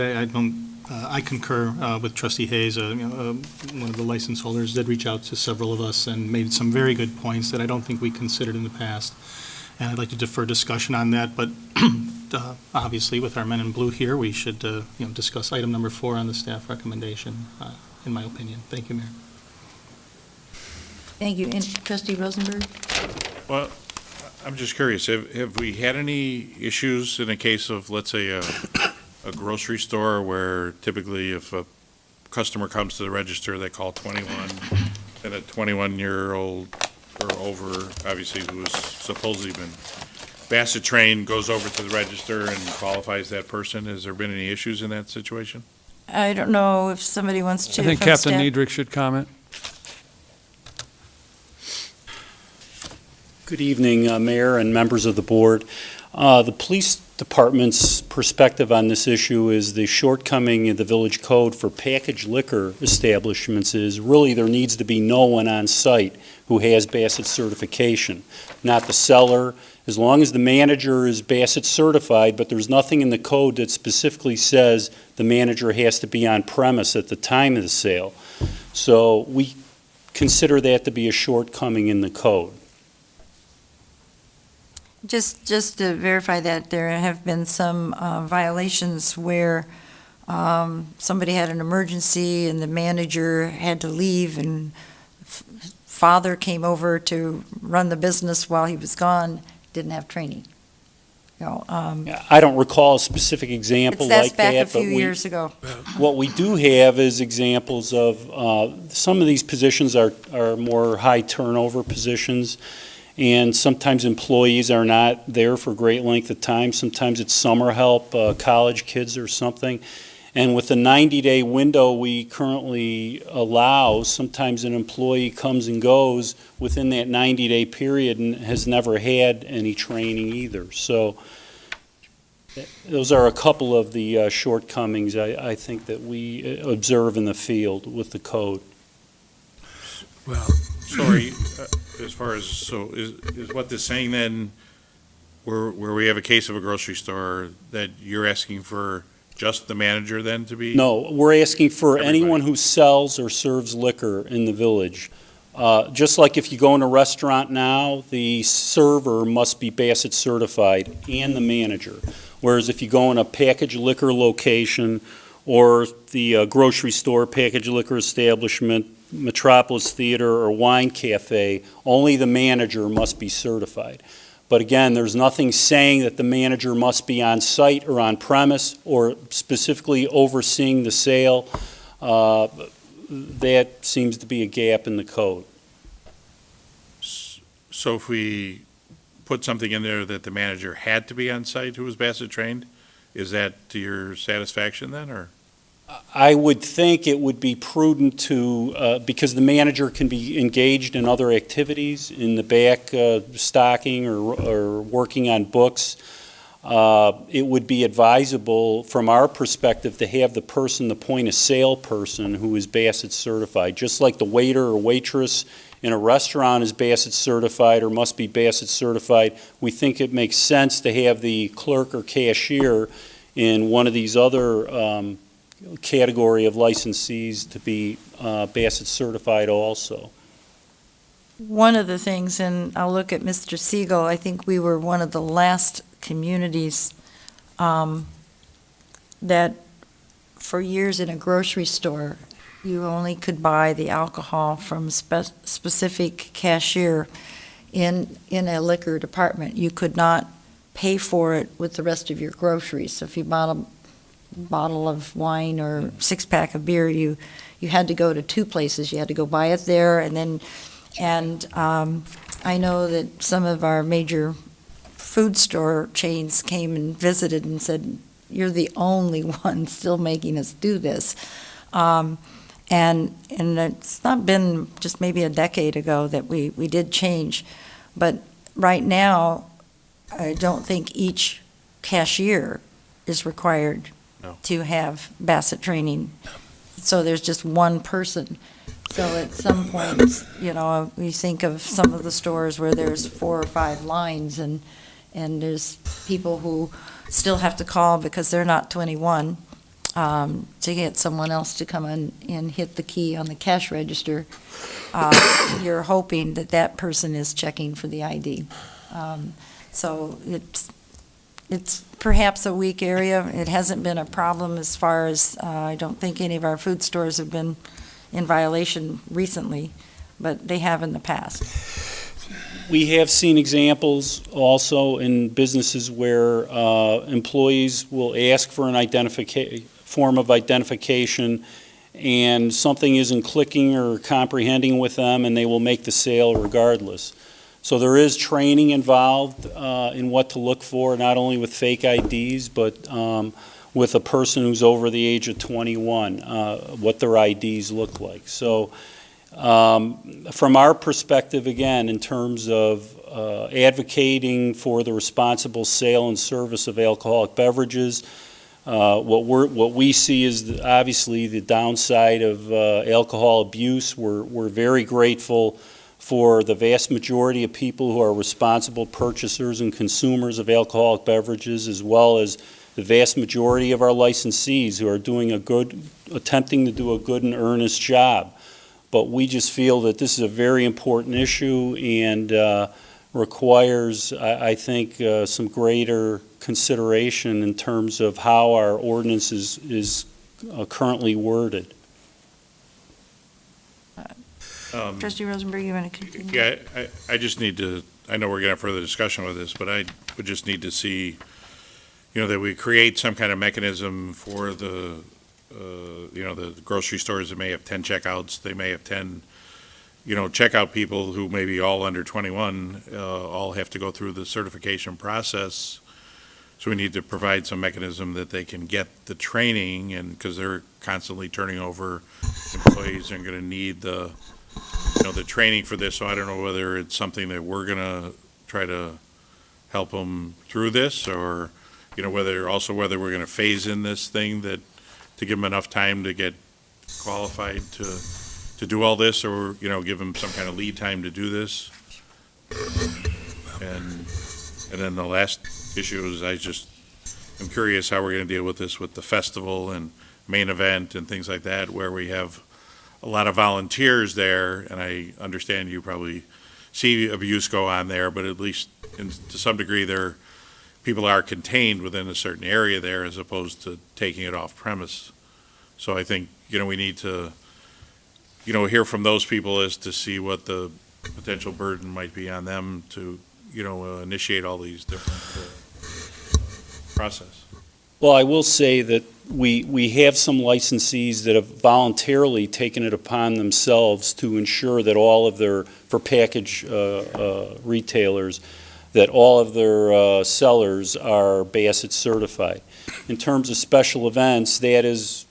I concur with Trustee Hayes. One of the license holders did reach out to several of us and made some very good points that I don't think we considered in the past. And I'd like to defer discussion on that, but obviously with our men in blue here, we should discuss item number 4 on the staff recommendation, in my opinion. Thank you, Mayor. Thank you. And Trustee Rosenberg? Well, I'm just curious, have we had any issues in a case of, let's say, a grocery store where typically if a customer comes to the register, they call 21, and a 21-year-old or over, obviously, who has supposedly been Bassett trained, goes over to the register and qualifies that person? Has there been any issues in that situation? I don't know if somebody wants to. I think from Captain staff. Niedrich should comment. Good evening, Mayor and members of the board. The police department's perspective on this issue is the shortcoming in the village code for packaged liquor establishments is really there needs to be no one on site who has Bassett certification, not the seller. As long as the manager is Bassett certified, but there's nothing in the code that specifically says the manager has to be on premise at the time of the sale. So we consider that to be a shortcoming in the code. Just to verify that, there have been some violations where somebody had an emergency and the manager had to leave and father came over to run the business while he was gone, didn't have training. I don't recall a specific example that's like back that. a few years ago. What we do have is examples of some of these positions are more high turnover positions. And sometimes employees are not there for a great length of time. Sometimes it's summer help, college kids or something. And with the 90-day window we currently allow, sometimes an employee comes and goes within that 90-day period and has never had any training either. So those are a couple of the shortcomings I think that we observe in the field with the code. Well, sorry, as far as, so is what this saying then, where we have a case of a grocery store, that you're asking for just the manager then to be? No, we're asking for anyone who sells or serves liquor in the village. Just like if you go in a restaurant now, the server must be Bassett certified and the manager. Whereas if you go in a packaged liquor location or the grocery store, packaged liquor establishment, Metropolis Theater or wine cafe, only the manager must be certified. But again, there's nothing saying that the manager must be on site or on premise or specifically overseeing the sale. That seems to be a gap in the code. So if we put something in there that the manager had to be on site who was Bassett trained, is that to your satisfaction then, or? I would think it would be prudent to, because the manager can be engaged in other activities in the back, stocking or working on books. It would be advisable, from our perspective, to have the person, the point of sale person, who is Bassett certified. Just like the waiter or waitress in a restaurant is Bassett certified or must be Bassett certified, we think it makes sense to have the clerk or cashier in one of these other category of licensees to be Bassett certified also. One of the things, and I'll look at Mr. Siegel, I think we were one of the last communities that for years in a grocery store, you only could buy the alcohol from specific cashier in a liquor department. You could not pay for it with the rest of your groceries. So if you bought a bottle of wine or six-pack of beer, you had to go to two places. You had to go buy it there, and I know that some of our major food store chains came and visited and said, "You're the only one still making us do this." And it's not been just maybe a decade ago that we did change, but right now, I don't think each cashier is required No. to have Bassett training. So there's just one person. So at some point, you know, we think of some of the stores where there's 4 or 5 lines, and there's people who still have to call because they're not 21, to get someone else to come in and hit the key on the cash register. You're hoping that that person is checking for the ID. So it's perhaps a weak area. It hasn't been a problem as far as, I don't think any of our food stores have been in violation recently, but they have in the past. We have seen examples also in businesses where employees will ask for an form of identification, and something isn't clicking or comprehending with them, and they will make the sale regardless. So there is training involved in what to look for, not only with fake IDs, but with a person who's over the age of 21, what their IDs look like. So from our perspective, again, in terms of advocating for the responsible sale and service of alcoholic beverages, what we see is obviously the downside of alcohol abuse. We're very grateful for the vast majority of people who are responsible purchasers and consumers of alcoholic beverages, as well as the vast majority of our licensees who are attempting to do a good and earnest job. But we just feel that this is a very important issue and requires, I think, some greater consideration in terms of how our ordinance is currently worded. Trustee Rosenberg, you want to continue? Yeah, I just need to, I know we're going to have further discussion with this, but I would just need to see, you know, that we create some kind of mechanism for the, you know, the grocery stores that may have 10 checkouts, they may have 10, you know, checkout people who may be all under 21, all have to go through the certification process. So we need to provide some mechanism that they can get the training, and because they're constantly turning over employees and going to need the, you know, the training for this. So I don't know whether it's something that we're going to try to help them through this, or, you know, whether we're going to phase in this thing that, to give them enough time to get qualified to do all this, or, you know, give them some kind of lead time to do this. And then the last issue is I'm curious how we're going to deal with this with the festival and main event and things like that, where we have a lot of volunteers there, and I understand you probably see abuse go on there, but at least to some degree people are contained within a certain area there as opposed to taking it off premise. So I think, you know, we need to, you know, hear from those people as to see what the potential burden might be on them to, you know, initiate all these different process. Well, I will say that we have some licensees that have voluntarily taken it upon themselves to ensure that all of their, for package retailers, that all of their sellers are Bassett certified. In terms of special events, that is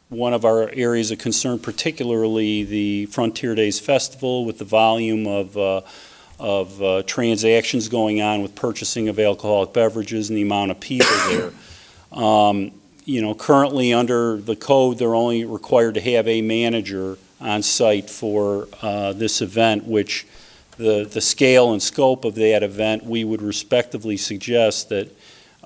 one of our areas of concern, particularly the Frontier Days Festival, with the volume of transactions going on with purchasing of alcoholic beverages and the amount of people there. You know, currently under the code, they're only required to have a manager on site for this event, which the scale and scope of that event, we would respectively suggest that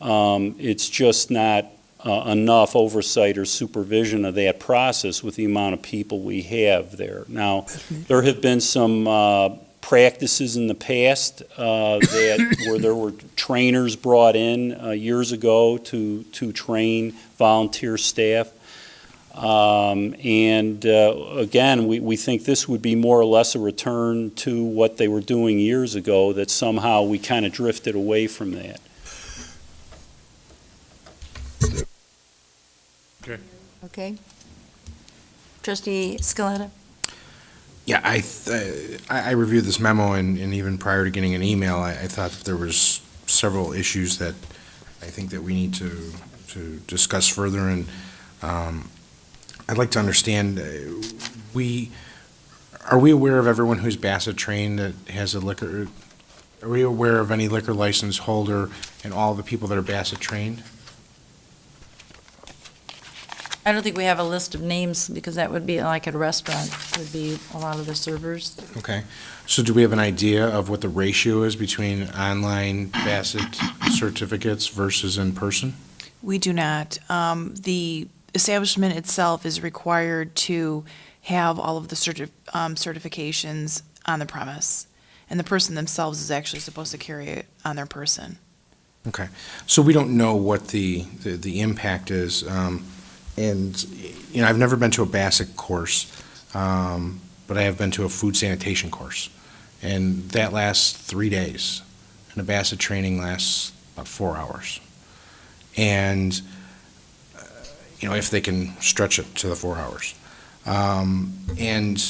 it's just not enough oversight or supervision of that process with the amount of people we have there. Now, there have been some practices in the past where there were trainers brought in years ago to train volunteer staff. Again, we think this would be more or less a return to what they were doing years ago, that somehow we kind of drifted away from that. Okay. Okay. Trustee Scaletta? Yeah, I reviewed this memo, and even prior to getting an email, I thought that there was several issues that I think that we need to discuss further, and I'd like to understand, are we aware of everyone who's Bassett trained that has a liquor, are we aware of any liquor license holder and all the people that are Bassett trained? I don't think we have a list of names, because that would be like at a restaurant, would be a lot of the servers. Okay. So do we have an idea of what the ratio is between online Bassett certificates versus in person? We do not. The establishment itself is required to have all of the certifications on the premise, and the person themselves is actually supposed to carry it on their person. Okay. So we don't know what the impact is. And, you know, I've never been to a Bassett course, but I have been to a food sanitation course. And that lasts 3 days. And a Bassett training lasts about 4 hours. And, you know, if they can stretch it to the 4 hours. And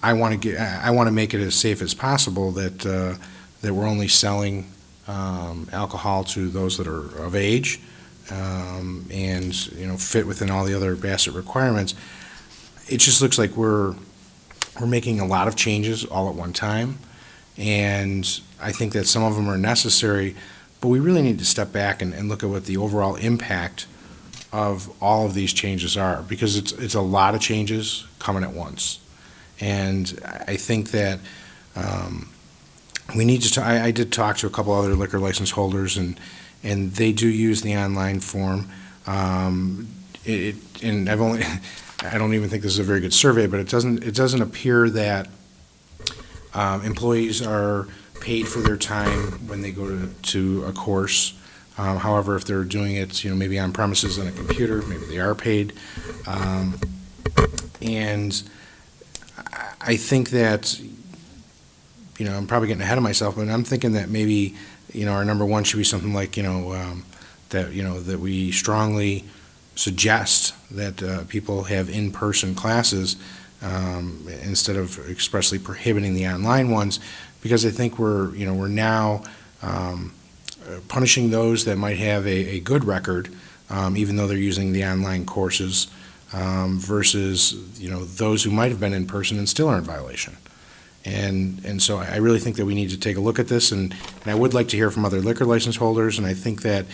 I want to make it as safe as possible that we're only selling alcohol to those that are of age, and, you know, fit within all the other Bassett requirements. It just looks like we're making a lot of changes all at one time, and I think that some of them are necessary, but we really need to step back and look at what the overall impact of all of these changes are, because it's a lot of changes coming at once. And I think that we need to, I did talk to a couple other liquor license holders, and they do use the online form. And I don't even think this is a very good survey, but it doesn't appear that employees are paid for their time when they go to a course. However, if they're doing it, you know, maybe on premises on a computer, maybe they are paid. And I think that, you know, I'm probably getting ahead of myself, but I'm thinking that maybe, you know, our number one should be something like, that we strongly suggest that people have in-person classes instead of expressly prohibiting the online ones, because I think we're now punishing those that might have a good record, even though they're using the online courses, versus, you know, those who might have been in person and still are in violation. And so I really think that we need to take a look at this, and I would like to hear from other liquor license holders, and I think that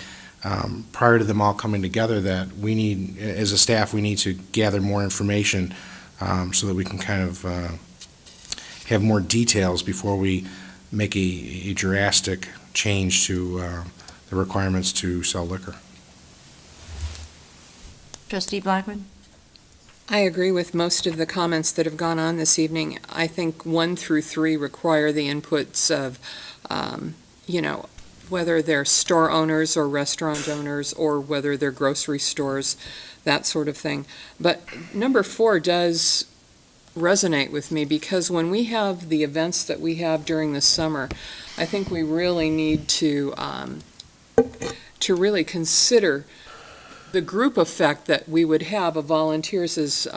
prior to them all coming together, that we need, as a staff, we need to gather more information so that we can kind of have more details before we make a drastic change to the requirements to sell liquor. Trustee Blackwood? I agree with most of the comments that have gone on this evening. I think 1 through 3 require the inputs of, whether they're store owners or restaurant owners, or whether they're grocery stores, that sort of thing. But number 4 does resonate with me, because when we have the events that we have during the summer, I think we really need to really consider the group effect that we would have of volunteers. As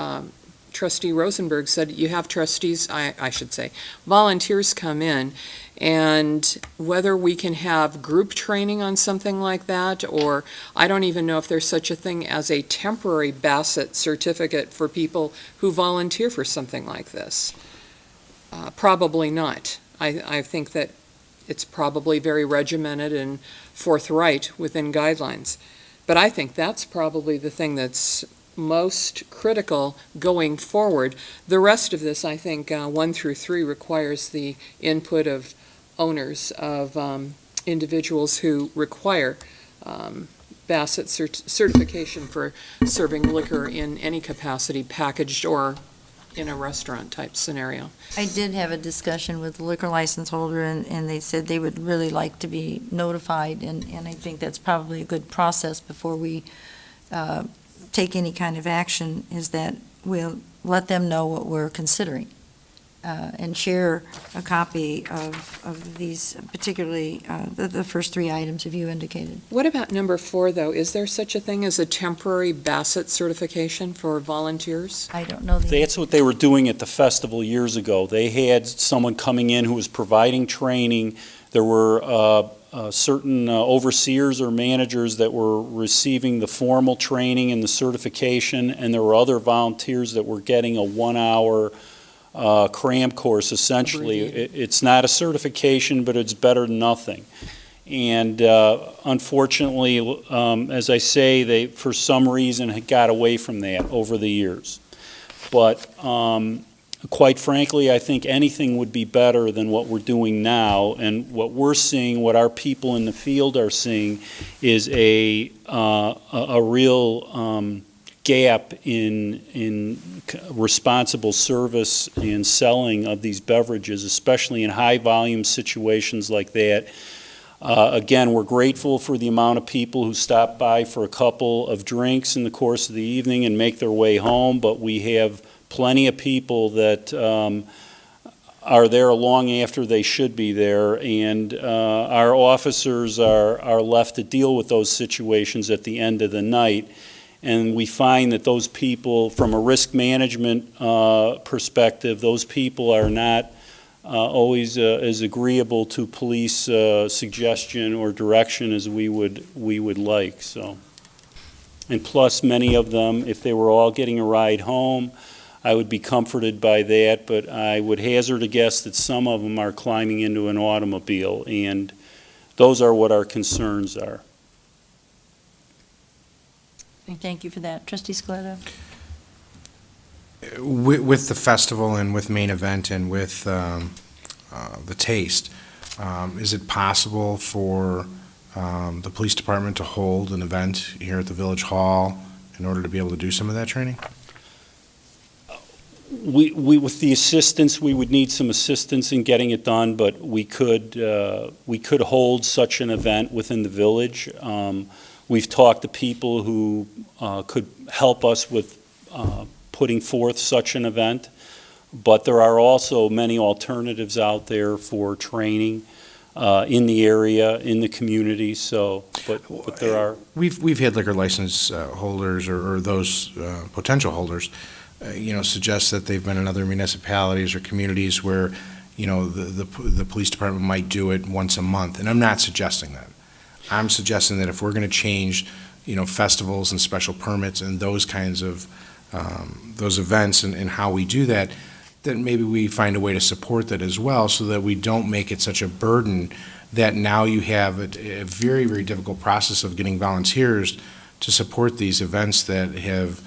Trustee Rosenberg said, you have trustees, I should say, volunteers come in, and whether we can have group training on something like that, or I don't even know if there's such a thing as a temporary Bassett certificate for people who volunteer for something like this. Probably not. I think that it's probably very regimented and forthright within guidelines. But I think that's probably the thing that's most critical going forward. The rest of this, I think, 1 through 3 requires the input of owners, of individuals who require Bassett certification for serving liquor in any capacity, packaged or in a restaurant-type scenario. I did have a discussion with the liquor license holder, and they said they would really like to be notified, and I think that's probably a good process before we take any kind of action, is that we'll let them know what we're considering, and share a copy of these, particularly the first 3 items have you indicated. What about number 4, though? Is there such a thing as a temporary Bassett certification for volunteers? I don't know. That's what they were doing at the festival years ago. They had someone coming in who was providing training. There were certain overseers or managers that were receiving the formal training and the certification, and there were other volunteers that were getting a 1-hour cram course, essentially. It's not a certification, but it's better than nothing. And unfortunately, as I say, they, for some reason, had got away from that over the years. But quite frankly, I think anything would be better than what we're doing now. And what we're seeing, what our people in the field are seeing, is a real gap in responsible service and selling of these beverages, especially in high-volume situations like that. Again, we're grateful for the amount of people who stop by for a couple of drinks in the course of the evening and make their way home, but we have plenty of people that are there long after they should be there, and our officers are left to deal with those situations at the end of the night. And we find that those people, from a risk management perspective, those people are not always as agreeable to police suggestion or direction as we would like. So, and plus, many of them, if they were all getting a ride home, I would be comforted by that. But I would hazard a guess that some of them are climbing into an automobile, and those are what our concerns are. Thank you for that. Trustee Scaletta? With the festival and with Main Event and with the Taste, is it possible for the police department to hold an event here at the Village Hall in order to be able to do some of that training? We with the assistance, we would need some assistance in getting it done, but we could hold such an event within the village. We've talked to people who could help us with putting forth such an event, but there are also many alternatives out there for training in the area, in the community. So, but there are. We've had liquor license holders or those potential holders, suggest that they've been in other municipalities or communities where, the police department might do it once a month, and I'm not suggesting that. I'm suggesting that if we're going to change, festivals and special permits and those kinds of those events and how we do that, then maybe we find a way to support that as well, so that we don't make it such a burden that now you have a very, very difficult process of getting volunteers to support these events that have,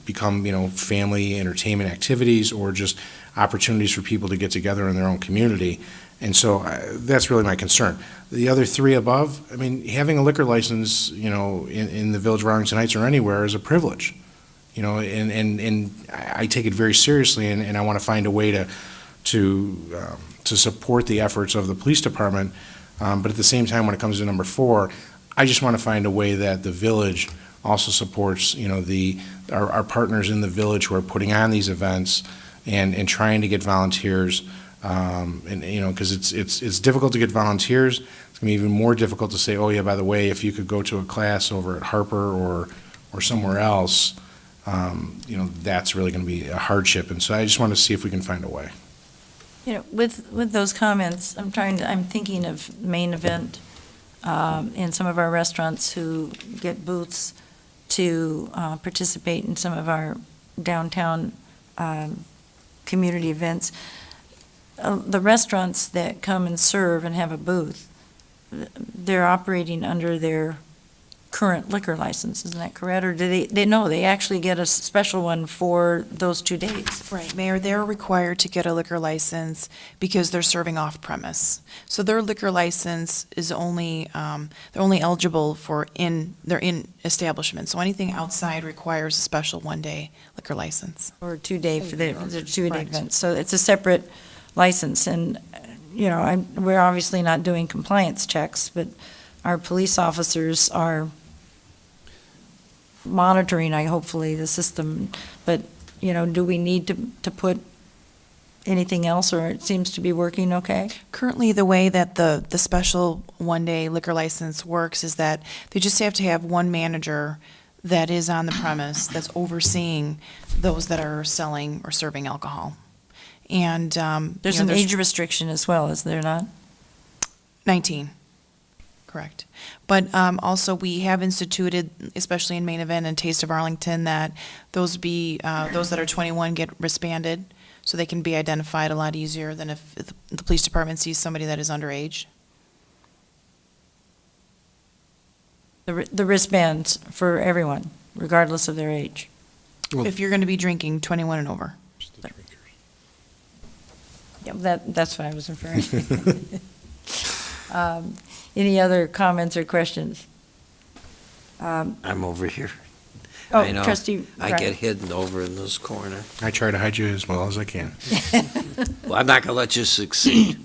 become, family entertainment activities or just opportunities for people to get together in their own community. And so that's really my concern. The other three above, having a liquor license, in the Village of Arlington Heights or anywhere is a privilege, and I take it very seriously, and I want to find a way to support the efforts of the police department. But at the same time, when it comes to number 4, I just want to find a way that the village also supports, our partners in the village who are putting on these events and trying to get volunteers. Because it's difficult to get volunteers. It's going to be even more difficult to say, oh yeah, by the way, if you could go to a class over at Harper or somewhere else, that's really going to be a hardship. And so I just want to see if we can find a way. With those comments, I'm thinking of Main Event in some of our restaurants who get booths to participate in some of our downtown community events. The restaurants that come and serve and have a booth, they're operating under their current liquor license, isn't that correct? Or do they actually get a special one for those 2 days? Right, Mayor, they're required to get a liquor license because they're serving off-premise. So their liquor license is only, they're only eligible for their in-establishment. So anything outside requires a special 1-day liquor license. Or 2-day for the 2-day event. So it's a separate license, and we're obviously not doing compliance checks, but our police officers are monitoring, hopefully, the system. But do we need to put anything else, or it seems to be working okay? Currently, the way that the special 1-day liquor license works is that they just have to have one manager that is on the premise that's overseeing those that are selling or serving alcohol. And there's an age restriction as well, is there not? 19, correct. But also, we have instituted, especially in Main Event and Taste of Arlington, that those that are 21 get wristbanded, so they can be identified a lot easier than if the police department sees somebody that is underage. the wristbands for everyone, regardless of their age. If you're going to be drinking 21 and over. Yeah, that's what I was referring to. Any other comments or questions? I'm over here. Oh, I know. Trustee I Breyer. get hidden over in this corner. I try to hide you as well as I can. Well, I'm not going to let you succeed.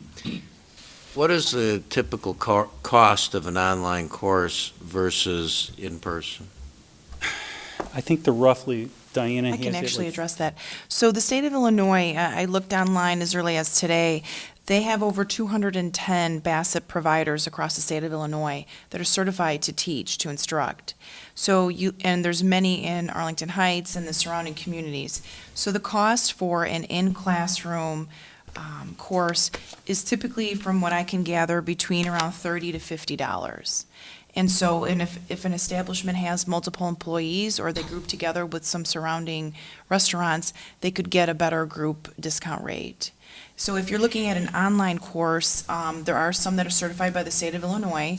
What is the typical cost of an online course versus in person? I think the roughly, Diana has I can it, actually like- address that. So the state of Illinois, I looked online as early as today, they have over 210 Bassett providers across the state of Illinois that are certified to teach, to instruct. And there's many in Arlington Heights and the surrounding communities. So the cost for an in-classroom course is typically, from what I can gather, between around $30 to $50. And so, if an establishment has multiple employees or they group together with some surrounding restaurants, they could get a better group discount rate. So if you're looking at an online course, there are some that are certified by the state of Illinois.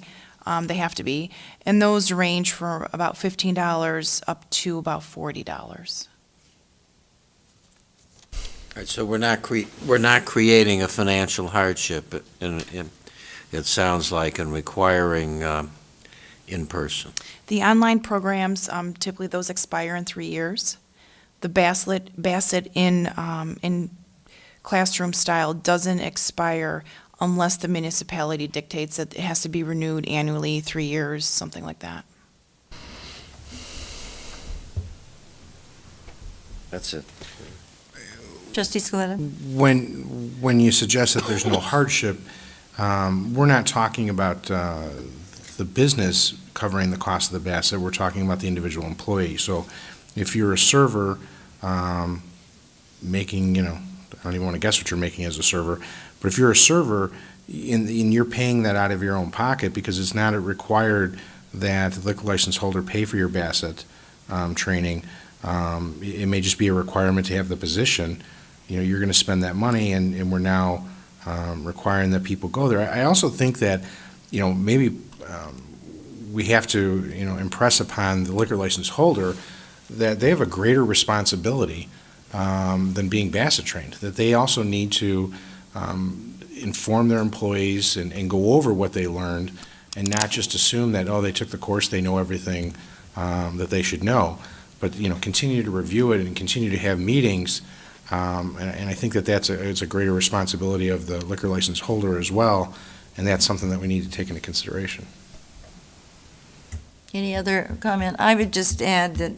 They have to be. And those range from about $15 up to about $40. All right, so we're not creating a financial hardship, it sounds like, in requiring in person. The online programs, typically those expire in 3 years. The Bassett in classroom style doesn't expire unless the municipality dictates that it has to be renewed annually, 3 years, something like that. That's it. Trustee Scaletta? When you suggest that there's no hardship, we're not talking about the business covering the cost of the Bassett, we're talking about the individual employee. So if you're a server making, I don't even want to guess what you're making as a server, but if you're a server and you're paying that out of your own pocket because it's not required that the liquor license holder pay for your Bassett training, it may just be a requirement to have the position, you're going to spend that money and we're now requiring that people go there. I also think that, maybe we have to, impress upon the liquor license holder that they have a greater responsibility than being Bassett trained, that they also need to inform their employees and go over what they learned and not just assume that, they took the course, they know everything that they should know, but, continue to review it and continue to have meetings. And I think that it's a greater responsibility of the liquor license holder as well, and that's something that we need to take into consideration. Any other comment? I would just add that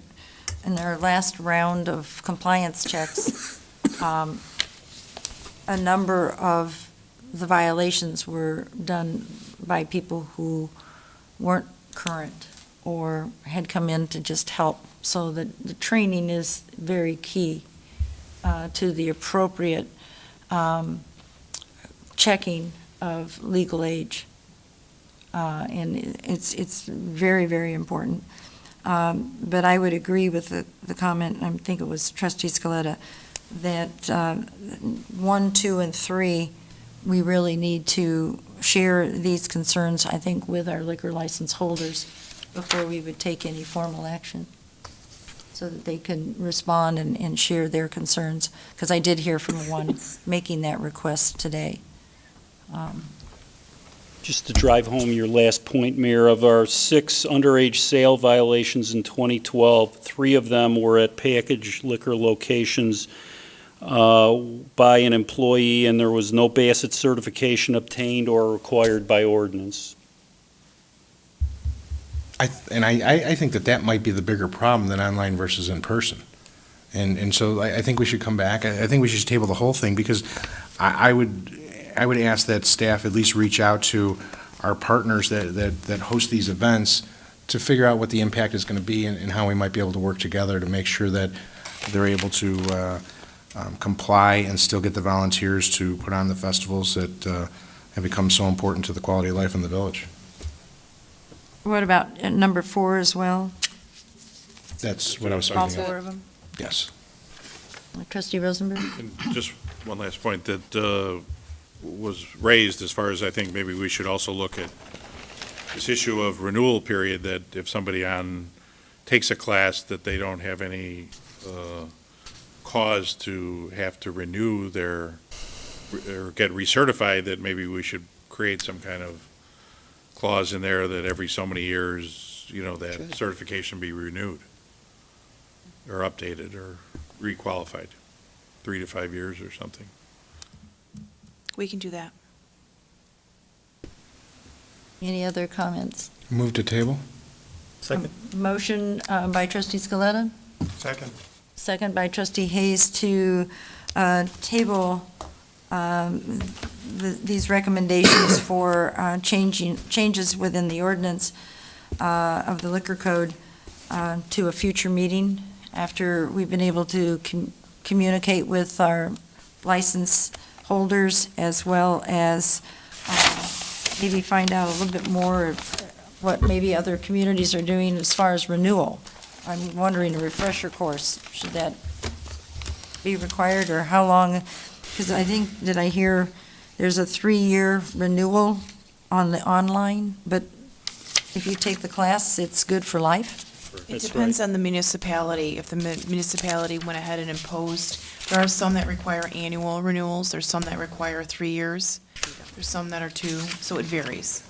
in our last round of compliance checks, a number of the violations were done by people who weren't current or had come in to just help. So the training is very key to the appropriate checking of legal age. And it's very, very important. But I would agree with the comment, I think it was Trustee Scaletta, that 1, 2, and 3, we really need to share these concerns, I think, with our liquor license holders before we would take any formal action, so that they can respond and share their concerns, because I did hear from one making that request today. Just to drive home your last point, Mayor, of our 6 underage sale violations in 2012, 3 of them were at packaged liquor locations by an employee, and there was no Bassett certification obtained or required by ordinance. I think that might be the bigger problem than online versus in person. And so I think we should come back. I think we should table the whole thing, because I would ask that staff at least reach out to our partners that host these events to figure out what the impact is going to be and how we might be able to work together to make sure that they're able to comply and still get the volunteers to put on the festivals that have become so important to the quality of life in the village. What about number 4 as well? That's what I was All talking 4 about. of them? Yes. Trustee Rosenberg? And just one last point that was raised, as far as I think maybe we should also look at this issue of renewal period, that if somebody takes a class, that they don't have any cause to have to renew or get recertified, that maybe we should create some kind of clause in there that every so many years, that certification be renewed or updated or requalified, 3 to 5 years or something. We can do that. Any other comments? Move to table? Second. Motion by trustee Scaletta, Second. second by trustee Hayes to table these recommendations for changes within the ordinance of the liquor code to a future meeting after we've been able to communicate with our license holders, as well as maybe find out a little bit more of what maybe other communities are doing as far as renewal. I'm wondering, a refresher course, should that be required, or how long? Because I think, did I hear there's a 3-year renewal on the online, but if you take the class, it's good for life? It depends on the municipality. If the municipality went ahead and imposed, there are some that require annual renewals, there's some that require 3 years, there's some that are 2, so it varies.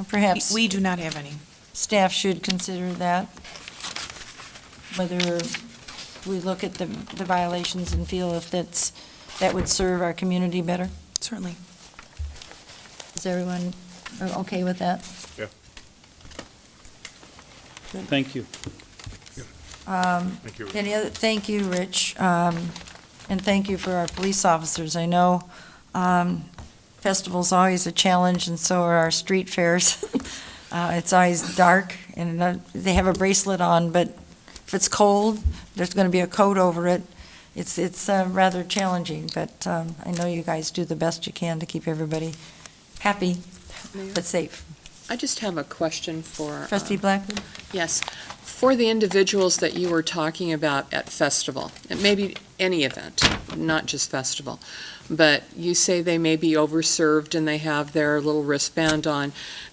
Perhaps We do not have any. staff should consider that, whether we look at the violations and feel if that would serve our community better. Certainly. Is everyone okay with that? Yeah. Thank you. Thank you. Thank you, Rich, and thank you for our police officers. I know festival's always a challenge, and so are our street fairs. It's always dark, and they have a bracelet on, but if it's cold, there's going to be a coat over it. It's rather challenging, but I know you guys do the best you can to keep everybody happy but safe. I just have a question for... Trustee Blackwood? Yes. For the individuals that you were talking about at festival, it may be any event, not just festival, but you say they may be overserved and they have their little wristband on.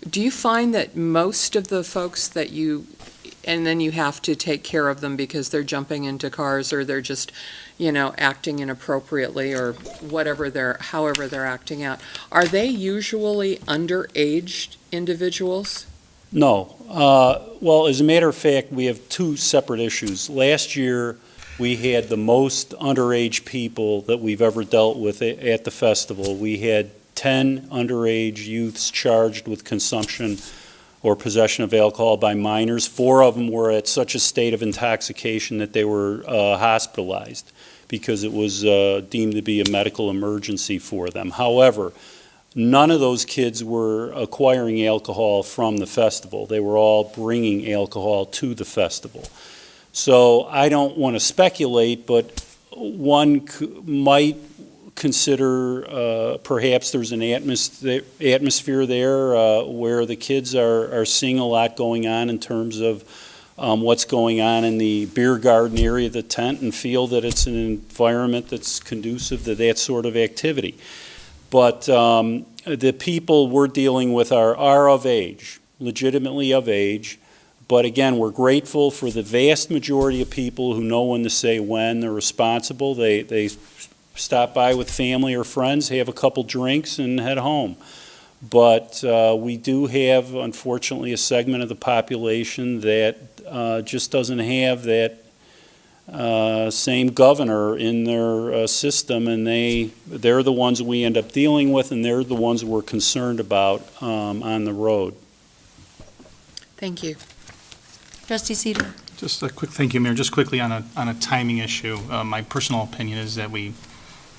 Do you find that most of the folks that and then you have to take care of them because they're jumping into cars or they're just, acting inappropriately or however they're acting out, are they usually underage individuals? No. Well, as a matter of fact, we have 2 separate issues. Last year, we had the most underage people that we've ever dealt with at the festival. We had 10 underage youths charged with consumption or possession of alcohol by minors. 4 of them were at such a state of intoxication that they were hospitalized because it was deemed to be a medical emergency for them. However, none of those kids were acquiring alcohol from the festival. They were all bringing alcohol to the festival. So I don't want to speculate, but one might consider perhaps there's an atmosphere there where the kids are seeing a lot going on in terms of what's going on in the beer garden area of the tent, and feel that it's an environment that's conducive to that sort of activity. But the people we're dealing with are of age, legitimately of age. But again, we're grateful for the vast majority of people who know when to say when. They're responsible. They stop by with family or friends, have a couple drinks, and head home. But we do have, unfortunately, a segment of the population that just doesn't have that same governor in their system, and they're the ones we end up dealing with, and they're the ones we're concerned about on the road. Thank you. Trustee Sidor? Just a quick, thank you, Mayor. Just quickly on a timing issue, my personal opinion is that we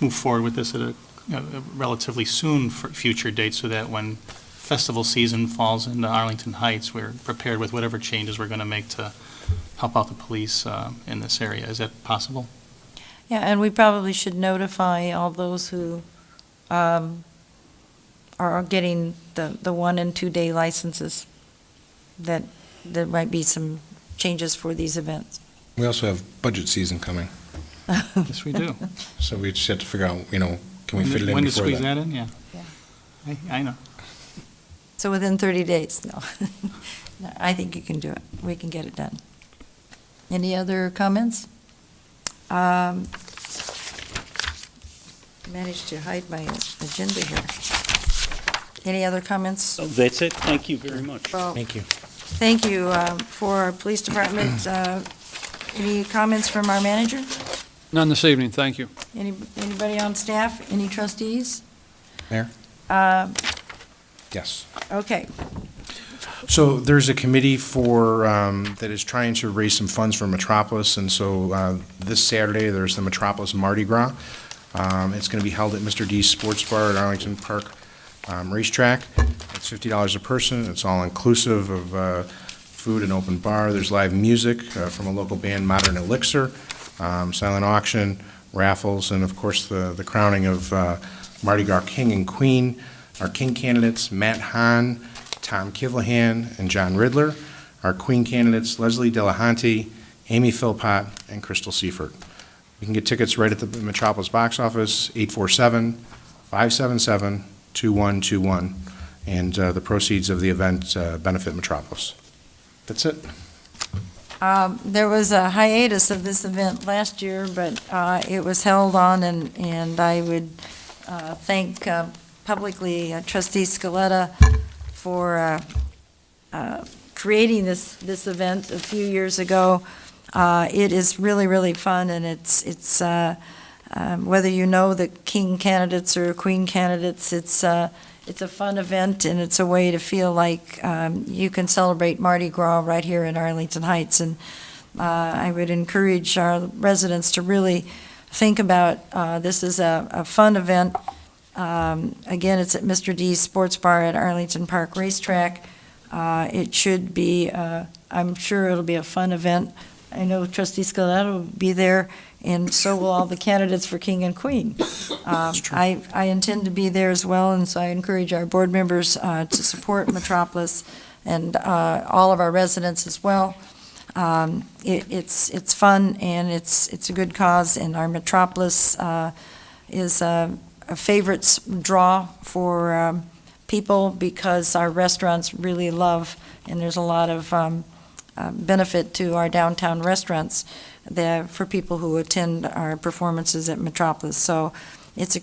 move forward with this at a relatively soon future date, so that when festival season falls into Arlington Heights, we're prepared with whatever changes we're going to make to help out the police in this area. Is that possible? Yeah, and we probably should notify all those who are getting the 1 and 2 day licenses, that there might be some changes for these events. We also have budget season coming, Yes, we do. so we just have to figure out, can we fit it in When to before squeeze that? that in? Yeah. I know. So within 30 days, no. No, I think you can do it. We can get it done. Any other comments? Managed to hide my agenda here. Any other comments? Oh, that's it. Thank you very much. Well, Thank you. Thank you for our police department. Any comments from our manager? None this evening, thank you. Anybody on staff? Any trustees? Mayor? Yes. Okay. So there's a committee for, that is trying to raise some funds for Metropolis, and so this Saturday, there's the Metropolis Mardi Gras. It's going to be held at Mr. D's Sports Bar at Arlington Park Racetrack. It's $50 a person. It's all inclusive of food and open bar. There's live music from a local band, Modern Elixir, silent auction, raffles, and of course the crowning of Mardi Gras King and Queen. Our King candidates, Matt Hahn, Tom Kivlahan, and John Riddler. Our Queen candidates, Leslie Delahanty, Amy Philpott, and Crystal Seifert. You can get tickets right at the Metropolis box office, 847-577-2121, and the proceeds of the event benefit Metropolis. That's it. There was a hiatus of this event last year, but it was held on, and I would thank publicly Trustee Scaletta for creating this event a few years ago. It is really, really fun, and it's whether you know the King candidates or Queen candidates, it's a fun event, and it's a way to feel like you can celebrate Mardi Gras right here in Arlington Heights. And I would encourage our residents to really think about this is a fun event. Again, it's at Mr. D's Sports Bar at Arlington Park Racetrack. It should be, I'm sure it'll be a fun event. I know Trustee Scaletta will be there, and so will all the candidates for King and Queen. I intend to be there as well, and so I encourage our board members to support Metropolis and all of our residents as well. It's fun, and it's a good cause, and our Metropolis is a favorite draw for people because our restaurants really love, and there's a lot of benefit to our downtown restaurants there for people who attend our performances at Metropolis. So it's a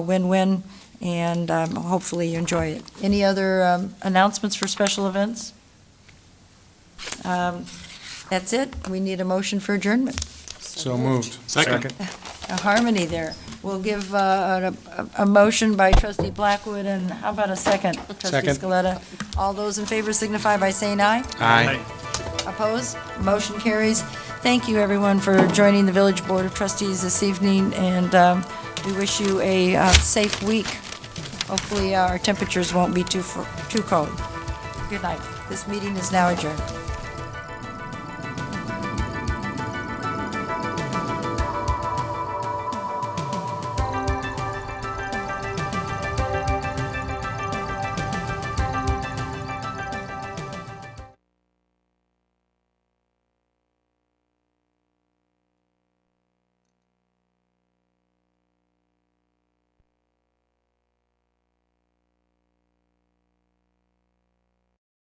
win-win, and hopefully you enjoy it. Any other announcements for special events? That's it. We need a motion for adjournment. So moved. Second. A harmony there. We'll give a motion by Trustee Blackwood, and how about a second? Trustee Second. Scaletta. All those in favor signify by saying aye. Aye. Opposed? Motion carries. Thank you, everyone, for joining the Village Board of Trustees this evening, and we wish you a safe week. Hopefully, our temperatures won't be too cold. Good night. This meeting is now adjourned.